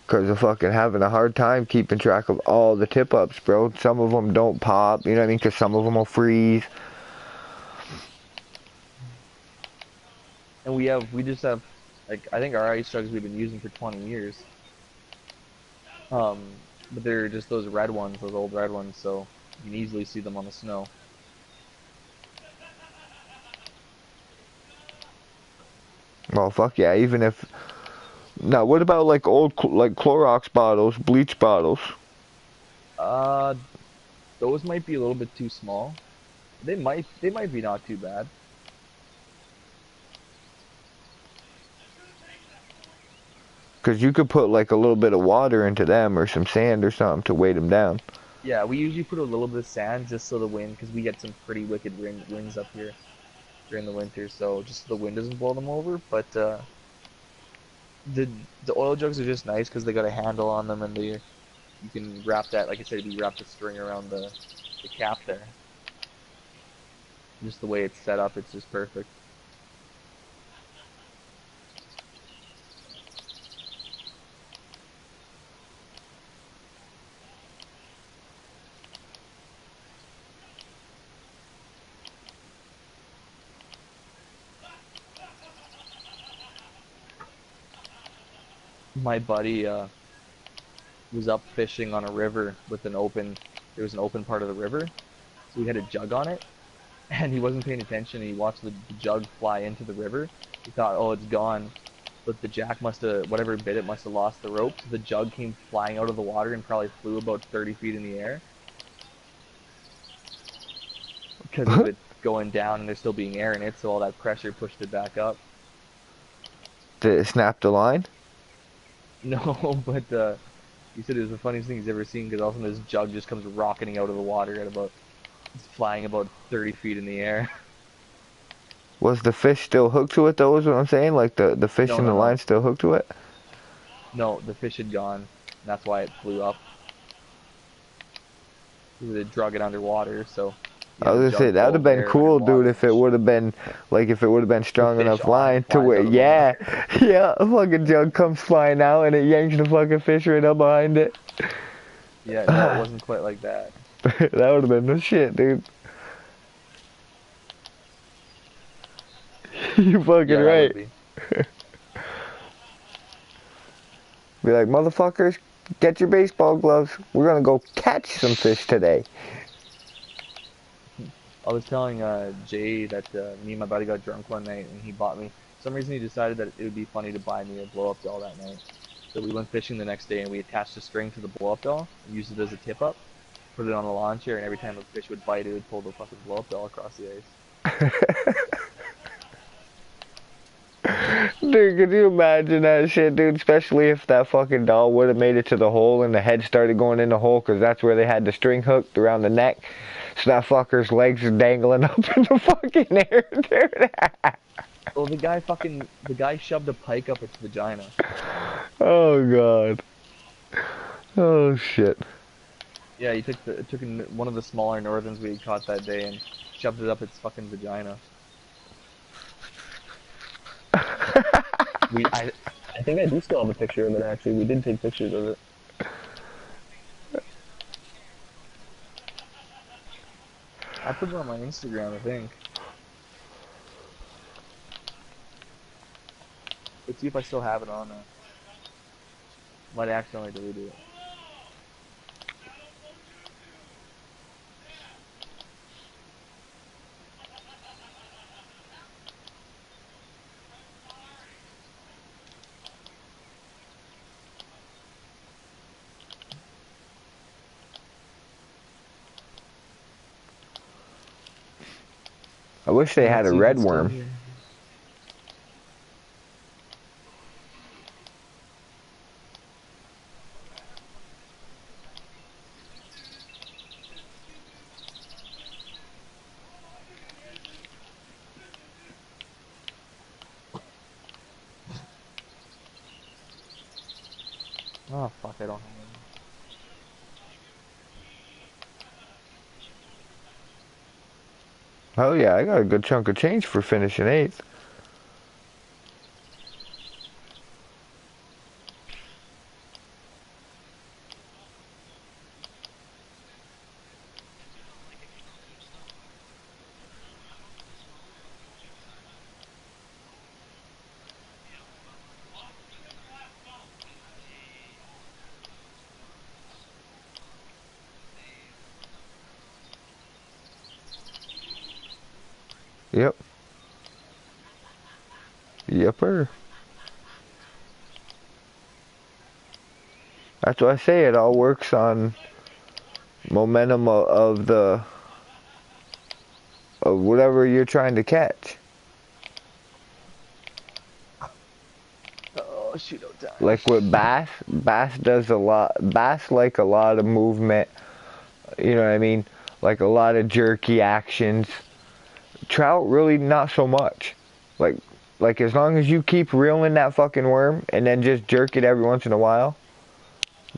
Cause of fucking having a hard time keeping track of all the tip ups, bro. Some of them don't pop, you know what I mean? Cause some of them will freeze. And we just have, like, I think our ice jugs we've been using for 20 years. But they're just those red ones, those old red ones, so you can easily see them on the snow. Well, fuck yeah. Even if now, what about like old like Clorox bottles, bleach bottles? Uh, those might be a little bit too small. They might be not too bad. Cause you could put like a little bit of water into them or some sand or something to weight them down. Yeah, we usually put a little bit of sand just so the wind, because we get some pretty wicked winds up here during the winter, so just so the wind doesn't blow them over. But the the oil jugs are just nice because they got a handle on them, and they you can wrap that, like I said, you wrap the string around the cap there. Just the way it's set up, it's just perfect. My buddy was up fishing on a river with an open. There was an open part of the river, so we had a jug on it, and he wasn't paying attention. And he watched the jug fly into the river. He thought, oh, it's gone, but the jack must have, whatever bit it, must have lost the rope. So the jug came flying out of the water and probably flew about 30 feet in the air because of it going down and there still being air in it. So all that pressure pushed it back up. Did it snap the line? No, but he said it was the funniest thing he's ever seen because all of a sudden this jug just comes rocketing out of the water at about, it's flying about 30 feet in the air. Was the fish still hooked to it though, is what I'm saying? Like the fish No, in no, the line no. still hooked to it? No, the fish had gone. And that's why it flew up. They drug it underwater, so he I had the was gonna say jug that would full have of been air cool, dude, underwater. if it would have been like if it would have been The strong fish enough arm line to flies where out of the yeah, water. yeah, a fucking jug comes flying out and it yanks the fucking fish right up behind it. Yeah, no, it that wasn't quite like that. would have been the shit, dude. You fucking Yeah, that would right. be. Be like, motherfuckers, get your baseball gloves. We're gonna go catch some fish today. I was telling Jay that me and my buddy got drunk one night and he bought me. For some reason he decided that it would be funny to buy me a blow up doll that night. So we went fishing the next day and we attached a string to the blow up doll and used it as a tip up. Put it on the lawn chair and every time a fish would bite it would pull the fucking blow up doll across the ice. Dude, could you imagine that shit, dude? Especially if that fucking doll would have made it to the hole and the head started going in the hole because that's where they had the string hooked around the neck. So that fucker's legs are dangling up in the fucking air, dude. Oh, the guy shoved a pike up its vagina. Oh, God. Oh, shit. Yeah, he took one of the smaller northerns we had caught that day and shoved it up its fucking vagina. We I think I do still have a picture of it actually. We did take pictures of it. I put it on my Instagram, I think. Let's see if I still have it on. Might accidentally delete it. I wish they had Let's a see if red it's still worm. here. Oh fuck, I don't have any. Oh yeah, I got a good chunk of change for finishing 8th. Yep. Yepper. That's what I say. It all works on momentum of whatever you're trying to catch. Oh, shootout time. Like with bass does a lot. Bass like a lot of movement. You know what I mean? Like a lot of jerky actions. Trout really not so much. Like like as long as you keep reeling that fucking worm and then just jerk it every once in a while,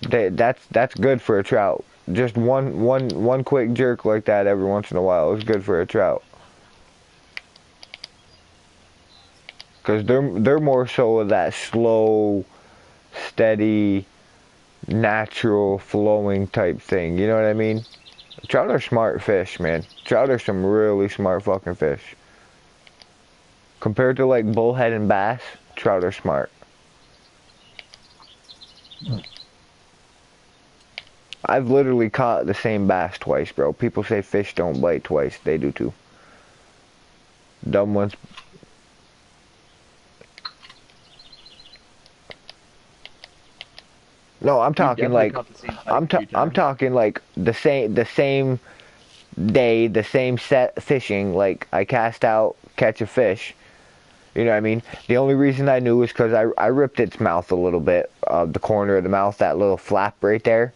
that's good for a trout. Just one quick jerk like that every once in a while is good for a trout. Cause they're more so of that slow, steady, natural flowing type thing. You know what I mean? Trout are smart fish, man. Trout are some really smart fucking fish. Compared to like bullhead and bass, trout are smart. I've literally caught the same bass twice, bro. People say fish don't bite twice. They do too. Dumb ones. No, I'm We've talking definitely like caught the same type a few I'm times. talking like the same day, the same set fishing. Like I cast out, catch a fish. You know what I mean? The only reason I knew is because I ripped its mouth a little bit, the corner of the mouth, that little flap right there.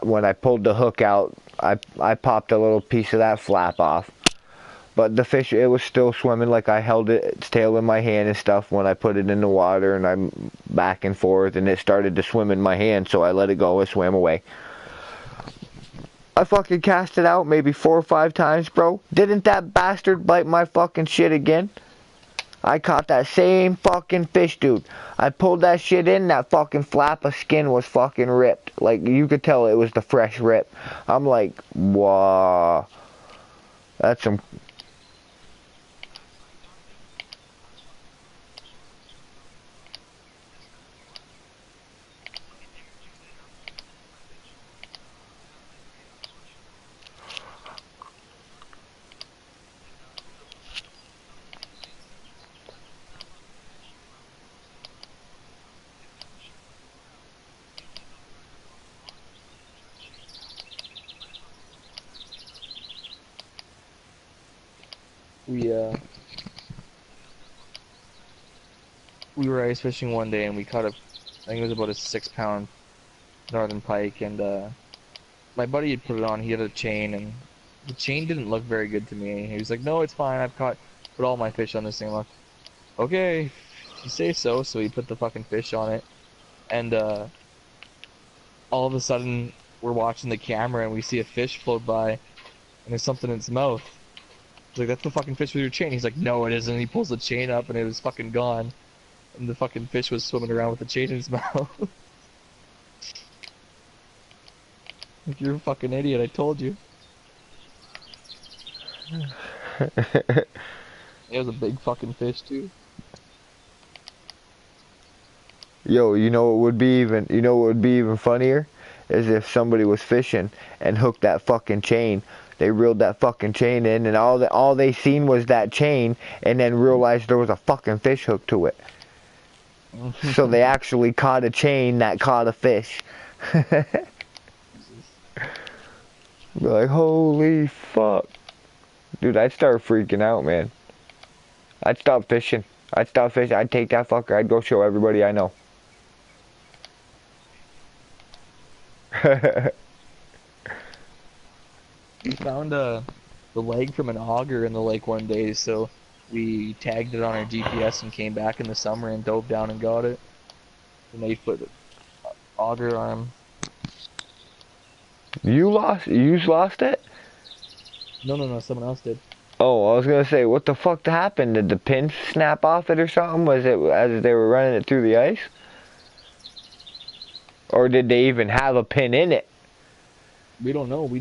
When I pulled the hook out, I popped a little piece of that flap off. But the fish, it was still swimming. Like I held its tail in my hand and stuff when I put it in the water, and I'm back and forth, and it started to swim in my hand, so I let it go. It swam away. I fucking cast it out maybe 4 or 5 times, bro. Didn't that bastard bite my fucking shit again? I caught that same fucking fish, dude. I pulled that shit in, that fucking flap of skin was fucking ripped. Like, you could tell it was the fresh rip. I'm like, wow. That's some... We uh we were ice fishing one day and we caught I think it was about a 6 pound northern pike, and my buddy had put it on. He had a chain, and the chain didn't look very good to me. He was like, "No, it's fine. I've put all my fish on this thing." I'm like, okay, if you say so. So he put the fucking fish on it, and all of a sudden we're watching the camera and we see a fish float by, and there's something in its mouth. He's like, "That's the fucking fish with your chain." He's like, "No, it isn't." And he pulls the chain up, and it was fucking gone, and the fucking fish was swimming around with the chain in his mouth. Like, you're a fucking idiot. I told you. It was a big fucking fish too. Yo, you know what would be even funnier? Is if somebody was fishing and hooked that fucking chain. They reeled that fucking chain in, and all they seen was that chain, and then realized there was a fucking fish hooked to it. So they actually caught a chain that caught a fish. Be Jesus. like, holy fuck. Dude, I'd start freaking out, man. I'd stop fishing. I'd stop fishing. I'd take that fucker. I'd go show everybody I know. We found the leg from an auger in the lake one day, so we tagged it on our GPS and came back in the summer and dove down and got it. An 8 foot auger arm. You lost it? No, no, no. Someone else did. Oh, I was gonna say, what the fuck happened? Did the pin snap off it or something? Was it as they were running it through the ice? Or did they even have a pin in it? We don't know. We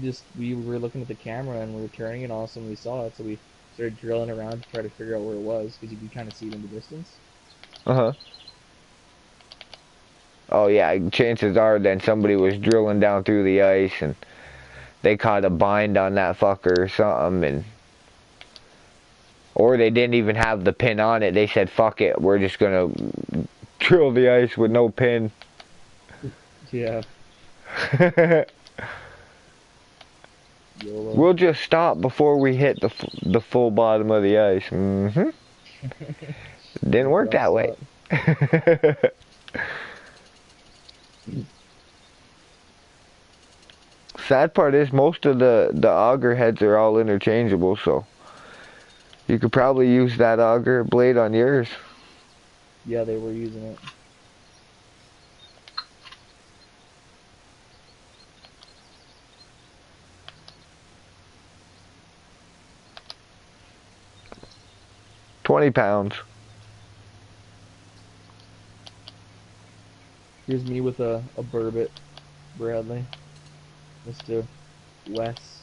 were looking at the camera and we were turning it on, and we saw it, so we started drilling around to try to figure out where it was because you could kind of see it in the distance. Uh-huh. Oh yeah, chances are then somebody was drilling down through the ice and they caught a bind on that fucker or something, and or they didn't even have the pin on it. They said, fuck it, we're just gonna drill the ice with no pin. Yeah. YOLO. We'll just stop before we hit the full bottom of the ice. Mm-hmm. Didn't work that way. Sad part is most of the auger heads are all interchangeable, so you could probably use that auger blade on yours. Yeah, they were using it. £20. Here's me with a burbot, Bradley. Mr. Wes.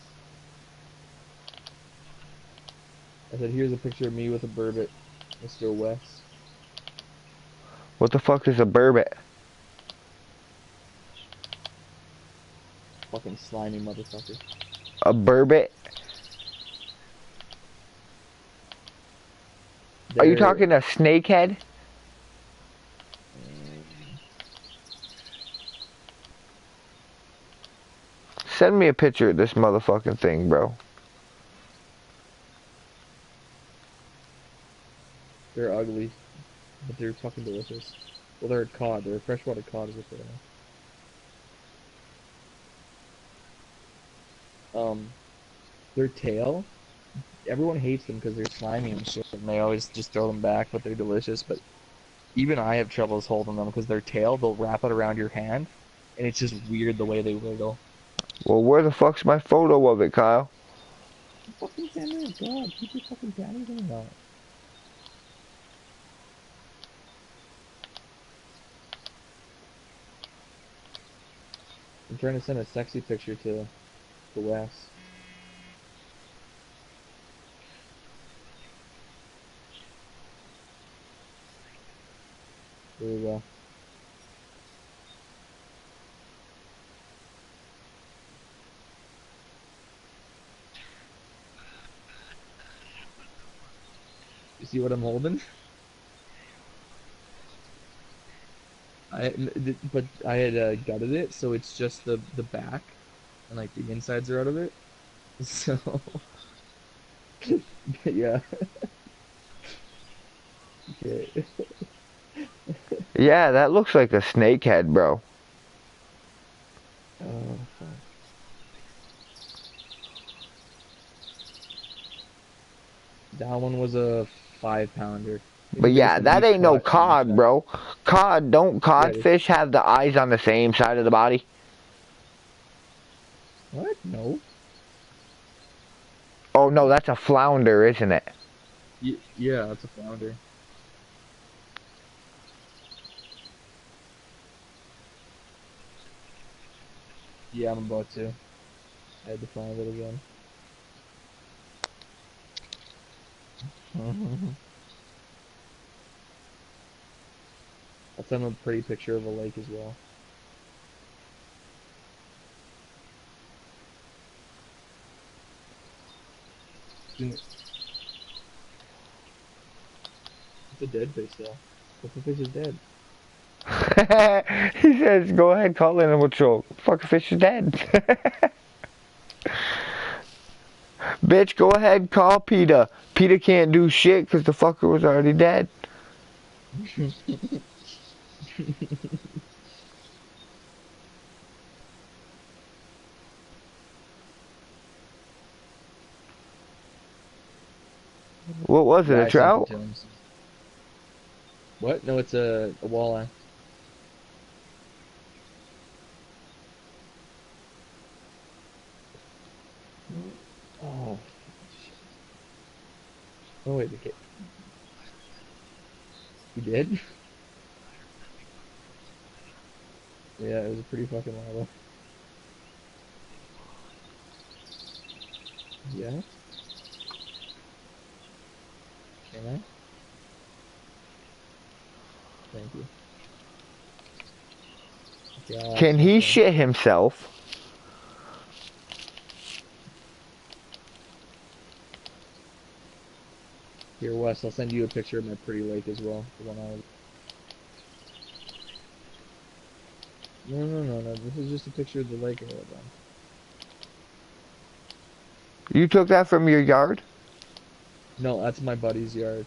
I said, here's a picture of me with a burbot, Mr. Wes. What the fuck is a burbot? Fucking slimy motherfucker. A burbot? Are you talking a snakehead? Send me a picture of this motherfucking thing, bro. They're ugly, but they're fucking delicious. Well, they're cod. They're freshwater cod is what they are. Their tail, everyone hates them because they're slimy and shit, and they always just throw them back, but they're delicious. But even I have troubles holding them because their tail, they'll wrap it around your hand, and it's just weird the way they wiggle. Well, where the fuck's my photo of it, Kyle? Fucking camera, God, keep your fucking cameras on that. I'm trying to send a sexy picture to Wes. There we go. You see what I'm holding? But I had gutted it, so it's just the back, and like the insides are out of it. So, yeah. Okay. Yeah, that looks like a snakehead, bro. Oh, fuck. That one was a 5 pounder. Maybe But there's yeah, some that beef ain't no in cod, that. bro. Don't Yeah, it is. codfish have the eyes on the same side of the body? What? No. Oh no, that's a flounder, isn't it? Yeah, that's a flounder. Yeah, I'm about to. I had to find it again. I'll send him a pretty picture of a lake as well. It's a dead fish though. But the fish is dead. He says, go ahead, call animal control. Fucking fish is dead. Bitch, go ahead, call PETA. PETA can't do shit because the fucker was already dead. What was it, Yeah, a I sent it trout? to him. What? No, it's a walleye. Oh, shit. Oh wait, okay. You did? Yeah, it was a pretty fucking loud one. Yeah? Can I? Thank you. Okay, I'll ask Can my he friend. shit himself? Here, Wes, I'll send you a picture of my pretty lake as well. The one I was... No, no, no, no. This is just a picture of the lake I live on. You took that from your yard? No, that's my buddy's yard.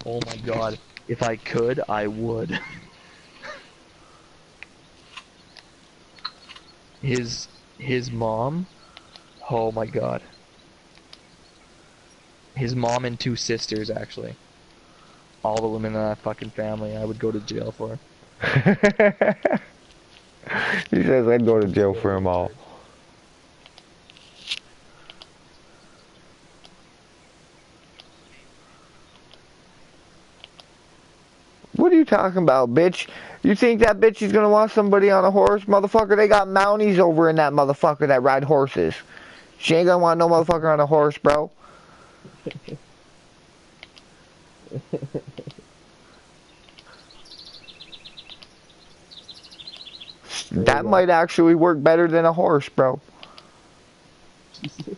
Oh my god. If I could, I would. His mom. Oh my god. His mom and two sisters, actually. All the women in that fucking family, I would go to jail for. He says I'd go to Just jail go to for them one all. church. What are you talking about, bitch? You think that bitch is gonna want somebody on a horse? Motherfucker, they got Mounties over in that motherfucker that ride horses. She ain't gonna want no motherfucker on a horse, bro. There you That go. might actually work better than a horse, bro. Jesus.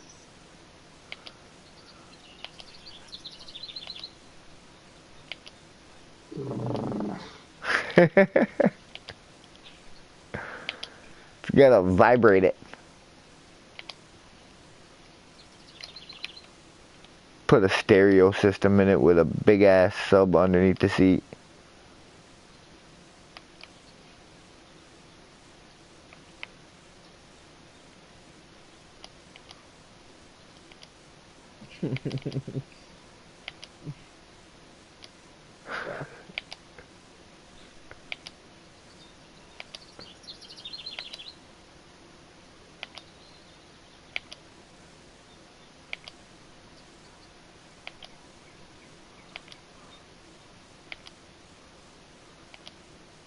You gotta vibrate it. Put a stereo system in it with a big ass sub underneath the seat. Fuck.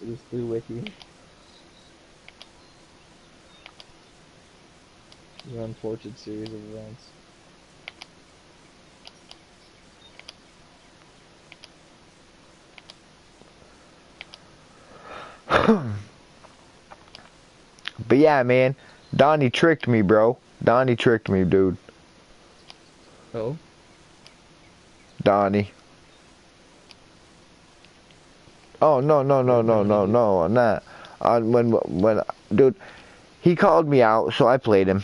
It is through Wiki. An unfortunate series of events. But yeah, man, Donnie tricked me, bro. Donnie tricked me, dude. Oh? Donnie. Oh no no What no did no Donnie no do? no on that. When dude, he called me out, so I played him.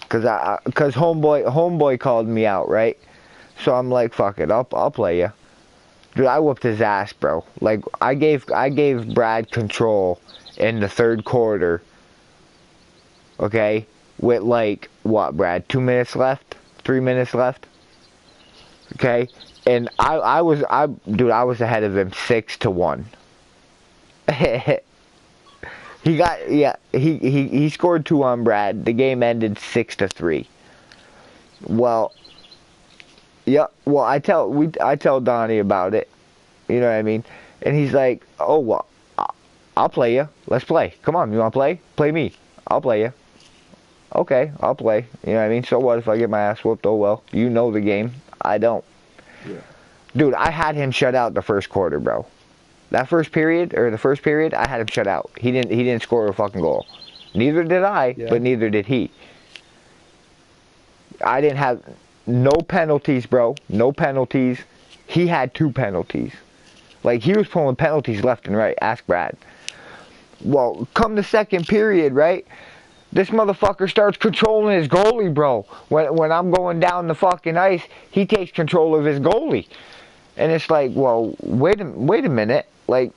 Cause homeboy called me out, right? So I'm like, fuck it, I'll play you. Dude, I whooped his ass, bro. Like I gave Brad control in the third quarter. Okay, with like what, Brad? 2 minutes left, 3 minutes left. Okay, and I was ahead of him 6-1. He got yeah he scored two on Brad. The game ended 6-3. Well, yeah. Well, I tell Donnie about it. You know what I mean? And he's like, oh well, I'll play you. Let's play. Come on, you want to play? Play me. I'll play you. Okay, I'll play. You know what I mean? So what if I get my ass whooped? Oh well. You know the game. I don't. Yeah. Dude, I had him shut out the first quarter, bro. That first period, or the first period, I had him shut out. He didn't score a fucking goal. Neither did I, Yeah. but neither did he. I didn't have no penalties, bro. No penalties. He had two penalties. Like, he was pulling penalties left and right. Ask Brad. Well, come the second period, right? This motherfucker starts controlling his goalie, bro. When I'm going down the fucking ice, he takes control of his goalie. And it's like, well, wait a minute. Like,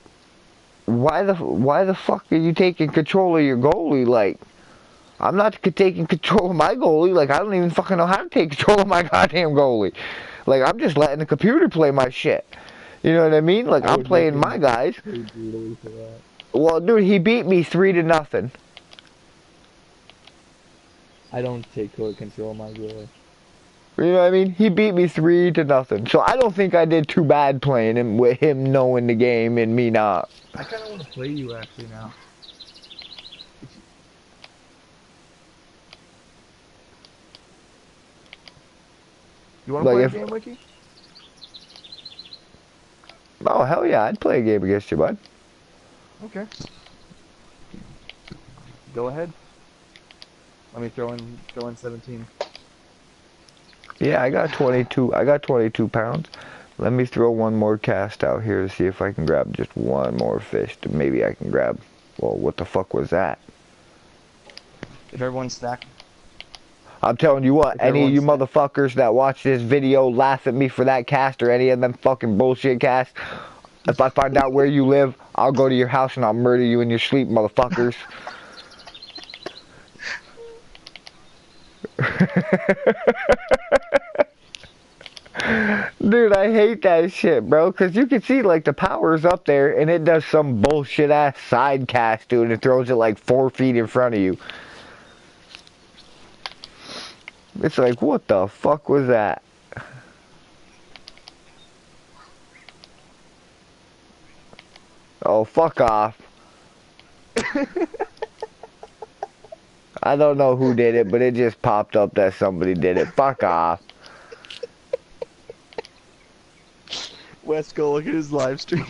why the fuck are you taking control of your goalie? Like, I'm not taking control of my goalie. Like, I don't even fucking know how to take control of my goddamn goalie. Like, I'm just letting the computer play my shit. You know what I mean? Like, I I'm would playing make my him guys. pretty brutally for that. Well, dude, he beat me 3-0. I don't take control of my goalie. You know what I mean? He beat me 3-0. So I don't think I did too bad playing him with him knowing the game and me not. I kind of want to play you actually now. You want to Like play a if, game, Wiki? oh hell yeah, I'd play a game against you, bud. Okay. Go ahead. Let me throw in 17. Yeah, I got 22. I got 22 pounds. Let me throw one more cast out here to see if I can grab just one more fish. Maybe I can grab. Well, what the fuck was that? If everyone's stacked. I'm telling you what, If any of you everyone's stacked. motherfuckers that watch this video laugh at me for that cast or any of them fucking bullshit casts, if I find out where you live, I'll go to your house and I'll murder you in your sleep, motherfuckers. Dude, I hate that shit, bro, because you can see, like, the power's up there, and it does some bullshit-ass side cast, dude, and it throws it, like, 4 feet in front of you. It's like, what the fuck was that? Oh, fuck off. I don't know who did it, but it just popped up that somebody did it. Fuck off. Wes, go look at his live stream.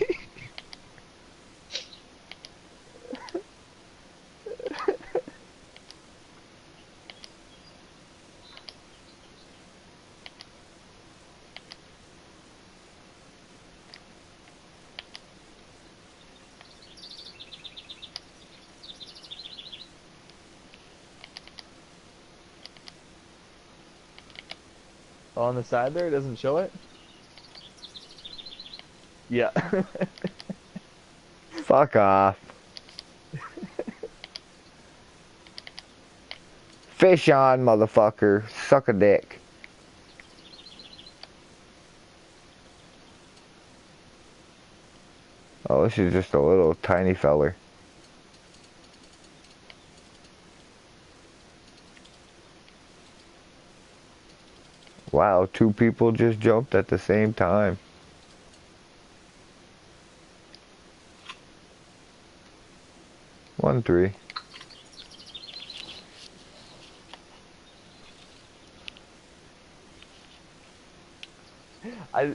On the side there, it doesn't show it? Yeah. Fuck off. Fish on, motherfucker. Suck a dick. Oh, this is just a little tiny feller. Wow, 2 people just jumped at the same time. One, 3. I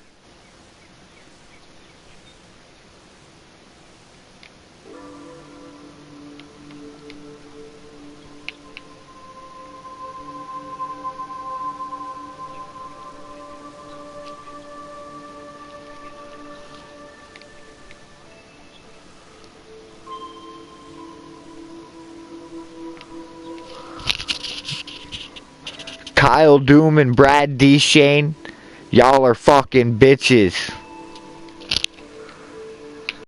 Kyle Doom and Brad D. Shane, y'all are fucking bitches.